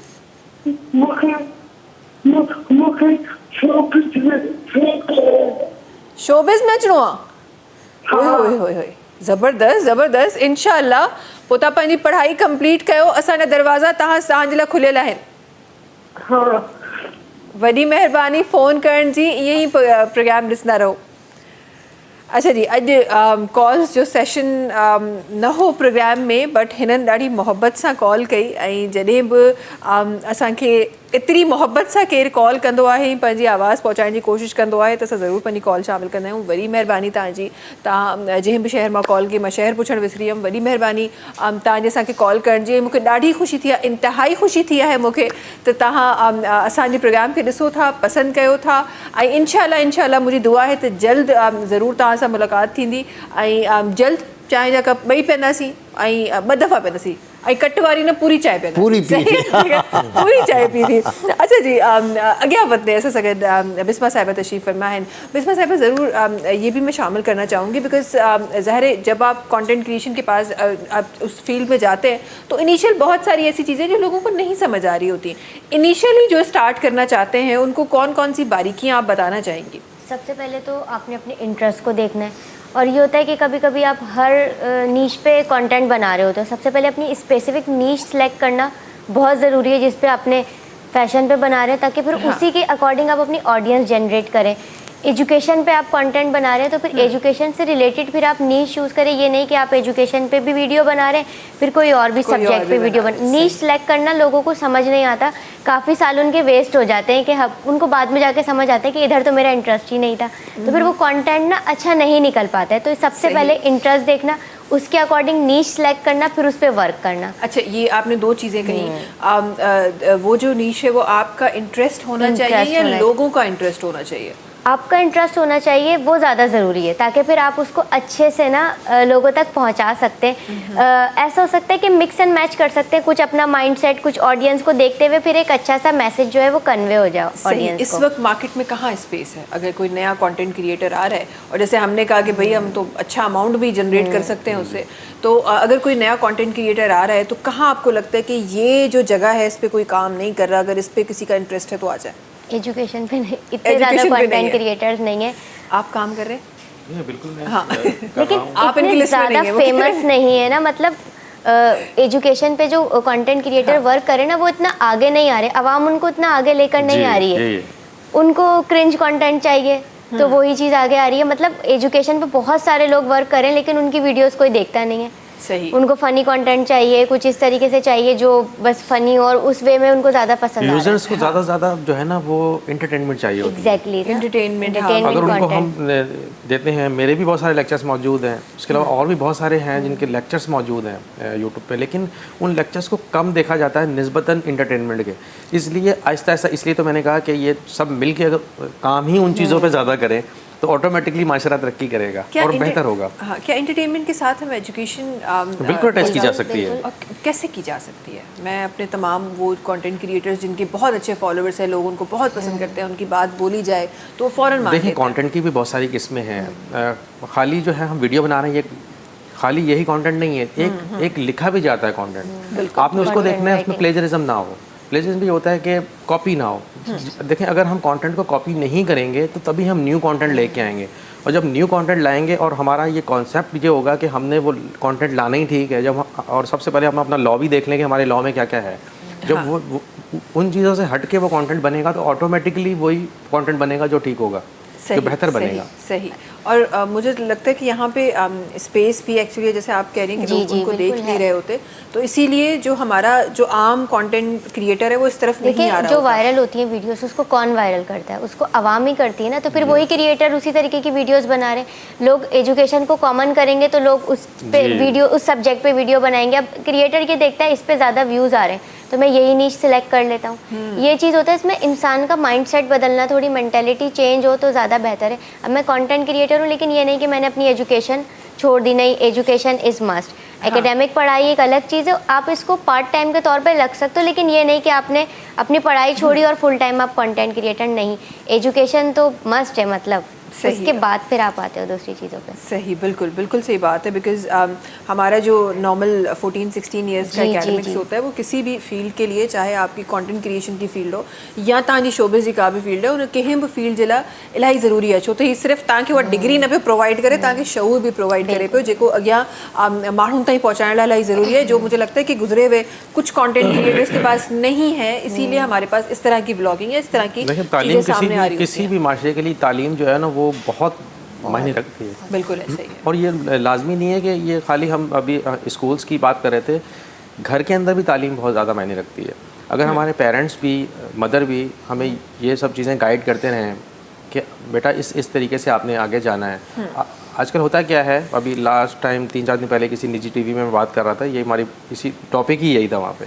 शोबिज़ में अचिणो आहे होए होए होए ज़बरदस्त ज़बरदस्त इनशाला पोइ तव्हां पंहिंजी पढ़ाई कंप्लीट कयो असांजा दरवाज़ा तव्हांजे लाइ खुलियल आहिनि वॾी महिरबानी फ़ोन करण जी ईअं ई प्रोग्राम ॾिसंदा रहो अच्छा जी अॼु कॉल्स जो सेशन न हो प्रोग्राम में बट हिननि ॾाढी मोहबत सां कॉल कई ऐं जॾहिं बि असांखे एतिरी मोहबत सां केरु कॉल कंदो आहे ऐं पंहिंजी आवाज़ पहुचाइण जी कोशिशि कंदो आहे त असां ज़रूरु पंहिंजी कॉल शामिलु कंदा आहियूं वॾी महिरबानी तव्हांजी तव्हां जंहिं बि शहर मां कॉल कई मां शहर पुछणु विसरी वियमि वॾी महिरबानी तव्हांजे असांखे कॉल करण जी मूंखे ॾाढी ख़ुशी थी आहे इंतिहाई ख़ुशी थी आहे मूंखे त तव्हां असांजे प्रोग्राम खे ॾिसो था पसंदि कयो था ऐं इनशाला मुंहिंजी दुआ आहे त जल्द ज़रूरु तव्हां सां मुलाक़ात थींदी ऐं जल्द चांहि जा कप ॿई पीअंदासीं ऐं 2 दफ़ा पीअंदासीं कट्टवारी ने पूरी चाय पी पूरी पी थी। पूरी चाय पी थी। अच्छा जी, अॻियां वधंदे असां सां गॾु बिस्मा साहिबा तशरीफ़ फरमा आहिनि। बिस्मा साहिबा ज़रूर ये भी मैं शामिल करना चाहूँगी बिकॉज ज़ाहिर है जब आप कंटेंट क्रिएशन के पास आप उस फील्ड में जाते हैं तो इनिशियल बहुत सारी ऐसी चीज़ें जो लोगों को नहीं समझ आ रही होती। इनिशियली जो स्टार्ट करना चाहते हैं उनको कौन कौन सी बारीकियाँ आप बताना चाहेंगी? सबसे पहले तो आपने अपने इंटरेस्ट को देखना है, और ये होता है कि कभी कभी आप हर नीश पे कंटेंट बना रहे होते हो। सबसे पहले अपनी स्पेसिफिक नीश सेलेक्ट करना बहुत ज़रूरी है जिस पे आपने फैशन पे बना रहे हैं, ताकि फिर उसी के अकॉर्डिंग आप अपनी ऑडियंस जनरेट करें। एजुकेशन पे आप कंटेंट बना रहे हैं तो फिर एजुकेशन से रिलेटेड फिर आप नीश चूज़ करें। ये नहीं कि आप एजुकेशन पे भी वीडियो बना रहे हैं फिर कोई और भी सब्जेक्ट पे वीडियो बना। नीश सेलेक्ट करना लोगों को समझ नहीं आता, काफ़ी साल उनके वेस्ट हो जाते हैं कि उनको बाद में जाके समझ आता है कि इधर तो मेरा इंटरेस्ट ही नहीं था, तो फिर वो कंटेंट ना अच्छा नहीं निकल पाता है। तो सबसे पहले इंटरेस्ट देखना, उसके अकॉर्डिंग नीश सेलेक्ट करना, फिर उस पर वर्क करना। अच्छा, ये आपने दो चीज़ें कही। वो जो नीश है वो आपका इंटरेस्ट होना चाहिए या लोगों का इंटरेस्ट होना चाहिए? आपका इंटरेस्ट होना चाहिए, वो ज़्यादा ज़रूरी है, ताकि फिर आप उसको अच्छे से ना लोगों तक पहुंचा सकते हैं। ऐसा हो सकता है कि मिक्स एंड मैच कर सकते हैं, कुछ अपना माइंडसेट कुछ ऑडियंस को देखते हुए फिर एक अच्छा सा मैसेज जो है वो कन्वे हो जाए ऑडियंस को। इस वक्त मार्केट में कहाँ स्पेस है अगर कोई नया कंटेंट क्रिएटर आ रहा है? और जैसे हमने कहा कि भाई हम तो अच्छा अमाउंट भी जनरेट कर सकते हैं उससे, तो अगर कोई नया कंटेंट क्रिएटर आ रहा है तो कहाँ आपको लगता है कि ये जो जगह है इस पर कोई काम नहीं कर रहा, अगर इस पर किसी का इंटरेस्ट है तो आ जाए? एजुकेशन पे नहीं, इतने ज़्यादा कंटेंट क्रिएटर्स नहीं है। आप काम कर रहे हैं? बिल्कुल मैं हाँ। लेकिन आप इनकी इतने लिस्ट में ज़्यादा नहीं है, वो कह रहे फेमस नहीं है ना, मतलब एजुकेशन पे जो कंटेंट क्रिएटर वर्क करे ना वो इतना आगे नहीं आ रहे, आवाम उनको इतना आगे लेकर नहीं आ रही है। उनको क्रिंज कंटेंट चाहिए तो वही चीज़ आगे आ रही है। मतलब एजुकेशन पे बहुत सारे लोग वर्क करें लेकिन उनकी वीडियोस कोई देखता नहीं है। सही। उनको फ़नी कंटेंट चाहिए, कुछ इस तरीके से चाहिए जो बस फ़नी और उस वे में उनको ज़्यादा पसंद आ रहा है। यूजर्स को ज़्यादा से ज़्यादा जो है ना वो एंटरटेनमेंट चाहिए होती है। एग्जैक्टली, Entertainment, हाँ। अगर उनको हम देते हैं, मेरे भी बहुत सारे लेक्चर्स मौजूद हैं, उसके अलावा और भी बहुत सारे हैं जिनके लेक्चर्स मौजूद हैं यूट्यूब पे, लेकिन उन लेक्चर्स को कम देखा जाता है निस्बतन इंटरटेनमेंट के। इसलिए आहिस्ता आहिस्ता, इसलिए तो मैंने कहा कि ये सब मिल के अगर काम ही उन चीज़ों पर ज़्यादा करें तो ऑटोमेटिकली माशरा तरक्की करेगा और बेहतर होगा। हाँ, क्या इंटरटेनमेंट के साथ हम एजुकेशन बिल्कुल अटैच की जा सकती है। और कैसे की जा सकती है? मैं अपने तमाम वो कंटेंट क्रिएटर्स जिनके बहुत अच्छे फॉलोअर्स हैं, लोग उनको बहुत पसंद करते हैं, उनकी बात बोली जाए तो फ़ौरन मान लेते हैं। देखिए, कंटेंट की भी बहुत सारी किस्में हैं। खाली जो है हम वीडियो बना रहे हैं, ये खाली यही कंटेंट नहीं है, एक लिखा भी जाता है कंटेंट, आपने उसको देखना है, उसमें प्लेजरिज्म ना हो। प्लेजरिज्म भी होता है कि कॉपी ना हो। देखें, अगर हम कंटेंट को कॉपी नहीं करेंगे तो तभी हम न्यू कंटेंट लेके आएंगे, और जब न्यू कंटेंट लाएंगे और हमारा ये कॉन्सेप्ट ये होगा कि हमने वो कंटेंट लाना ही ठीक है, जब और सबसे पहले हम अपना लॉ भी देख लें कि हमारे लॉ में क्या क्या है। जब वो उन चीज़ों से हट के वो कंटेंट बनेगा तो ऑटोमेटिकली वही कंटेंट बनेगा जो ठीक होगा, जो बेहतर बनेगा। सही। और मुझे लगता है कि यहाँ पे स्पेस भी एक्चुअली जैसे आप कह रही हैं कि लोग उनको देख नहीं रहे होते, तो इसीलिए जो हमारा जो आम कंटेंट क्रिएटर है वो इस तरफ नहीं आ रहा जो वायरल होती है वीडियोस, उसको कौन वायरल करता है? उसको आवाम ही करती है ना। तो फिर वही क्रिएटर उसी तरीके की वीडियोस बना रहे हैं। लोग एजुकेशन को कॉमन करेंगे तो लोग उस पे वीडियो, उस सब्जेक्ट पे वीडियो बनाएंगे। अब क्रिएटर ये देखता है इस पे ज़्यादा व्यूज़ आ रहे हैं तो मैं यही नीश सिलेक्ट कर लेता हूँ। ये चीज़ होता है, इसमें इंसान का माइंडसेट बदलना, थोड़ी मेंटालिटी चेंज हो तो ज़्यादा बेहतर है। अब मैं कंटेंट क्रिएटर हूँ लेकिन ये नहीं कि मैंने अपनी एजुकेशन छोड़ दी, नहीं, एजुकेशन इज़ मस्ट। एकेडमिक पढ़ाई एक अलग चीज़ है, आप इसको पार्ट टाइम के तौर पे लग सकते हो, लेकिन ये नहीं कि आपने अपनी पढ़ाई छोड़ी और फुल टाइम आप कंटेंट क्रिएटर नहीं। एजुकेशन तो मस्ट है, मतलब उसके बाद फिर आप आते हो दूसरी चीज़ों पे। सही, बिल्कुल बिल्कुल सही बात है। बिकॉज हमारा जो नॉर्मल 14-16 ईयर्स का एकेडमिक्स होता है वो किसी भी फील्ड के लिए, चाहे आपकी कंटेंट क्रिएशन की फील्ड हो या तव्हांजी शोबिस जी का भी फील्ड है, उन कंहिं बि फील्ड जे लाइ इलाही ज़रूरी आहे। छो त हीअ सिर्फ़ु तव्हांखे उहा डिग्री न पियो प्रोवाइड करे, तव्हांखे शऊर भी प्रोवाइड करे पियो, जेको अॻियां माण्हुनि ताईं पहुंचाइण लाइ इलाही ज़रूरी है, जो मुझे लगता है कि गुजरे हुए कुछ कंटेंट क्रिएटर्स के पास नहीं है। इसीलिए हमारे पास इस तरह की व्लॉगिंग है, इस तरह की चीज़ें सामने आ रही है। किसी भी माशरे के लिए तालीम जो है ना वो बहुत मायने रखती है। बिल्कुल ऐसा ही है। और ये लाजमी नहीं है कि ये खाली, हम अभी स्कूल्स की बात कर रहे थे, घर के अंदर भी तालीम बहुत ज़्यादा मायने रखती है। अगर हमारे पेरेंट्स भी, मदर भी हमें ये सब चीज़ें गाइड करते रहें कि बेटा इस तरीके से आपने आगे जाना है। आजकल होता क्या है, अभी लास्ट टाइम 3-4 दिन पहले किसी निजी टीवी में मैं बात कर रहा था, ये हमारी इसी टॉपिक ही यही था वहाँ पे।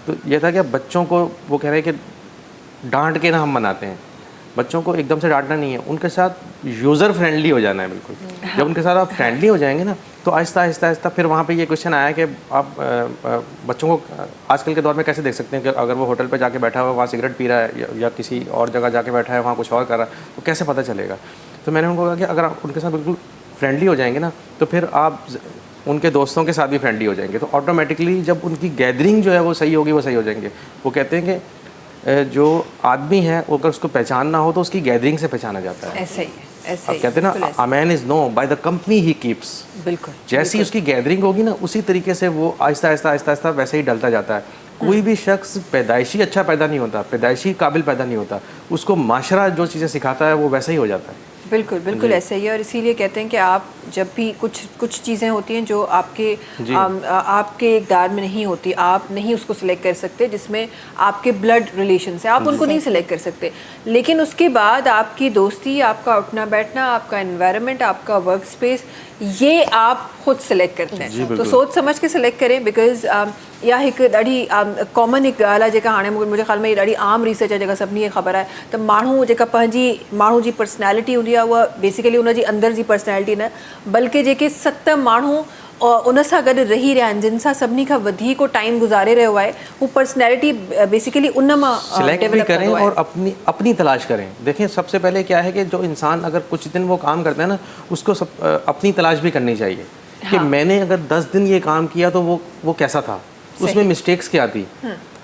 तो ये था कि बच्चों को वो कह रहे हैं कि डांट के ना हम मनाते हैं। बच्चों को एकदम से डांटना नहीं है, उनके साथ यूज़र फ्रेंडली हो जाना है बिल्कुल। जब उनके साथ आप फ्रेंडली हो जाएंगे ना तो आहिस्ता आहिस्ता आहिस्ता फिर वहाँ पे ये क्वेश्चन आया कि आप बच्चों को आजकल के दौर में कैसे देख सकते हैं कि अगर वो होटल पे जाके बैठा हुआ वहाँ सिगरेट पी रहा है या किसी और जगह जाके बैठा है वहाँ कुछ और कर रहा है, तो कैसे पता चलेगा। तो मैंने उनको कहा कि अगर आप उनके साथ बिल्कुल फ्रेंडली हो जाएंगे ना, तो फिर आप उनके दोस्तों के साथ भी फ्रेंडली हो जाएंगे, तो ऑटोमेटिकली जब उनकी गैदरिंग जो है वो सही होगी, वो सही हो जाएंगे। वो कहते हैं कि जो आदमी है वो अगर उसको पहचानना हो तो उसकी गैदरिंग से पहचाना जाता है। ऐसे ही है, ऐसे अब ही कहते हैं बिल्कुल ना, ऐसे। A man is known by the company he keeps. बिल्कुल जैसी उसकी गैदरिंग होगी ना, उसी तरीके से वो आहिस्ता आहिस्ता आहिस्ता आहिस्ता वैसे ही डलता जाता है। कोई भी शख्स पैदाइशी अच्छा पैदा नहीं होता, पैदाइशी काबिल पैदा नहीं होता, उसको माशरा जो चीज़ें सिखाता है वो वैसा ही हो जाता है। बिल्कुल बिल्कुल ऐसा ही है। और इसीलिए कहते हैं कि आप जब भी कुछ चीज़ें होती हैं जो आपके इक़दार में नहीं होती, आप नहीं उसको सिलेक्ट कर सकते, जिसमें आपके ब्लड रिलेशन से आप उनको नहीं सिलेक्ट कर सकते, लेकिन उसके बाद आपकी दोस्ती, आपका उठना बैठना, आपका एनवायरनमेंट, आपका वर्क स्पेस, ये आप खुद सिलेक्ट करते हैं। तो सोच समझ के सिलेक्ट करें, बिकॉज या हिकु ॾाढी कॉमन हिकु ॻाल्हि आहे जेका हाणे मुंहिंजे ख़्याल में ये ॾाढी आम रिसर्च आहे जेका सभिनी खे ख़बर आहे, त माण्हू जेका पंहिंजी माण्हू जी पर्सनैलिटी हूंदी आहे उहा बेसिकली उनजी अंदर जी पर्सनैलिटी न, बल्कि जेके 7 माण्हू उन सां गॾु रही रहिया आहिनि, जिन सां सभिनी खां वधीक को टाइम गुज़ारे रहियो आहे, वो पर्सनैलिटी बेसिकली उन मां सिलेक्ट भी डेवलप करें कंदो आहे। और अपनी तलाश करें। देखें, सबसे पहले क्या है कि जो इंसान अगर कुछ दिन वो काम करता है ना, उसको अपनी तलाश भी करनी चाहिए कि मैंने अगर 10 दिन ये काम किया तो वो कैसा था, उसमें मिस्टेक्स क्या थी।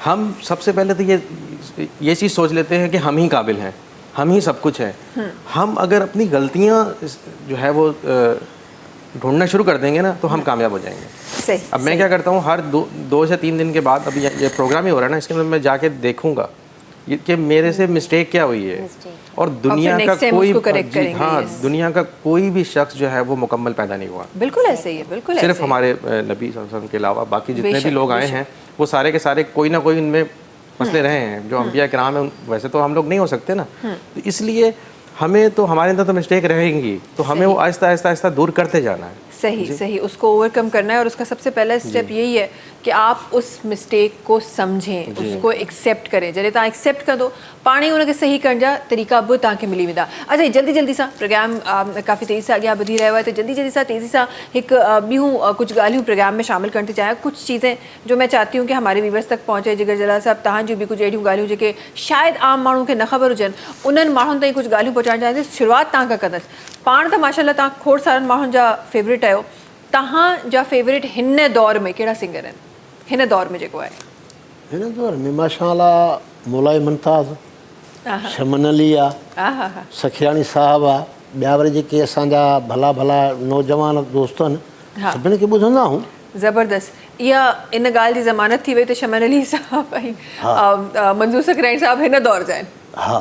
हम सबसे पहले तो ये चीज़ सोच लेते हैं कि हम ही काबिल हैं, हम ही सब कुछ हैं। हम अगर अपनी गलतियाँ जो है वो ढूंढना शुरू कर देंगे ना, तो हम कामयाब हो जाएंगे। सही। अब मैं क्या करता हूँ, हर 2 से 3 दिन के बाद, अभी ये प्रोग्राम ही हो रहा है ना, इसके अंदर मैं जाके देखूंगा कि मेरे से मिस्टेक क्या हुई है। और दुनिया फिर का next time कोई उसको correct करेंगे, हाँ, yes। दुनिया का कोई भी शख्स जो है वो मुकम्मल पैदा नहीं हुआ। बिल्कुल ऐसे ही है, बिल्कुल ऐसे सिर्फ ही है। हमारे नबी सल्लल्लाहु अलैहि वसल्लम के अलावा बाकी जितने भी बेशक, लोग आए बेशक। हैं, वो सारे के सारे कोई ना कोई इनमें मसले रहे हैं। जो अंबिया किराम हैं, वैसे तो हम लोग नहीं हो सकते ना, तो इसलिए हमें तो हमारे अंदर तो मिस्टेक रहेंगी, तो हमें वो आहिस्ता आहिस्ता आहिस्ता दूर करते जाना है। सही सही, उसको ओवरकम करना है। और उसका सबसे पहला स्टेप यही है कि आप उस मिस्टेक को समझें, उसको एक्सेप्ट करें। जॾहिं तव्हां एक्सेप्ट कंदो, पाणे उनखे सही करण जा तरीक़ा बि तव्हांखे मिली वेंदा। अच्छा, जल्दी जल्दी सां प्रोग्राम काफ़ी तेज़ी सां अॻियां वधी रहियो आहे, त जल्दी जल्दी सां तेज़ी सां हिकु ॿियूं कुछ ॻाल्हियूं प्रोग्राम में शामिल करण थी चाहियां। कुछ चीज़ें जो मैं चाहती हूँ कि हमारे व्यूवर्स तक पहुँचे। जिगर जलाल साहब, तव्हांजियूं बि कुछ अहिड़ियूं ॻाल्हियूं जेके शायदि आम माण्हुनि खे न ख़बर हुजनि, उन्हनि माण्हुनि ताईं कुछ ॻाल्हियूं पहुचाइण चाहींदसि। शुरूआति तव्हां खां कंदसि। पाण त माशाल्लाह तव्हां खोड़ सारनि माण्हुनि जा फेवरेट आहियो, तव्हांजा फेवरेट हिन दौर में कहिड़ा सिंगर आहिनि? हिन दौर में जेको आहे हिन दौर में माशाल्लाह मौलाई मुमताज़, शमन अली आहे, सखियाणी साहब आहे, ॿिया वरी जेके असांजा भला भला नौजवान दोस्त आहिनि, सभिनी खे ॿुधंदा आहियूं। ज़बरदस्त। इहा इन ॻाल्हि जी ज़मानत थी वई त शमन अली साहब ऐं मंज़ूर सकराइणी साहब हिन दौर जा आहिनि।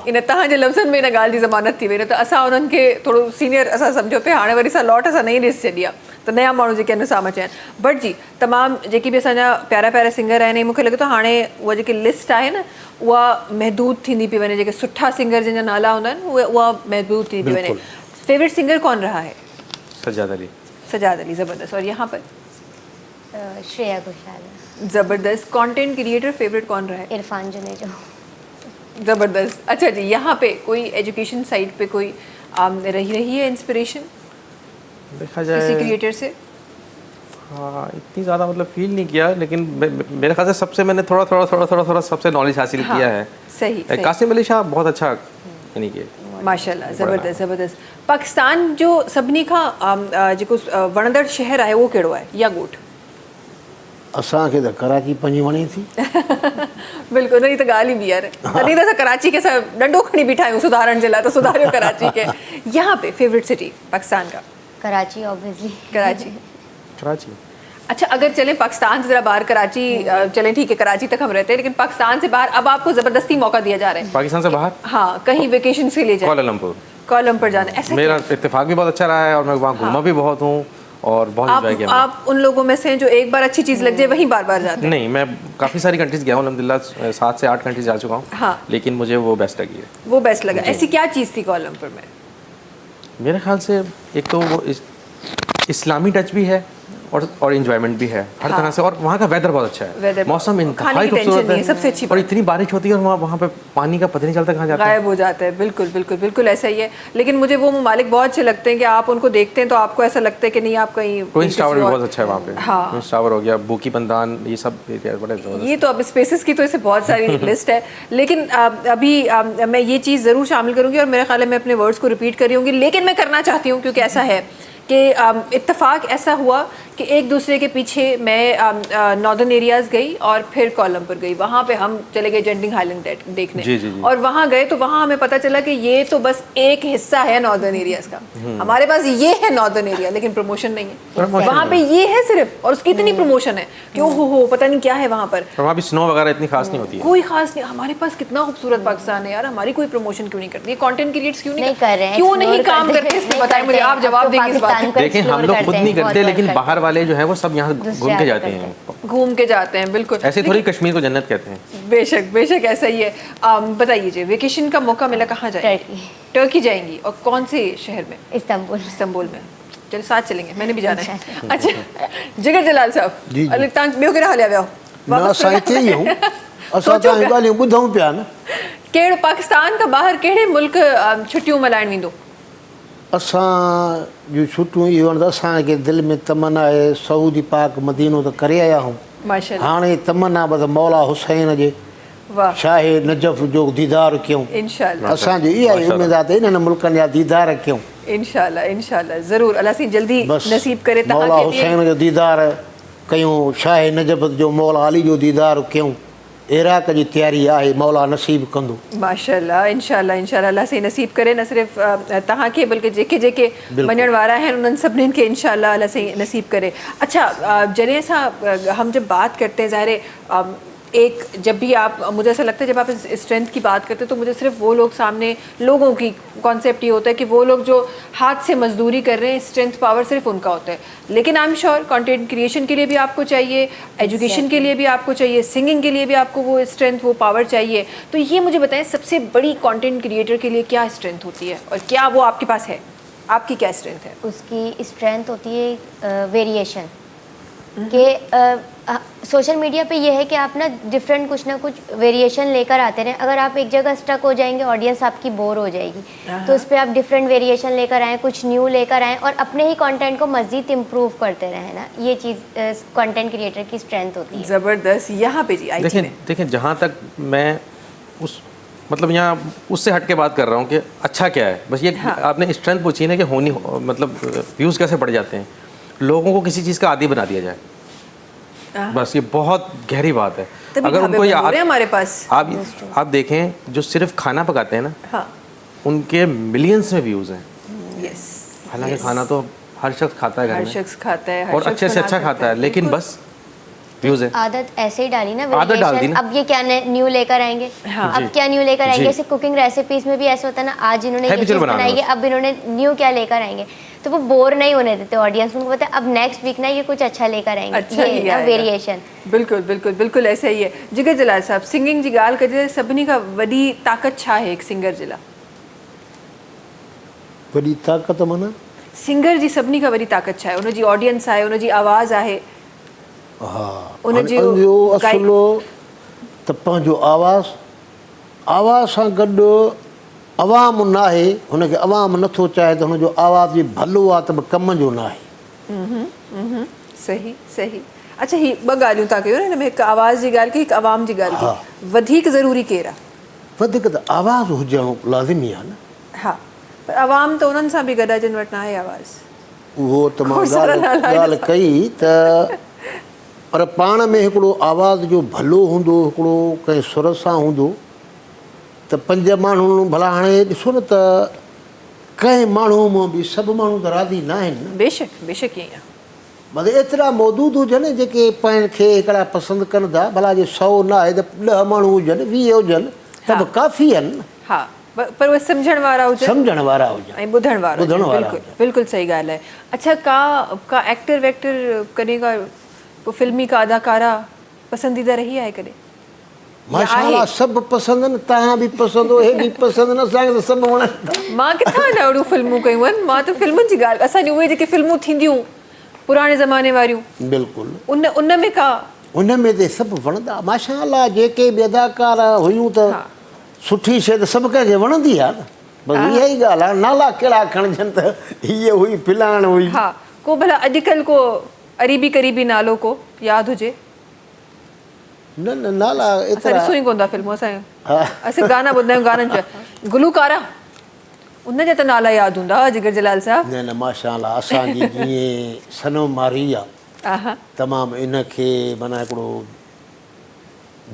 इन तव्हांजे लफ़्ज़नि में इन ॻाल्हि जी ज़मानत थी वई, न त असां उन्हनि खे थोरो सीनियर असां सम्झो पिया। हाणे वरी असां लॉट असां नई ॾिसी छॾी आहे, त नया माण्हू जेके आहिनि साम्हूं अचिया आहिनि। बट जी, तमामु जेकी बि असांजा प्यारा प्यारा सिंगर आहिनि, मूंखे लॻे थो हाणे उहा जेकी लिस्ट आहे न, उहा महदूद थींदी पई वञे। जेके सुठा सिंगर जंहिंजा नाला हूंदा आहिनि उहा महदूद थींदी पई वञे। फेवरेट सिंगर कौन रहा है? सज्जाद अली। सजाद अली, ज़बरदस्त। और यहाँ पर श्रेया घोषाल, ज़बरदस्त। कंटेंट क्रिएटर फेवरेट कौन रहा है? इरफान जुनेजो। ज़बरदस्त। अच्छा जी, यहाँ पे कोई एजुकेशन साइड पे कोई रही है इंस्पिरेशन देखा किसी जाए, क्रिएटर से? हाँ, इतनी ज़्यादा मतलब फील नहीं किया, लेकिन मेरे ख्याल से सबसे मैंने थोड़ा सबसे नॉलेज हासिल किया है। सही, सही। कासिम अली शाह बहुत अच्छा, यानी कि माशाल्लाह, ज़बरदस्त ज़बरदस्त। पाकिस्तान जो सभिनी खां जेको वणंदड़ शहर आहे उहो कहिड़ो आहे, या ॻोठ? असांखे त कराची पंहिंजी वणे थी। बिल्कुलु, न, ई त ॻाल्हि ई बि आहे। तॾहिं त असां कराची खे असां डंडो खणी बीठा आहियूं सुधारण जे लाइ, त सुधारियो कराची खे। यहाँ पे फेवरेट सिटी पाकिस्तान का? कराची ऑब्वियसली। कराची। कराची। अच्छा, अगर चलें पाकिस्तान से ज़रा बाहर, कराची चलें, ठीक है, कराची तक हम रहते हैं, लेकिन पाकिस्तान से बाहर अब आपको ज़बरदस्ती मौका दिया जा रहा है पाकिस्तान से बाहर? हाँ, कहीं वेकेशन के लिए जाए, कोलालमपुर। कोलमपुर जाना। ऐसा मेरा इत्तेफाक भी बहुत अच्छा रहा है, और मैं वहाँ घूमा भी बहुत हूँ, और बहुत एंजॉय किया। आप उन लोगों में से जो एक बार अच्छी चीज़ लग जाए वहीं बार बार जाते हैं? नहीं, मैं काफ़ी सारी कंट्रीज़ गया हूँ, अल्हम्दुलिल्लाह 7 से 8 कंट्रीज जा चुका हूँ। हाँ। लेकिन मुझे वो बेस्ट लगी है। वो बेस्ट लगा। ऐसी क्या चीज़ थी कोलमपुर में? मेरे ख्याल से एक तो वो इस्लामी टच भी है, और इंजॉयमेंट भी है हर तरह से, और वहाँ का वेदर बहुत अच्छा है, Weather- मौसम खाने इंतहाई की tension खूबसूरत नहीं है, सबसे अच्छी है, और बात। इतनी बारिश होती है और वहाँ पे पानी का पता नहीं चलता कहाँ जाता है। गायब हो जाता है, बिल्कुल बिल्कुल बिल्कुल ऐसा ही है। लेकिन मुझे वो ममालिक बहुत अच्छे लगते हैं कि आप उनको देखते हैं तो आपको ऐसा लगता है कि नहीं आप कहीं ट्विंस किसी टावर भी और- बहुत अच्छा है वहाँ पे, हाँ। ट्विंस टावर हो गया, बुकी पंदान, ये सब एरिया बड़े ज़बरदस्त। ये तो अब स्पेसेस की तो इसे बहुत सारी लिस्ट है, लेकिन अभी मैं ये चीज़ ज़रूर शामिल करूंगी, और मेरा ख्याल है मैं अपने वर्ड्स को रिपीट कर रही हूँगी, लेकिन मैं करना चाहती हूँ क्योंकि ऐसा है कि इत्तेफाक ऐसा हुआ कि एक दूसरे के पीछे मैं नॉर्दर्न एरियाज़ गई और फिर कोलंबर गई। वहाँ पे हम चले गए जेंटिंग हाईलैंड देखने, जी, जी, जी। और वहाँ गए तो वहाँ हमें पता चला कि ये तो बस एक हिस्सा है नॉर्दर्न एरियाज़ का। हमारे पास ये है नॉर्दर्न एरिया, लेकिन प्रमोशन नहीं है Promotion वहाँ पे, ये है सिर्फ, और उसकी इतनी प्रमोशन है कि हो पता नहीं क्या है वहाँ पर। और वहाँ भी स्नो वगैरह इतनी खास नहीं होती है। कोई खास नहीं। हमारे पास कितना खूबसूरत पाकिस्तान है यार, हमारी कोई प्रमोशन क्यों नहीं करती? कंटेंट क्रिएटर्स क्यों नहीं कर रहे हैं, क्यों नहीं explore काम करते करते? हैं, इसमें नहीं बताएं मुझे, करते आप हैं। जवाब अब तो देंगे इस बात पाकिस्तान पे। को देखें, हम explore लोग खुद करते नहीं हैं, करते, बहुत लेकिन work बाहर वाले जो हैं वो सब यहाँ घूम के जाते हैं, घूम के जाते हैं, बिल्कुल। ऐसे थोड़ी कश्मीर को जन्नत कहते हैं। बेशक बेशक ऐसा ही है। बताइए, वेकेशन का मौका मिला, कहाँ जाएंगे? टर्की। टर्की जाएंगी, और कौन से शहर में? इस्तांबुल। इस्तांबुल में। चलो साथ चलेंगे, मैंने भी जाना है। अच्छा, जिगर जलाल साहब, जी, जी। अली तांग ॿियो कहिड़ा हलिया विया हो? न वापस असां हिते ई आहियूं, असां तव्हां ॻाल्हियूं ॿुधूं पिया न। कहिड़े पाकिस्तान खां ॿाहिरि कहिड़े मुल्क छुट्टियूं मल्हाइण वेंदो? असां जूं छुटियूं इहो त असांखे दिलि में तमन्ना आहे, सऊदी पाक मदीनो त करे आया आहियूं, माशाल्लाह, हाणे तमन्ना बसि मौला हुसैन जे वाह, शाहे नजफ़ जो दीदार कयूं। इंशाल्लाह असांजी इहा ई उमेद आहे त इन्हनि मुल्कनि जा दीदार कयूं, इंशाल्लाह इंशाल्लाह ज़रूर। अल्लाह से जल्दी बसि नसीब करे मौला तव्हांखे। हुसैन जो दीदार कयूं, शाहे नजफ़ जो मौला अली जो दीदार कयूं। इराक जी तयारी आहे, मौला नसीब कंदो। माशाल्लाह इंशाल्लाह इंशाल्लाह अल्लाह से नसीब करे, न सिर्फ़ तव्हांखे बल्कि जेके जेके मञण वारा आहिनि उन्हनि सभिनीनि खे इंशाल्लाह अल्लाह से नसीब करे। अच्छा, जॾहिं असां हम जब बात करते हैं, ज़ाहिर है एक जब भी आप, मुझे ऐसा लगता है जब आप स्ट्रेंथ की बात करते हैं तो मुझे सिर्फ वो लोग सामने, लोगों की कॉन्सेप्ट ये होता है कि वो लोग जो हाथ से मजदूरी कर रहे हैं, स्ट्रेंथ पावर सिर्फ उनका होता है। लेकिन I am sure content creation के लिए भी आपको चाहिए, एजुकेशन के लिए भी आपको चाहिए, सिंगिंग के लिए भी आपको वो स्ट्रेंथ, वो पावर चाहिए। तो ये मुझे बताएं, सबसे बड़ी कंटेंट क्रिएटर के लिए क्या स्ट्रेंथ होती है, और क्या वो आपके पास है? आपकी क्या स्ट्रेंथ है? उसकी स्ट्रेंथ होती है वेरिएशन के। सोशल मीडिया पे ये है कि आप ना डिफरेंट कुछ ना कुछ वेरिएशन लेकर आते रहें। अगर आप एक जगह स्टक हो जाएंगे, ऑडियंस आपकी बोर हो जाएगी, तो उस पर आप डिफरेंट वेरिएशन लेकर आएँ, कुछ न्यू लेकर आएँ, और अपने ही कंटेंट को मज़ीद इम्प्रूव करते रहें ना। ये चीज़ कंटेंट क्रिएटर की स्ट्रेंथ होती है। ज़बरदस्त। यहाँ पे जी IT में देखें जहाँ तक मैं उस मतलब यहाँ उससे हट के बात कर रहा हूँ कि अच्छा क्या है, बस ये आपने स्ट्रेंथ पूछी ना कि होनी मतलब व्यूज़ कैसे बढ़ जाते हैं, लोगों को किसी चीज़ का आदी बना दिया जाए, बस ये बहुत गहरी बात है। अगर उनको ये हमारे पास आप देखें जो सिर्फ खाना पकाते हैं ना, हाँ, उनके मिलियंस में व्यूज़ हैं। यस, हालांकि खाना तो हर शख्स खाता है घर हर में, शख्स खाता है, हर और शख्स अच्छे से बना अच्छा सकता खाता है, लेकिन बस व्यूज़ है। आदत ऐसे ही डाली ना, आदत डाल दी वेरिएशन। ना। अब ये क्या न्यू लेकर आएंगे, हाँ। अब क्या न्यू लेकर आएंगे? जी। जैसे कुकिंग रेसिपीज में भी ऐसा होता है ना, आज इन्होंने ये Habitual चीज़ बनाना बनाई है, बस। अब इन्होंने न्यू क्या लेकर आएंगे, तो वो बोर नहीं होने देते ऑडियंस। उनको पता है अब नेक्स्ट वीक ना ये कुछ अच्छा लेकर आएंगे, अच्छा ही ये ना आएगा। वेरिएशन। बिल्कुल बिल्कुल बिल्कुल ऐसा ही है। जिगर जलाल साहब, सिंगिंग जी ॻाल्हि कजे, सभिनी खां वॾी ताक़त छा आहे हिकु सिंगर जे लाइ? वॾी ताक़त माना सिंगर जी सभिनी खां वॾी ताक़त छा आहे? उनजी ऑडियंस आहे, उनजी आवाज़ आहे, हा, उनजी इहो असुलो त पंहिंजो आवाज़ सां गॾु अवाम न आहे, हुनखे अवाम नथो चाहे त हुनजो आवाज़ बि भलो आहे त बि कम जो न आहे। सही सही। अच्छा, ही ॿ ॻाल्हियूं था कयो न, हिन में हिकु आवाज़ जी ॻाल्हि कई, हिकु आवाम जी ॻाल्हि कई। वधीक ज़रूरी केरु आहे? वधीक त आवाज़ हुजणु लाज़िमी आहे न। हा, पर आवाम त उन्हनि सां बि गॾु जिन वटि न आहे आवाज़। उहो त मां खोड़ सारा नाला आहिनि ॻाल्हि कई त, पर पाण में हिकिड़ो आवाज़ जो भलो हूंदो, हिकिड़ो कंहिं सुर सां हूंदो त पंज माण्हू भला, हाणे ॾिसो न त कंहिं माण्हू मां बि सभु माण्हू त राज़ी न आहिनि न। बेशक बेशक ईअं आहे। मतिलबु एतिरा मौजूद हुजनि जेके पाण खे हिकिड़ा पसंदि कनि था, भला जे 100 न आहे त 10 माण्हू हुजनि, 20 हुजनि त बि काफ़ी आहिनि न। हा, पर उहे सम्झण वारा हुजनि, सम्झण वारा हुजनि ऐं ॿुधण वारा ॿुधण हुजनि। वारा बिल्कुलु बिल्कुलु सही ॻाल्हि आहे। अच्छा, का एक्टर वेक्टर कॾहिं का को फिल्मी का अदाकारा पसंदीदा रही आहे कॾहिं? माशाअल्लाह सभु पसंदि आहिनि, तव्हां बि पसंदि हो, हे बि पसंदि आहिनि, असांखे त सभु वणनि था। मां किथां ॾाढियूं फिल्मूं कयूं आहिनि, मां त फिल्मुनि जी ॻाल्हि, असांजी उहे जेके फिल्मूं थींदियूं पुराणे ज़माने वारियूं बिल्कुलु उन में का उन में त सभु वणंदा माशा अल्लाह जेके बि अदाकार हुयूं त सुठी शइ त सभु कंहिंखे वणंदी आहे न बसि इहा ई ॻाल्हि आहे नाला कहिड़ा खणजनि त हीअ हुई फिलाण हुई हा को भला अॼुकल्ह को अरीबी करीबी नालो को यादि हुजे न न नाला असां एतिरा ॾिसूं ई कोन था फिल्मूं असां हा असां गाना ॿुधंदा आहियूं गाननि जा गुलूकारा उन जा त नाला यादि हूंदा जिगर जलाल साहब न न माशा अल्लाह असांजी जीअं सनो मारी आहे आहा तमामु इनखे माना हिकिड़ो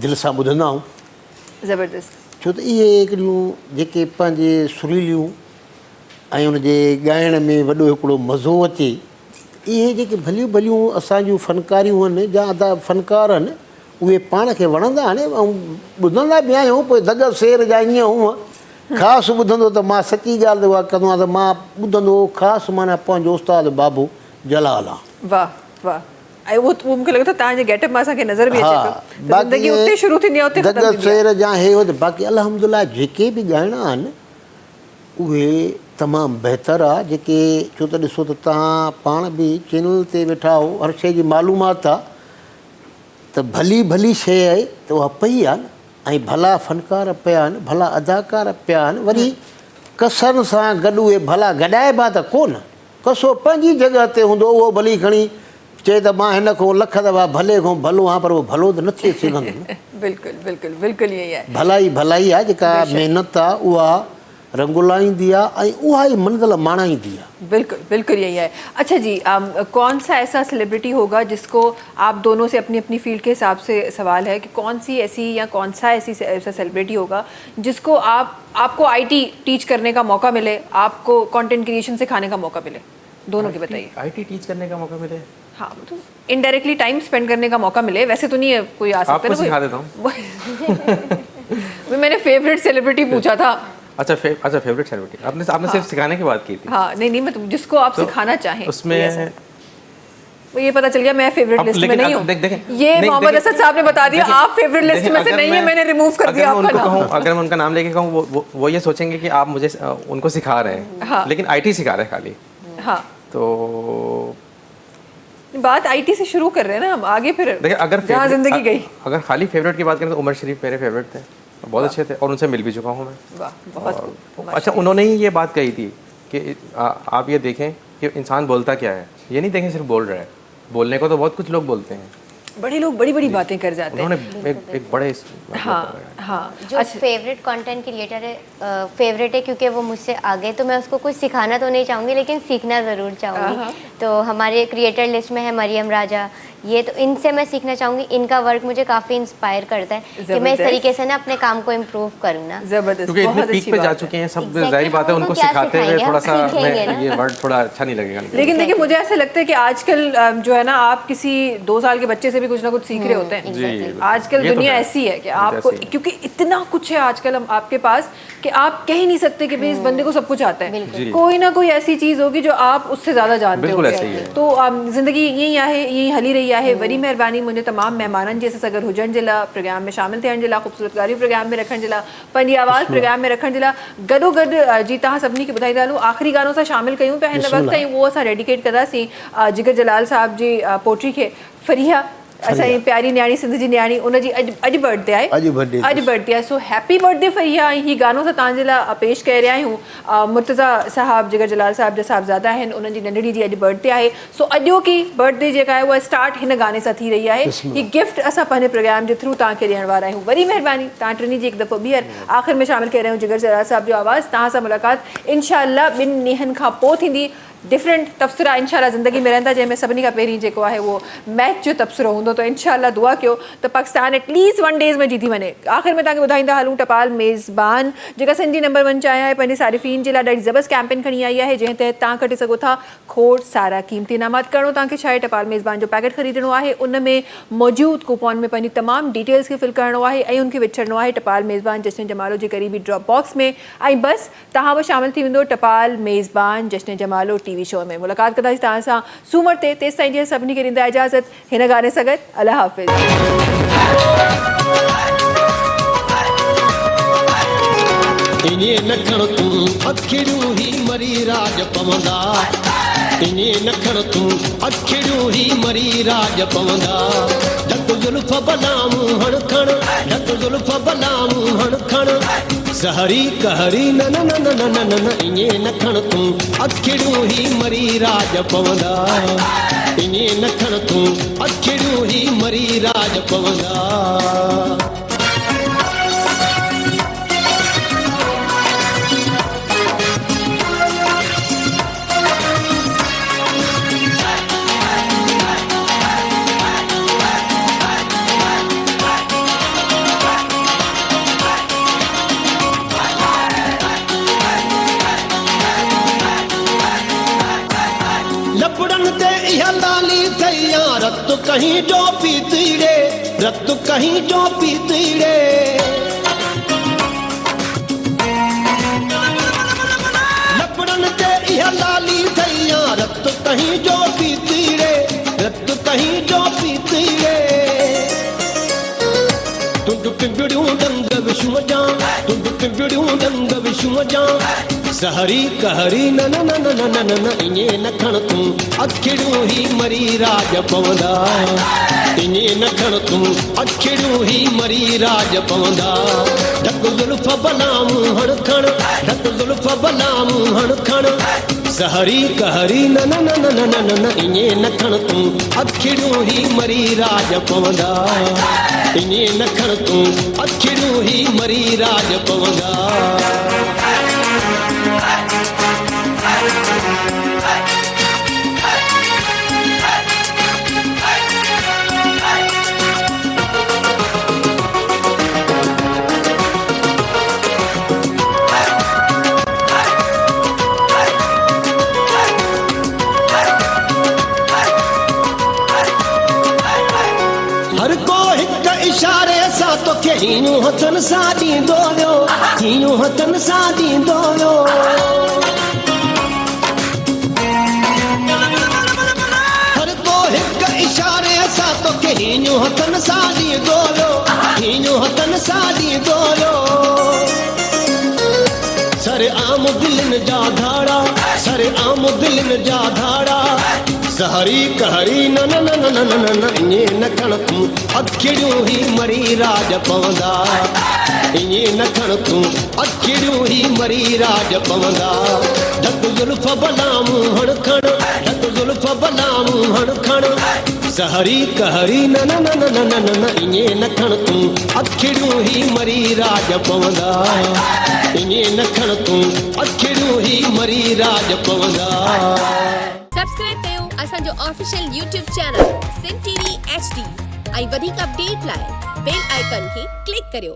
दिलि सां ॿुधंदा आहियूं ज़बरदस्त छो त इहे हिकिड़ियूं जेके पंहिंजे सुरीलियूं ऐं उनजे ॻाइण में वॾो हिकिड़ो मज़ो अचे इहे जेके भलियूं भलियूं असांजूं फ़नकारियूं आहिनि जा अदा फ़नकार आहिनि उहे पाण खे वणंदा आहिनि ऐं ॿुधंदा बि आहियूं पोइ दग शेर जा ईअं हूअं ख़ासि ॿुधंदो त मां सची ॻाल्हि त उहा कंदो आहियां त मां ॿुधंदो ख़ासि माना पंहिंजो उस्ताद बाबू जलाल आहे वाह वाह ऐं उहो मूंखे लॻे थो तव्हांजे गेटअप मां असांखे नज़र बि अचे हा पियो त ज़िंदगी उते शुरू थींदी आहे उते दग ख़तमु थींदी आहे शेर जा हे हो बाक़ी अल्हम्दुलिल्लाह जेके बि ॻाइणा आहिनि उहे तमामु बहितरु आहे जेके छो त ॾिसो त तव्हां पाण बि चैनल ते वेठा हो हर शइ जी मालूमात आहे त भली भली शइ आहे त उहा पई आहे न ऐं भला फ़नकार पिया आहिनि भला अदाकार पिया आहिनि वरी कसर सां गॾु उहे भला गॾाइबा त कोन कसो पंहिंजी जॻह ते हूंदो उहो भली खणी चए त मां हिन खां लख दफ़ा भले खां भलो आहियां पर उहो भलो त न थी सघंदो न बिल्कुलु बिल्कुलु बिल्कुलु ईअं ई आहे भलाई भलाई आहे जेका महिनत आहे उहा रंगुलाईंदी आहे ऐं उहा ई मंज़िल माणाईंदी आहे बिल्कुल बिल्कुल यही है अच्छा जी कौन सा ऐसा सेलिब्रिटी होगा जिसको आप दोनों से अपनी अपनी फील्ड के हिसाब से सवाल है कि कौन सी ऐसी या कौन सा ऐसा सेलिब्रिटी होगा जिसको आपको आईटी टीच करने का मौका मिले आपको कंटेंट क्रिएशन सिखाने का मौका मिले दोनों की बताइए आईटी टीच करने का मौका मिले हाँ तो इनडायरेक्टली टाइम स्पेंड करने का मौका मिले वैसे तो नहीं है कोई आ सकता आपको सिखा देता हूँ मैंने फेवरेट सेलिब्रिटी पूछा था अच्छा फेवरेट सेलिब्रिटी आपने सिर्फ सिखाने की बात की थी हाँ नहीं मतलब जिसको आप सिखाना चाहें उसमें वो ये पता चल गया मैं फेवरेट लिस्ट में नहीं हूँ ये मोहम्मद असद साहब ने बता दिया आप फेवरेट लिस्ट में से नहीं है मैंने रिमूव कर दिया आपका नाम अगर मैं उनका नाम लेके कहूँ वो ये सोचेंगे कि आप मुझे उनको सिखा रहे हैं लेकिन आईटी सिखा रहे हैं खाली हाँ तो बात आईटी से शुरू कर रहे हैं ना हम आगे फिर देखिए अगर जहाँ जिंदगी गई अगर खाली फेवरेट की बात करें तो उमर शरीफ मेरे फेवरेट थे बहुत अच्छे थे और उनसे मिल भी चुका हूँ मैं वाह बहुत अच्छा उन्होंने ही ये बात कही थी कि आप ये देखें कि इंसान बोलता क्या है ये नहीं देखें सिर्फ बोल रहा है बोलने को तो बहुत कुछ लोग बोलते हैं बड़े लोग बड़ी बड़ी बातें कर जाते हैं उन्होंने एक बड़े हाँ हाँ जो फेवरेट कंटेंट क्रिएटर है फेवरेट है क्योंकि वो मुझसे आगे तो मैं उसको कुछ सिखाना तो नहीं चाहूँगी लेकिन सीखना ज़रूर चाहूँगी तो हमारे क्रिएटर लिस्ट में है मरियम राजा ये तो इनसे मैं सीखना चाहूँगी इनका वर्क मुझे काफ़ी इंस्पायर करता है कि मैं इस तरीके से ना अपने काम को इम्प्रूव करूँ ना जबरदस्त क्योंकि इतने पीक पे जा चुके हैं सब जाहिर बात है उनको सिखाते हुए थोड़ा सा ये वर्ड थोड़ा अच्छा नहीं लगेगा लेकिन देखिए मुझे ऐसा लगता है कि आजकल जो है ना आप किसी 2 साल के बच्चे से भी कुछ ना कुछ सीख रहे होते हैं आजकल दुनिया ऐसी है कि आपको क्योंकि इतना कुछ है आजकल हम आपके पास कि आप कह ही नहीं सकते कि भाई इस बंदे को सब कुछ आता है कोई ना कोई ऐसी चीज़ होगी जो आप उससे ज़्यादा जानते हो तो ज़िंदगी यही आहे यही हली रही है वरी मेहरबानी मुझे तमाम मेहमाननि जी अगर हुजण जे लाइ प्रोग्राम में शामिल थियण जे लाइ ख़ूबसूरत ॻाल्हियूं प्रोग्राम में रखण जे लाइ पंहिंजी आवाज़ प्रोग्राम में रखण जे लाइ गॾोगॾु जी तव्हां सभिनी खे ॿुधाईंदा हलूं आख़िरी गानो असां शामिल कयूं पिया हिन वक़्तु ऐं उहो असां डेडिकेट कंदासीं जिगर जलाल साहब जी पोट्री खे फरिया असांजी प्यारी न्याणी सिंध जी न्याणी उनजी अॼु बर्थडे आहे अॼु बर्थडे आहे सो हैप्पी बर्थडे फरिया ऐं हीउ गानो असां तव्हांजे लाइ पेश करे रहिया आहियूं मुर्तज़ा साहब जिगर जलाल साहब जा साहिबज़ादा आहिनि उन्हनि जी नंढड़ी जी अॼु बर्थडे आहे सो अॼोकी बर्थडे जेका आहे उहा स्टार्ट हिन गाने सां थी रही आहे हीउ गिफ्ट असां पंहिंजे प्रोग्राम जे थ्रू तव्हांखे ॾियण वारा आहियूं वरी महिरबानी तव्हां टिनी जी हिकु दफ़ो ॿीहर आख़िर में शामिल करे रहिया आहियूं जिगर जलाल साहब जो आवाज़ तव्हां सां मुलाक़ात इंशाअल्लाह 2 ॾींहंनि खां पोइ थींदी डिफरेंट तबसरा इंशाल्लाह ज़िंदगी में रहंदा जंहिंमें सभिनी खां पहिरीं जेको आहे उहो मैच जो तबसरो हूंदो त इंशाल्लाह दुआ कयो त पाकिस्तान एटलीस्ट 1 डेज़ में जीती वञे आख़िर में तव्हांखे ॿुधाईंदा हलूं टपाल मेज़बान जेका सिंधी नंबर 1 चाहिया आहे पंहिंजे सारिफ़ीन जे लाइ ॾाढी ज़बरदस्त कैंपेन खणी आई आहे जंहिं तहत तव्हां कटे सघो था खोड़ सारा क़ीमती इनामात करिणो तव्हांखे छा आहे टपाल मेज़बान जो पैकेट ख़रीदणो आहे उन में मौजूदु कूपन में पंहिंजी तमामु डिटेल्स खे फिल करिणो आहे ऐं उनखे विछड़णो आहे टपाल मेज़बान जश्न जमालो जे क़रीबी ड्रॉप बॉक्स में ऐं बसि तव्हां बि शामिल थी वेंदो टपाल मेज़बान जश्न जमालो टीवी शो में मुलाक़ात कंदासीं तव्हां सां सूमर ते तेसि ताईं जीअं सभिनी खे ॾींदा इजाज़त हिन गाने सां गॾु अल्लाह हाफ़िज़ इन्हें लखण तू अखिड़ू ही मरी राज पवंदा इने नखण तूं अखिड़ियूं ही मरी राज पवंदा ढक जुल्फ बलाम हण खण ढक जुल्फ बलाम हण खण सहरी कहरी न न न न न न न इने नखण तूं अखिड़ियूं ही मरी राज पवंदा इने नखण तूं अखिड़ियूं ही मरी राज पवंदा लपड़न ते इहा लाली थैया रत कहीं जो पीतीड़े रत कहीं जो पीतीड़े लपड़न ते इहा लाली थैया रत कहीं जो पीतीड़े रत कहीं जो पीतीड़े तुंड पिंपड़ियूं डंग विष्णु जा तुंड पिंपड़ियूं डंग विष्णु जा सहरी कहरी न न न न न न न इने नखण तूं अखिड़ियूं ही मरी राज पवंदा इने नखण तूं अखिड़ियूं ही मरी राज पवंदा ढक जुल्फ बलाम हण खण ढक जुल्फ बलाम हण खण सहरी कहरी न न न न न न न इने नखण तूं अखिड़ियूं ही मरी राज पवंदा इने नखण तूं अखिड़ियूं ही मरी राज पवंदा हर को हिक इशारे सां तोखे हीयूं हथन सां ॾींदो वियो हीयूं हथन सां ॾींदो वियो हर को हिक इशारे सां तोखे हीयूं हथन सां ॾींदो वियो हीयूं हथन सां ॾींदो वियो सर आम दिलनि जा धाड़ा सर आम दिलनि जा धाड़ा सहरी कहरी न न न न न न न इने नखण तूं अखिड़ियूं ही मरी राज पवंदा इने नखण तूं अखिड़ियूं ही मरी राज पवंदा ढक जुल्फ बलाम हण खण ढक जुल्फ बलाम हण खण सहरी कहरी न न न न न न न इने नखण तूं अखिड़ियूं ही मरी राज पवंदा इने नखण तूं अखिड़ियूं ही मरी राज पवंदा सब्सक्राइब कयो असांजो official YouTube channel Sindh TV HD ऐं वधीक अपडेट लाइ बेल आइकन खे क्लिक करियो।